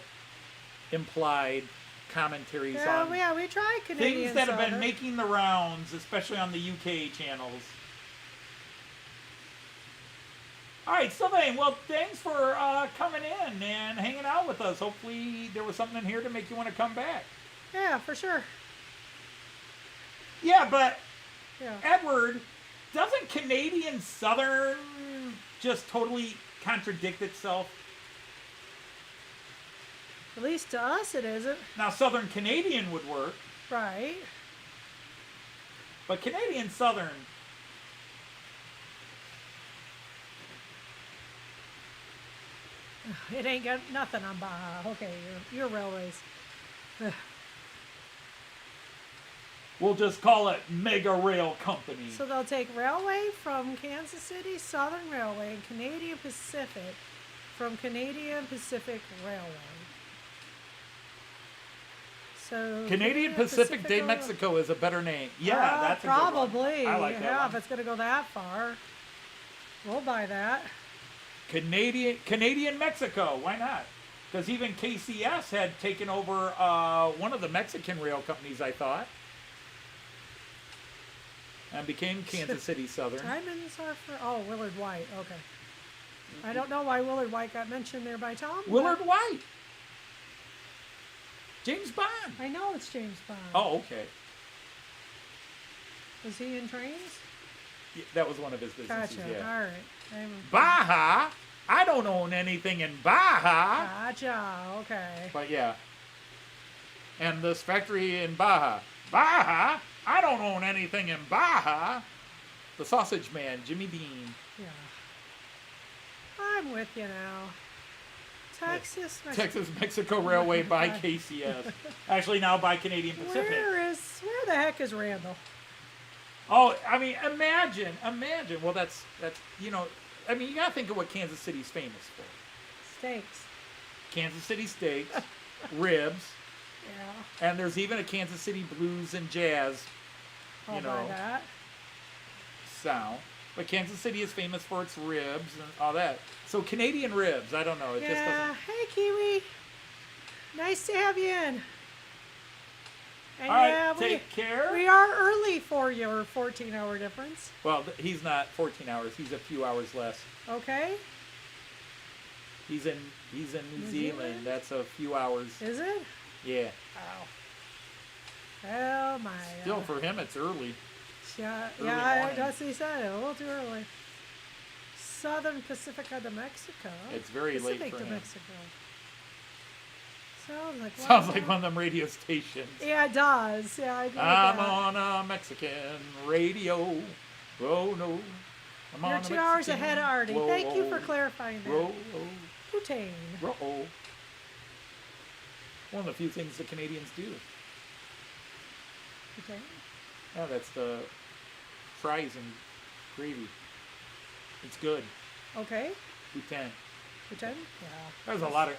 implied commentaries on we tried Canadian things that have been Southern. making the rounds, especially on the UK channels. All right, Sylvain, well, thanks for coming in and hanging out with us. Hopefully there was something in here to make you want to come back. Yeah, for sure. Yeah, but Yeah. Edward, doesn't Canadian Southern just totally contradict itself? At least to us it isn't. Now, Southern Canadian would work, Right. but Canadian Southern... It ain't got nothing on Baja. Okay, your railways. We'll just call it Mega Rail Company. So they'll take railway from Kansas City Southern Railway and Canadian Pacific from Canadian Pacific Railway. So Canadian Pacific de Railway. Mexico is a better name. Yeah, that's a good one. probably. I like that Yeah, one. if it's going to go that far, we'll buy that. Canadian Mexico. Why not? Because even KCS had taken over one of the Mexican rail companies, I thought, and became Kansas City Southern. Diamonds are for Willard White. Okay. I don't know why Willard White got mentioned there by Tom. Willard but White. James Bond. I know it's James Bond. Oh, okay. Was he in trains? Yeah, that was one of his businesses. Gotcha. Yeah. All right. Baja. I don't own anything in Baja. Gotcha. Okay. But yeah. And this factory in Baja. Baja? I don't own anything in Baja. The Sausage Man, Jimmy Dean. Yeah. I'm with you now. Texas. Texas-Mexico Railway by KCS. Actually, now by Canadian Pacific. Where the heck is Randall? Oh, I mean, imagine. Well, that's you know, I mean, you gotta think of what Kansas City's famous for. Steaks. Kansas City steaks, ribs, Yeah. and there's even a Kansas City blues and jazz, I'll buy that. sound. But Kansas City is famous for its ribs and all that. So Canadian ribs, I don't know. It just Yeah. doesn't. Hey, Kiwi. Nice to have you in. And All right, yeah, take care. We are early for your 14-hour difference. Well, he's not 14 hours. He's a few hours less. Okay. He's in New Zealand. That's a few hours. Is it? Yeah. Wow. Oh my. Still, for him, it's early. Yeah, early yeah, morning. that's what he said. A little too early. Southern Pacifica to Mexico. It's very late Pacific for to him. Mexico. Sounds like Sounds like one of them radio stations. Yeah, it does. Yeah, I agree with I'm that. on a Mexican radio. Oh no. I'm You're on a 2 hours Mexican ahead, Artie. roll, Thank you for clarifying that. roll, Poutine. roll. One of the few things the Canadians do. Poutine. Yeah, that's the fries and gravy. It's good. Okay. Poutine. Poutine? Yeah. There's a lot of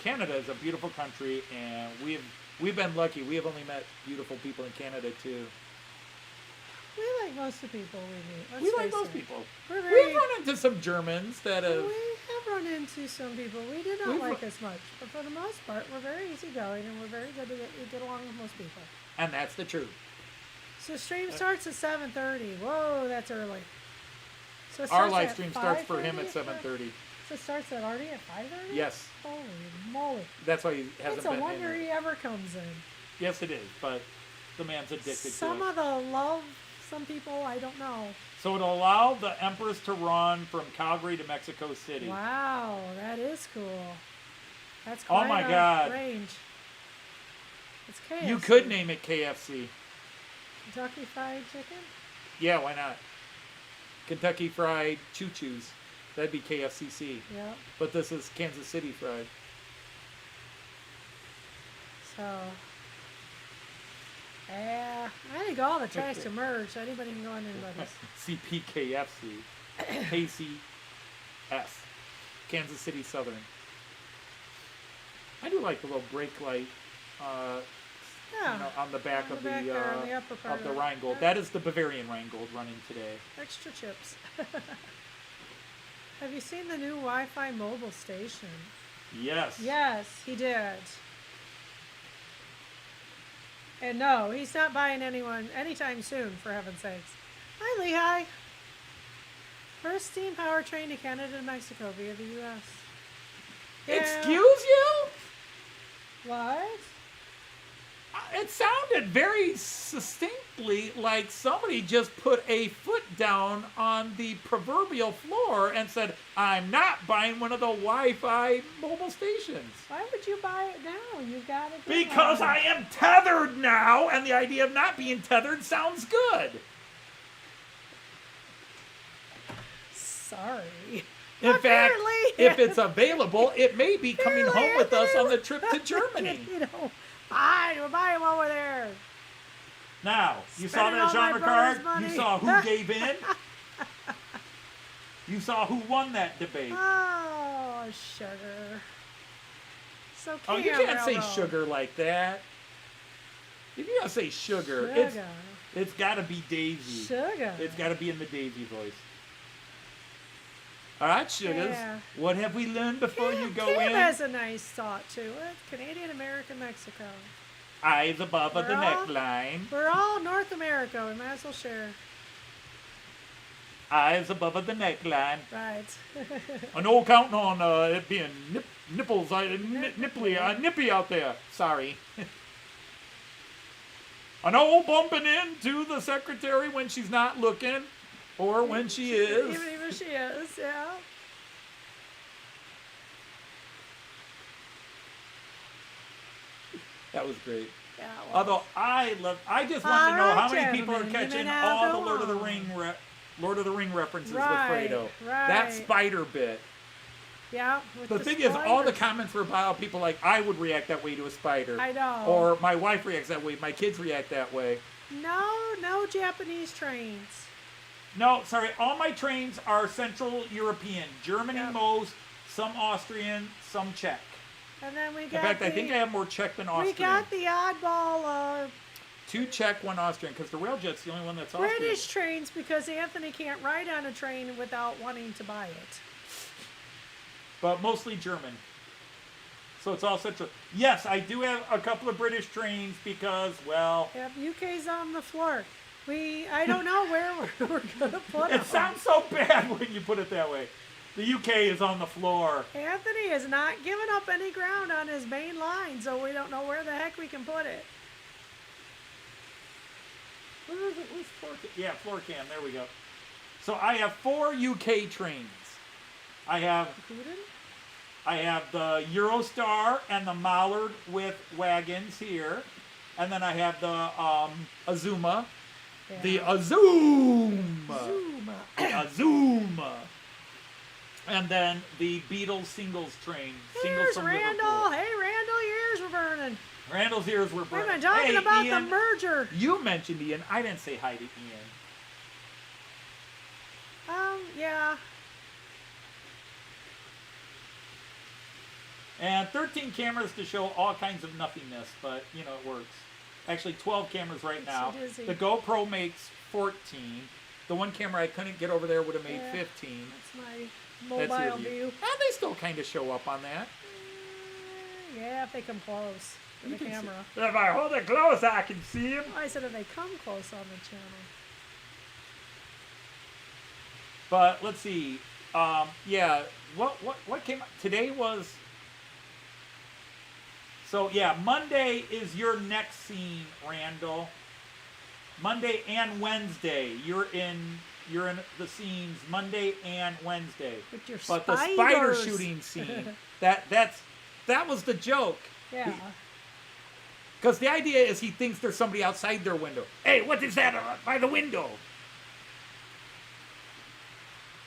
Canada is a beautiful country, and we've been lucky. We have only met beautiful people in Canada too. We like most of the people we meet. Let's We like face most it. people. We're very, We've run into some Germans that have. we have run into some people we do not We've like ru- as much, but for the most part, we're very easygoing and we're very good to get along with most people. And that's the truth. So stream starts at 7:30. Whoa, that's early. So it Our starts live at stream starts for him 5:30? at 7:30. So it starts at already at 5:30? Yes, Holy moly! that's why he hasn't It's a been wonder in. he ever comes in. Yes, it is, but the man's addicted Some to it. of the love, some people I don't know. So it'll allow the Empress to run from Calgary to Mexico City. Wow, that is cool. That's Oh quite my a God. range. It's KFC. You could name it KFC. Kentucky Fried Chicken. Yeah, why not? Kentucky Fried Choo Choos. That'd be KFCC. Yeah. But this is Kansas City Fried. So. Yeah, I think all the tracks are merged, so anybody can go in anybody's. CPKFC. KCS. Kansas City Southern. I do like the little brake light Yeah. on the back On of the back the there, on the upper part of the of it. Rheingold. Yeah. That is the Bavarian Rheingold running today. Extra chips. Have you seen the new Wi-Fi mobile station? Yes. Yes, he did. And no, he's not buying anyone anytime soon, for heaven's sakes. Hi, Lehigh. First steam powertrain to Canada and Mexico via the U.S. Yeah. Excuse you? What? It sounded very succinctly like somebody just put a foot down on the proverbial floor and said, I'm not buying one of the Wi-Fi mobile stations. Why would you buy it now? You got it. Because I am tethered now, and the idea of not being tethered sounds good. Sorry. In fact, Apparently. if it's available, it may be coming home with us on the trip to Germany. You know, fine, we'll buy it while we're there. Now, you saw Spending that all my Jean brother's Ricard? money. You saw who gave in? You saw who won that debate. Oh, sugar. So Oh, you can't say Railroad. sugar like that. If you're gonna say sugar, it's got to be Daisy. Sugar. It's got to be in the Daisy voice. All right, sugars. Yeah. What have we learned before you go Kim in? has a nice thought to it. Canadian, American, Mexico. Eyes above of the We're all- neckline. We're all North America. We might as well share. Eyes above of the neckline. Right. I know counting on it being nipples, nippy out there. Sorry. I know bumping into the secretary when she's not looking, or when she is. Even if she is, yeah. That was great. Yeah, well, Although I just want to know how many people are Gentlemen, you catching may now all go the on. Lord of the Ring references Right, with Fredo. right. That spider bit. yeah. With The thing is, all the spiders. comments were about people like, I would react that way to a spider. I know. Or my wife reacts that way. My kids react that way. No Japanese trains. No, sorry. All my trains are Central European. Germany Yep. most, some Austrian, some Czech. And then we got In fact, I think I have more Czech than we Austrian. got the oddball 2 Czech, 1 Austrian, because the Railjet's the only one that's Austrian. British trains, because Anthony can't ride on a train without wanting to buy it. But mostly German. So it's all central. Yes, I do have a couple of British trains because, well... Yep, UK's on the floor. I don't know where we're going to put it. It sounds so bad when you put it that way. The UK is on the floor. Anthony has not given up any ground on his main line, so we don't know where the heck we can put it. Where is it? Where's floor cam? Yeah, floor cam. There we go. So I have 4 UK trains. I have the EuroStar and the Mallard with wagons here. And then I have the Azuma. Yeah. The Azuma. The Azuma. And then the Beatles singles train. Here's from Randall. Liverpool. Hey, Randall, your ears were burning. Randall's ears were burning. We've been talking about the Ian, merger. You mentioned Ian. I didn't say hi to Ian. Yeah. And 13 cameras to show all kinds of nothingness, but, you know, it works. Actually, 12 cameras right now. dizzy. The GoPro makes 14. The one camera I couldn't get over there would have made 15. That's my That's your mobile view. And they still kind of show up on that. Yeah, if they come close to the camera. If I hold it close, I can see him. I said if they come close on the channel. But let's see. Yeah, what came today was. So yeah, Monday is your next scene, Randall. Monday and Wednesday, you're in the scenes Monday and Wednesday. With your but the spider spiders. shooting scene, that was the joke. Yeah. Because the idea is he thinks there's somebody outside their window. Hey, what is that by the window?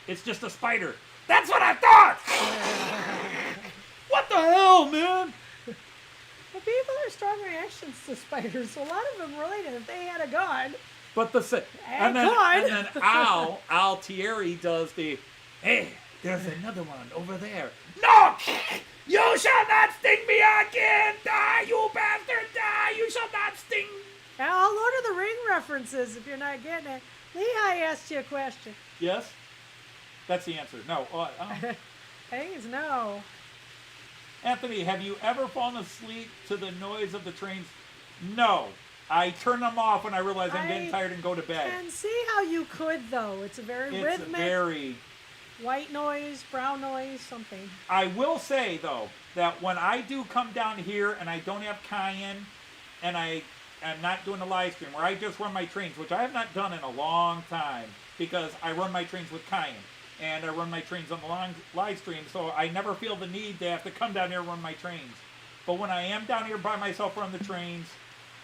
It's just a spider. That's what I thought! What the hell, man? Well, people are strong reactions to spiders, so a lot of them related if they had a gun. But and then Al Thierry does the, hey, there's another one over there. No! You shall not sting me again! Die, you bastard! Die! You shall not sting! Now, all Lord of the Ring references, if you're not getting it. Lehigh asked you a question. Yes? That's the answer. No. I think it's no. Anthony, have you ever fallen asleep to the noise of the trains? No. I turn them off when I realize I'm getting tired and go to bed. And see how you could, though. It's a very rhythmic. White noise, brown noise, something. I will say, though, that when I do come down here and I don't have Cayenne and I am not doing a live stream, where I just run my trains, which I have not done in a long time because I run my trains with Cayenne and I run my trains on the long live stream, so I never feel the need to have to come down here and run my trains. But when I am down here by myself running the trains,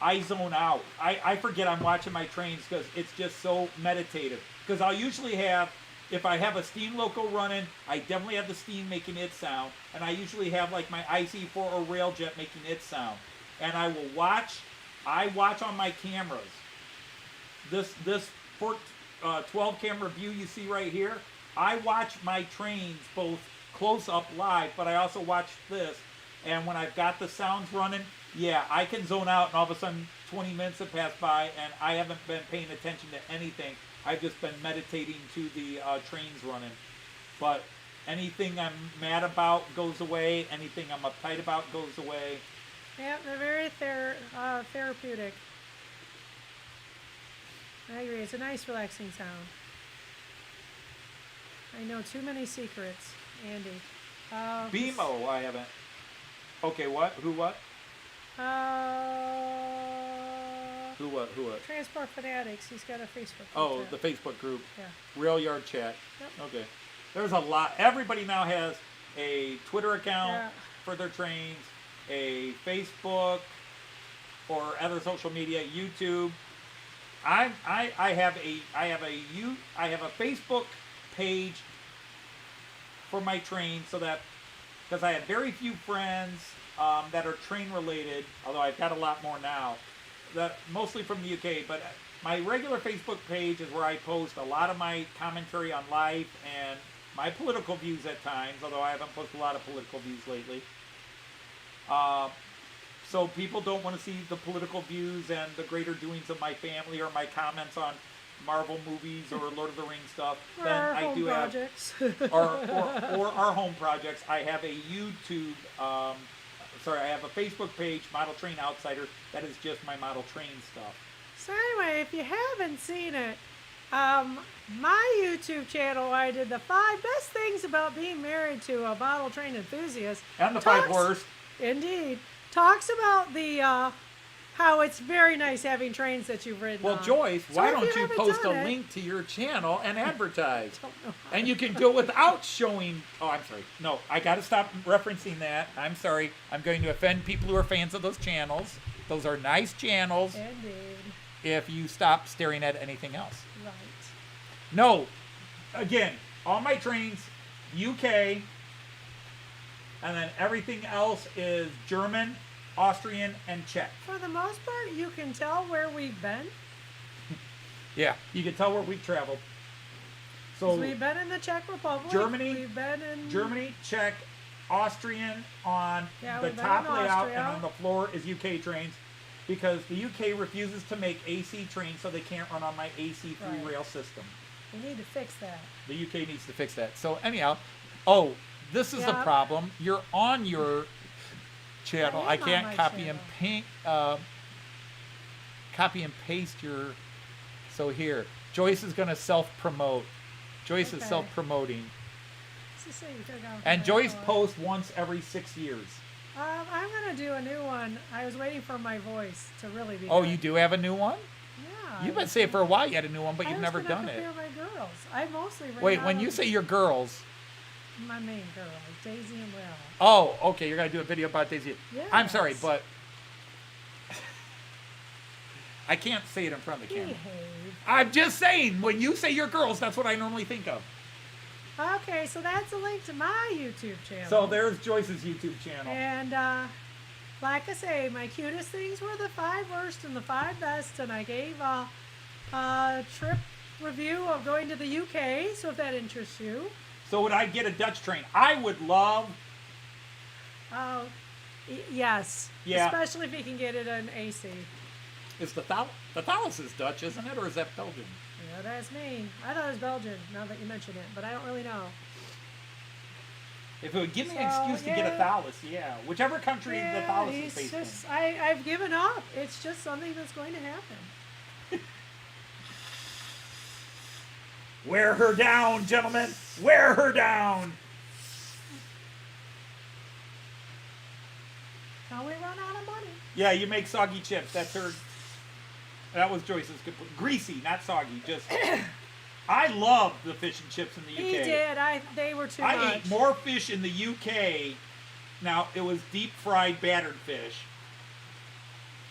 I zone out. I forget I'm watching my trains because it's just so meditative. Because I'll usually have, if I have a steam loco running, I definitely have the steam making its sound. And I usually have like my IC4 or Railjet making its sound. And I will watch, on my cameras. This 12 camera view you see right here, I watch my trains both close up live, but I also watch this. And when I've got the sounds running, yeah, I can zone out and all of a sudden 20 minutes have passed by and I haven't been paying attention to anything. I've just been meditating to the trains running. But anything I'm mad about goes away. Anything I'm uptight about goes away. Yeah, they're very therapeutic. I agree. It's a nice, relaxing sound. I know too many secrets, Andy. BMO, I haven't. Okay, what? Who what? Who what? Transport Fanatics. He's got a Facebook group. Oh, the Facebook group. Yeah. Rail Yard Chat. Yep. Okay. There's a lot. Everybody now has a Twitter account Yeah. for their trains, a Facebook or other social media, YouTube. I have a Facebook page for my train, so that because I have very few friends that are train related, although I've got a lot more now, that mostly from the UK. But my regular Facebook page is where I post a lot of my commentary on life and my political views at times, although I haven't posted a lot of political views lately. so people don't want to see the political views and the greater doings of my family or my comments on Marvel movies or Lord of the Rings stuff, Or then our I home do projects. have, or our home projects. I have a YouTube, I have a Facebook page, Model Train Outsider, that is just my model train stuff. So anyway, if you haven't seen it, my YouTube channel, I did the 5 best things about being married to a model train enthusiast. And the 5 worst. Indeed. Talks about the, how it's very nice having trains that you've ridden Well, on. Joyce, So why if don't you haven't post a done it- link to your channel and advertise? Don't know. And you can do it without showing. Oh, I'm sorry. No, I got to stop referencing that. I'm sorry. I'm going to offend people who are fans of those channels. Those are nice channels. Indeed. If you stop staring at anything else. Right. No. Again, all my trains, UK, and then everything else is German, Austrian, and Czech. For the most part, you can tell where we've been. Yeah, you can tell where we've traveled. 'Cause So we've been in the Czech Republic. Germany, We've been in Germany, Czech, Austrian on Yeah, the we've been top in layout, Austria. and on the floor is UK trains, because the UK refuses to make AC trains, so they can't run on my AC3 Right. rail system. We need to fix that. The UK needs to fix that. So anyhow, oh, this is the Yeah. problem. You're on your channel. I I am on can't my copy and channel. copy and paste your. So here, Joyce is going to self-promote. Joyce is Okay. self-promoting, Let's just see if they're going and for Joyce that. posts once every 6 years. I'm gonna do a new one. I was waiting for my voice to really be. Oh, good. you do have a new one? Yeah. You've been saying for a while you had a new one, but I you've was never gonna done it. compare my girls. I mostly. ran Wait, out when you of say your girls, my main girls, Daisy and Will. oh, okay, you're gonna do a video about Daisy. I'm sorry, Yes. but I can't say it in front of the camera. Behave. I'm just saying, when you say your girls, that's what I normally think of. Okay, so that's a link to my YouTube channel. So there's Joyce's YouTube channel. And like I say, my cutest things were the 5 worst and the 5 best, and I gave a trip review of going to the UK. So if that interests you, So would I get a Dutch train? I would love. yes, Yeah. especially if you can get it in AC. Is the Taurus is Dutch, isn't it, or is that Belgian? Yeah, that's me. I thought it was Belgian. Now that you mention it, but I don't really know. If it would give me an So, excuse to get a yeah. Taurus, yeah. Whichever country the Taurus is he's based just, in. I've given up. It's just something that's going to happen. Wear her down, gentlemen. Wear her down. Now we run out of money. Yeah, you make soggy chips. That's her. That was Joyce's. Greasy, not soggy. Just. I love the fish and chips in the UK. He did. They were too I much. ate more fish in the UK. Now, it was deep fried battered fish.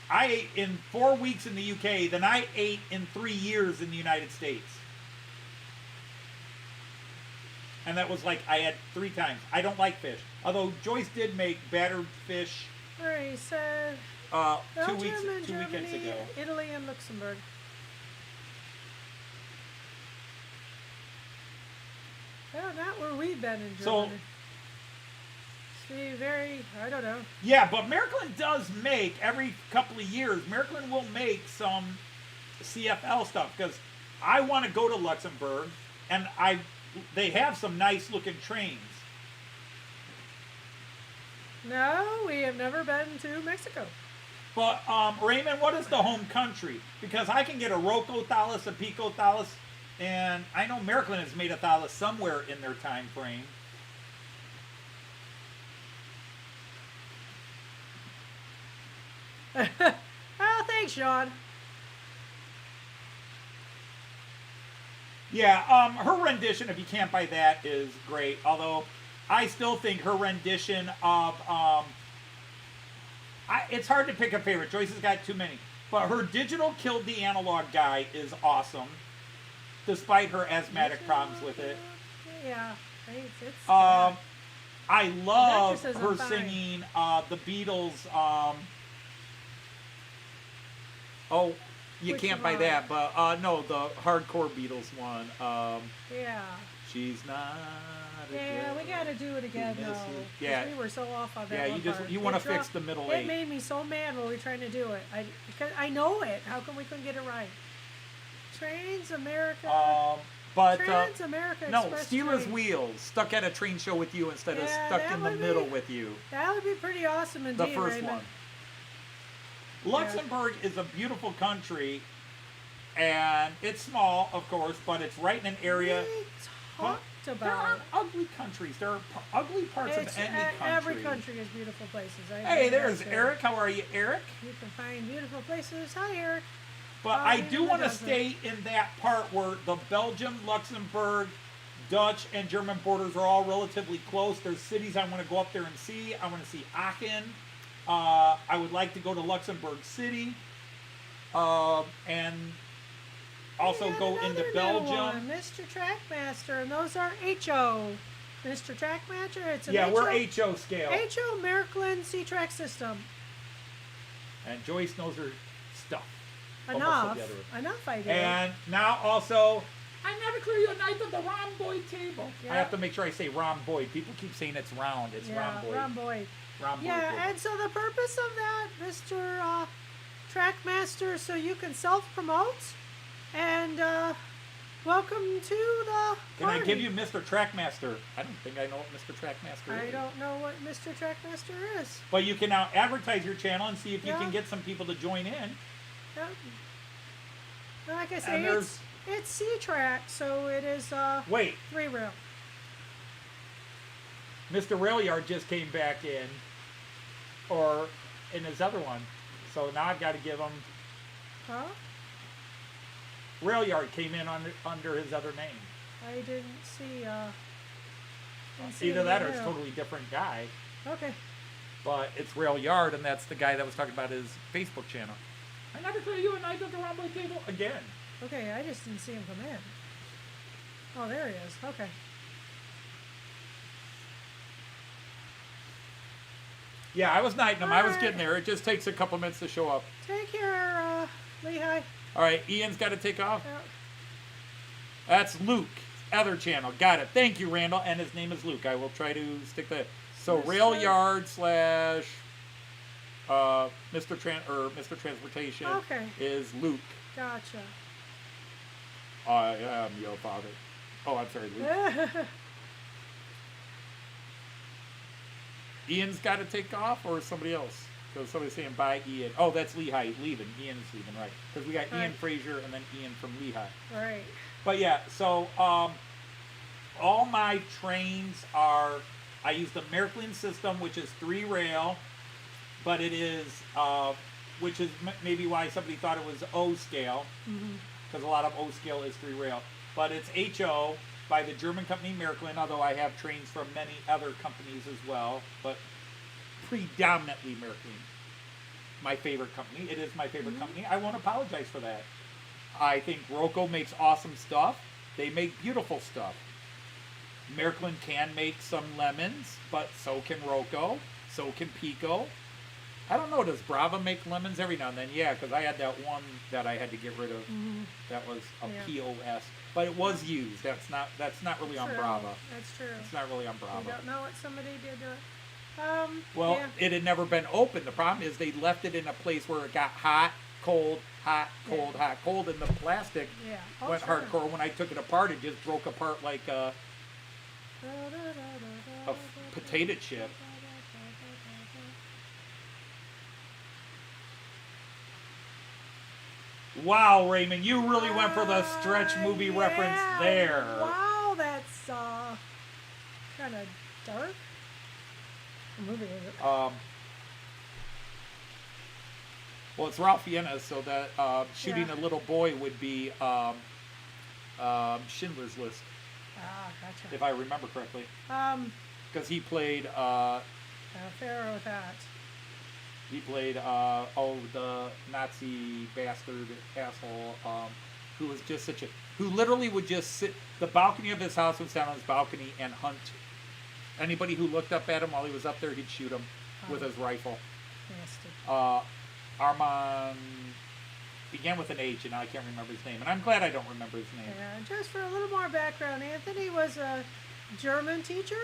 I ate in 4 weeks in the UK than I ate in 3 years in the United States. And that was like I had 3 times. I don't like fish. Although Joyce did make battered fish Where he said 2 Belgium weeks, and 2 weekends Germany, ago. Italy and Luxembourg. Well, not where we've been in Germany. So- See, very, I don't know. Yeah, but Märklin does make, every couple of years, Märklin will make some CFL stuff, because I want to go to Luxembourg, and they have some nice looking trains. No, we have never been to Mexico. But Raymond, what is the home country? Because I can get a Roco Taurus, a Piko Taurus, and I know Märklin has made a Taurus somewhere in their time frame. Oh, thanks, Sean. Yeah, her rendition, if you can't buy that, is great. Although, I still think her rendition of, it's hard to pick a favorite. Joyce has got too many. But her digital killed the analog guy is awesome, despite her asthmatic problems with it. Yeah, it's I love Doctor says I'm her fine. singing the Beatles. Oh, you Which can't buy one? that, but no, the hardcore Beatles one. yeah. She's not. Yeah, we got to do it again, miss though. you. 'Cause Yeah. we were so off on that Yeah, one you part. want to Intro, fix the middle It eight. made me so mad when we were trying to do it. Because I know it. How come we couldn't get it right? Trains America. But Trans America no, Express Steelers train. wheels stuck at a train show with you instead of Yeah, stuck that in the would middle be- with you. That would be pretty awesome indeed, The first Raymond. one. Luxembourg is a beautiful country, and it's small, of course, but it's right in an area. We talked There about are ugly countries. There are ugly parts it's, of any country. every country has beautiful places. I Hey, agree there's with that. Eric. How are you, Eric? You can find beautiful places. Hi, Eric. But Oh, I even do the want to dozen. stay in that part where the Belgium, Luxembourg, Dutch, and German borders are all relatively close. There's cities I want to go up there and see. I want to see Aachen. I would like to go to Luxembourg City. And also We got go into another new Belgium. one, Mr. Trackmaster, and those are HO. Mr. Trackmaster, it's an Yeah, HO. we're HO scale. HO Märklin C-Track system. And Joyce knows her stuff. Almost Enough. together. Enough, I do. And now also, I never clear you a night of the rhomboid table. Yeah. I have to make sure I say rhomboid. People keep saying it's round. It's rhomboid. Rhomboid. Rhomboid Yeah, table. and so the purpose of that, Mr. Trackmaster, so you can self-promote, and welcome to the Can I party. give you Mr. Trackmaster? I don't think I know what Mr. Trackmaster I is. don't know what Mr. Trackmaster is. But you can now advertise your channel and see if you Yeah. can get some people to join in. Yeah. Like I say, And there's- it's C-Track, so it is Wait, 3-rail. Mr. Railyard just came back in, or in his other one. So now I've got to give him. Huh? Railyard came in under his other name. I didn't see. Didn't see Either that or any it's a mail. totally different guy. Okay. But it's Railyard, and that's the guy that was talking about his Facebook channel. I never clear you a night at the rhomboid table again. Okay, I just didn't see him come in. Oh, there he is. Okay. Yeah, I was knighting him. I was Alright. getting there. It just takes a couple minutes to show up. Take care, Lehigh. All right, Ian's got to take off. Yeah. That's Luke, other channel. Got it. Thank you, Randall. And his name is Luke. I will try to stick that. So Yes, sir. Railyard slash Mr. Transportation Okay. is Luke. Gotcha. I am your father. Oh, I'm sorry, Luke. Ian's got to take off, or somebody else? Because somebody's saying bye, Ian. Oh, that's Lehigh leaving. Ian's leaving, right? Because we got Ian Right. Fraser and then Ian from Lehigh. All right. But yeah, so all my trains are. I use the Märklin system, which is 3-rail, but it is, which is maybe why somebody thought it was O scale, because a lot of O scale is 3-rail. But it's HO by the German company Märklin, although I have trains from many other companies as well, but predominantly Märklin. My favorite company. It is my favorite company. I won't apologize for that. I think Roco makes awesome stuff. They make beautiful stuff. Märklin can make some lemons, but so can Roco. So can Piko. I don't know, does Brava make lemons every now and then? Yeah, because I had that one that I had to get rid of. That was a Yeah. POS. But it was used. That's not really on True. Brava. That's true. It's not really on You Brava. don't know what somebody did to it. Well, yeah. it had never been opened. The problem is they left it in a place where it got hot, cold, hot, cold, Yeah. hot, cold, and the plastic Yeah. Oh, went sure. hardcore. When I took it apart, it just broke apart like a potato chip. Wow, Raymond, you really went for the stretch movie reference Yeah. there. Wow, that's kind of dark. What movie is it? Well, it's Ralph Fiennes, so that shooting Yeah. a little boy would be Schindler's List, Ah, gotcha. if I remember correctly, because he played Fair with that. the Nazi bastard asshole who was just who literally would just sit. The balcony of his house would stand on his balcony and hunt. Anybody who looked up at him while he was up there, he'd shoot him with his rifle. Nasty. Armand began with an H, and now I can't remember his name. And I'm glad I don't remember his name. Yeah, just for a little more background, Anthony was a German teacher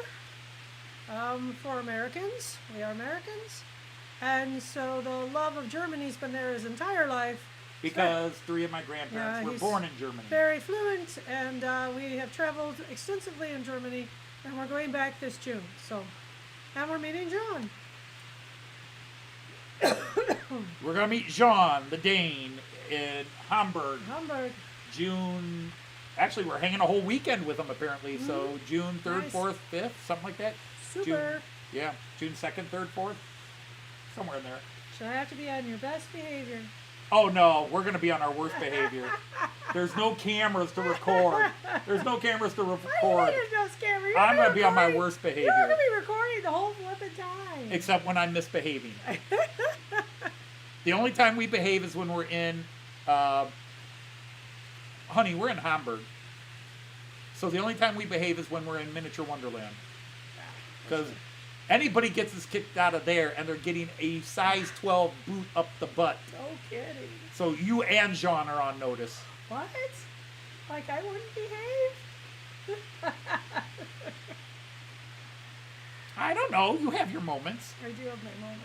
for Americans. We are Americans. And so the love of Germany's been there his entire life. Because 3 of my grandparents were he's born in Germany. Very fluent, and we have traveled extensively in Germany, and we're going back this June. So, and we're meeting John. We're going to meet Jean, the Dane, in Hamburg. June. Actually, we're hanging a whole weekend with him, apparently. So, June 3rd, Nice. 4th, 5th, something like that. Super. June 2nd, 3rd, 4th. Somewhere in there. So I have to be on your best behavior. Oh, no. We're going to be on our worst behavior. There's no cameras to record. There's no cameras to What record. do you mean there's no scammer? You're I'm gonna going to be on my recording- worst You're behavior. going to be recording the whole flipping time. Except when I'm misbehaving. The only time we behave is when we're in, honey, we're in Hamburg. So the only time we behave is when we're in Miniature Wonderland. Because anybody gets us kicked out of there and they're getting a size 12 boot up the butt. No kidding. So you and Jean are on notice. What? Like I wouldn't behave? I don't know. You have your moments. I do have my moments.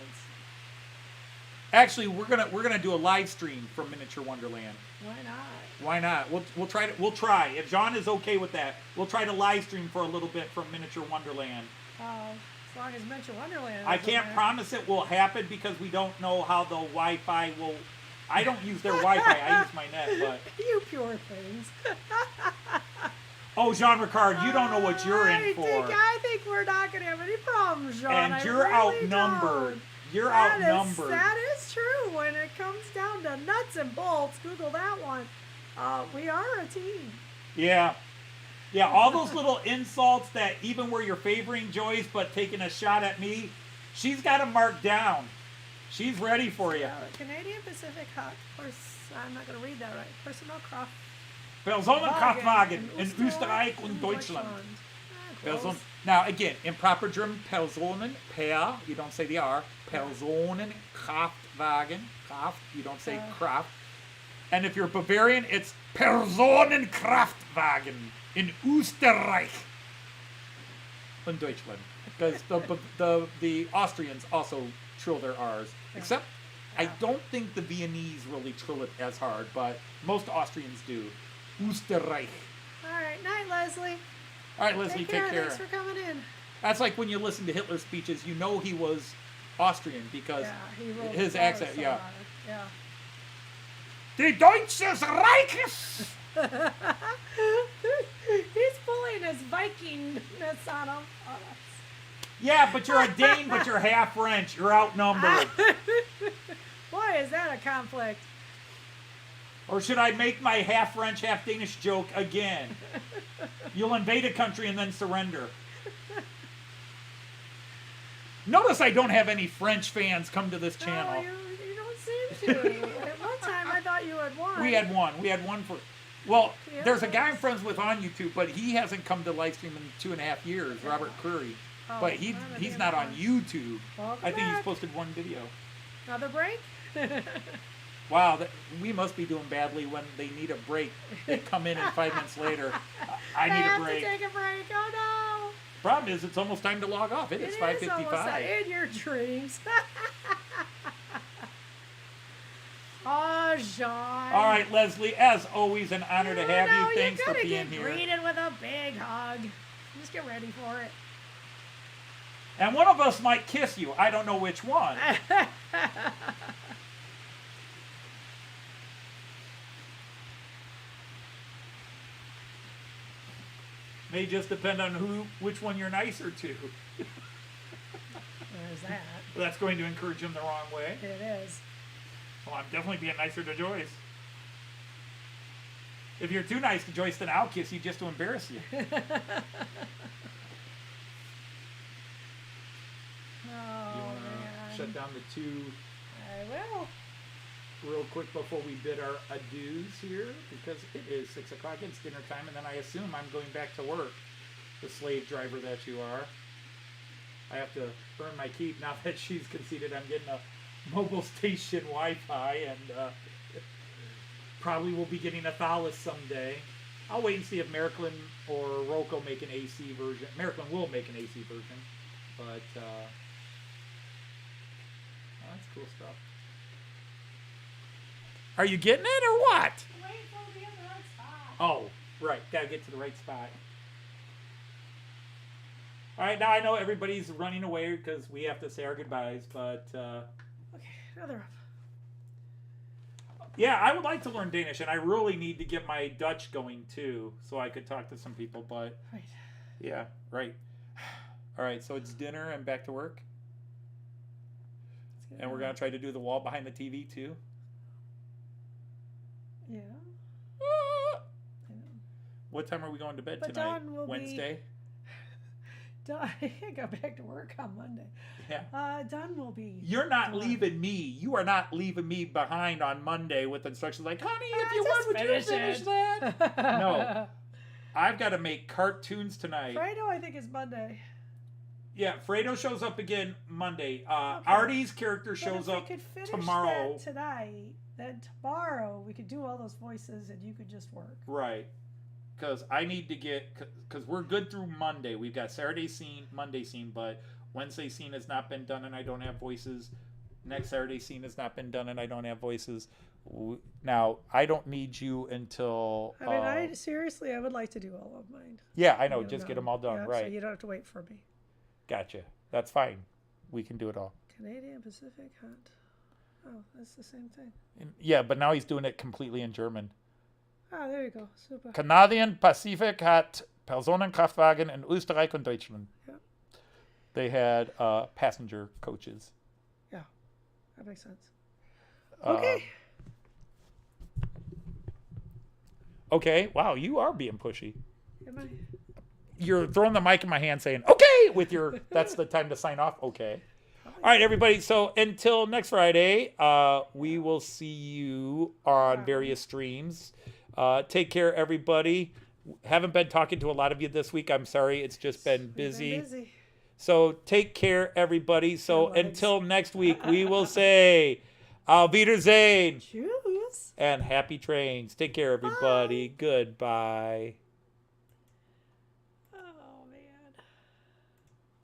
Actually, we're gonna do a live stream from Miniature Wonderland. Why not? Why not? We'll try. If Jean is okay with that, we'll try to live stream for a little bit from Miniature Wonderland. As long as Miniature Wonderland. I isn't can't there. promise it will happen because we don't know how the Wi-Fi will. I don't use their Wi-Fi. I use my net. But You pure things. oh, Jean Ricard, you don't know what you're in for. I think we're not going to have any problems, John. And I you're really outnumbered. don't. You're That outnumbered. That is true. When it comes down to nuts and bolts, Google that one. We are a team. Yeah. Yeah, all those little insults that even where you're favoring Joyce but taking a shot at me, she's got them marked down. She's ready for you. Canadian Pacific Hut. I'm not going to read that right. Personalkraft. Personenkraftwagen in Österreich und Deutschland. Person. Now, again, in proper German, Personen, per, you don't say the R. Personenkraftwagen. Kraft, you don't say Kraft. And if you're Bavarian, it's Personenkraftwagen in Österreich und Deutschland. Because the Austrians also trill their R's. Except, I don't think the Viennese really trill it as hard, but most Austrians do. Österreich. All right. Night, Leslie. All right, Leslie, take care. Thanks for coming in. That's like when you listen to Hitler's speeches, you know he was Austrian because He rolled his R's accent, so yeah. hard. Yeah. Die Deutsches Reiches! He's pulling his Vikingness on him. Oh, Yeah, but you're a Dane, but you're half French. You're outnumbered. boy, is that a conflict. Or should I make my half French, half Danish joke again? You'll invade a country and then surrender. Notice I don't have any French fans come to this channel. No, you don't seem to. At one time, I thought you had one. We had one. We had one for. Well, Yeah. there's a guy I'm friends with on YouTube, but he hasn't come to live stream in 2.5 years. Robert Curry, Oh, but I haven't he's been not on on. YouTube. Welcome I think he's back. posted one video. Another break? Wow, we must be doing badly when they need a break. They come in and 5 minutes later, I need a have break. to take a break. Oh, no. Problem is, it's almost time to log off. It is It is almost 5:55. in your dreams. Oh, Jean. All right, Leslie, as always, an honor to have you. Thanks for being You're here. gonna get greeted with a big hug. Just get ready for it. And one of us might kiss you. I don't know which one. May just depend on which one you're nicer to. There's that. That's going to encourage him the wrong way. It is. Well, I'm definitely being nicer to Joyce. If you're too nice to Joyce, then I'll kiss you just to embarrass you. Oh, You want man. to shut down the two I will. real quick before we bid our adieus here? Because it is 6 o'clock, it's dinner time, and then I assume I'm going back to work, the slave driver that you are. I have to earn my keep now that she's conceded I'm getting a mobile station Wi-Fi, and Probably will be getting a Taurus someday. I'll wait and see if Märklin or Roco make an AC version. Märklin will make an AC version, but that's cool stuff. Are you getting it or what? Wait till we get the right spot. Oh, right. Gotta get to the right spot. All right, now I know everybody's running away because we have to say our goodbyes, but Okay, now they're up. yeah, I would like to learn Danish, and I really need to get my Dutch going too, so I could talk to some people. But Right. yeah, right. All right, so it's dinner and back to work, and we're gonna try to do the wall behind the TV too. Yeah. Ah! I know. What time are we going to bed But tonight? Dawn will be- Wednesday. I got back to work on Monday. Yeah. Don will be. You're not Dawn. leaving me. You are not leaving me behind on Monday with instructions like, honey, if you just would you finish it. that? No. I've got to make cartoons tonight. Fredo, I think, is Monday. Yeah, Fredo shows up again Monday. Okay. Artie's character But shows if up we could finish tomorrow. that tonight, then tomorrow we could do all those voices and you could just work. Right. Because I need to get, because we're good through Monday. We've got Saturday scene, Monday scene, but Wednesday scene has not been done and I don't have voices. Next Saturday scene has not been done and I don't have voices. Now, I don't need you until... I mean, I would like to do all of mine. Yeah, I know. You Just get them all done, Yeah, right. So you don't have to wait for me. Gotcha. That's fine. We can do it all. Canadian Pacific Hunt. Oh, that's the same thing. Yeah, but now he's doing it completely in German. Ah, there you go. Super. Canadian Pacific hat Personenkraftwagen in Österreich und Deutschland. Yeah. They had passenger coaches. Yeah, that makes sense. Uh, Okay. Okay. Wow, you are being pushy. Am I? You're throwing the mic in my hand saying, okay, with your, that's the time to sign off. Okay. All right, everybody. So until next Friday, we will see you on various streams. Take care, everybody. Haven't been talking to a lot of you this week. I'm sorry. It's just been busy. So take care, everybody. So until next week, we will say, Auf Wiedersehen. Choose. And happy trains. Take care, everybody. Goodbye.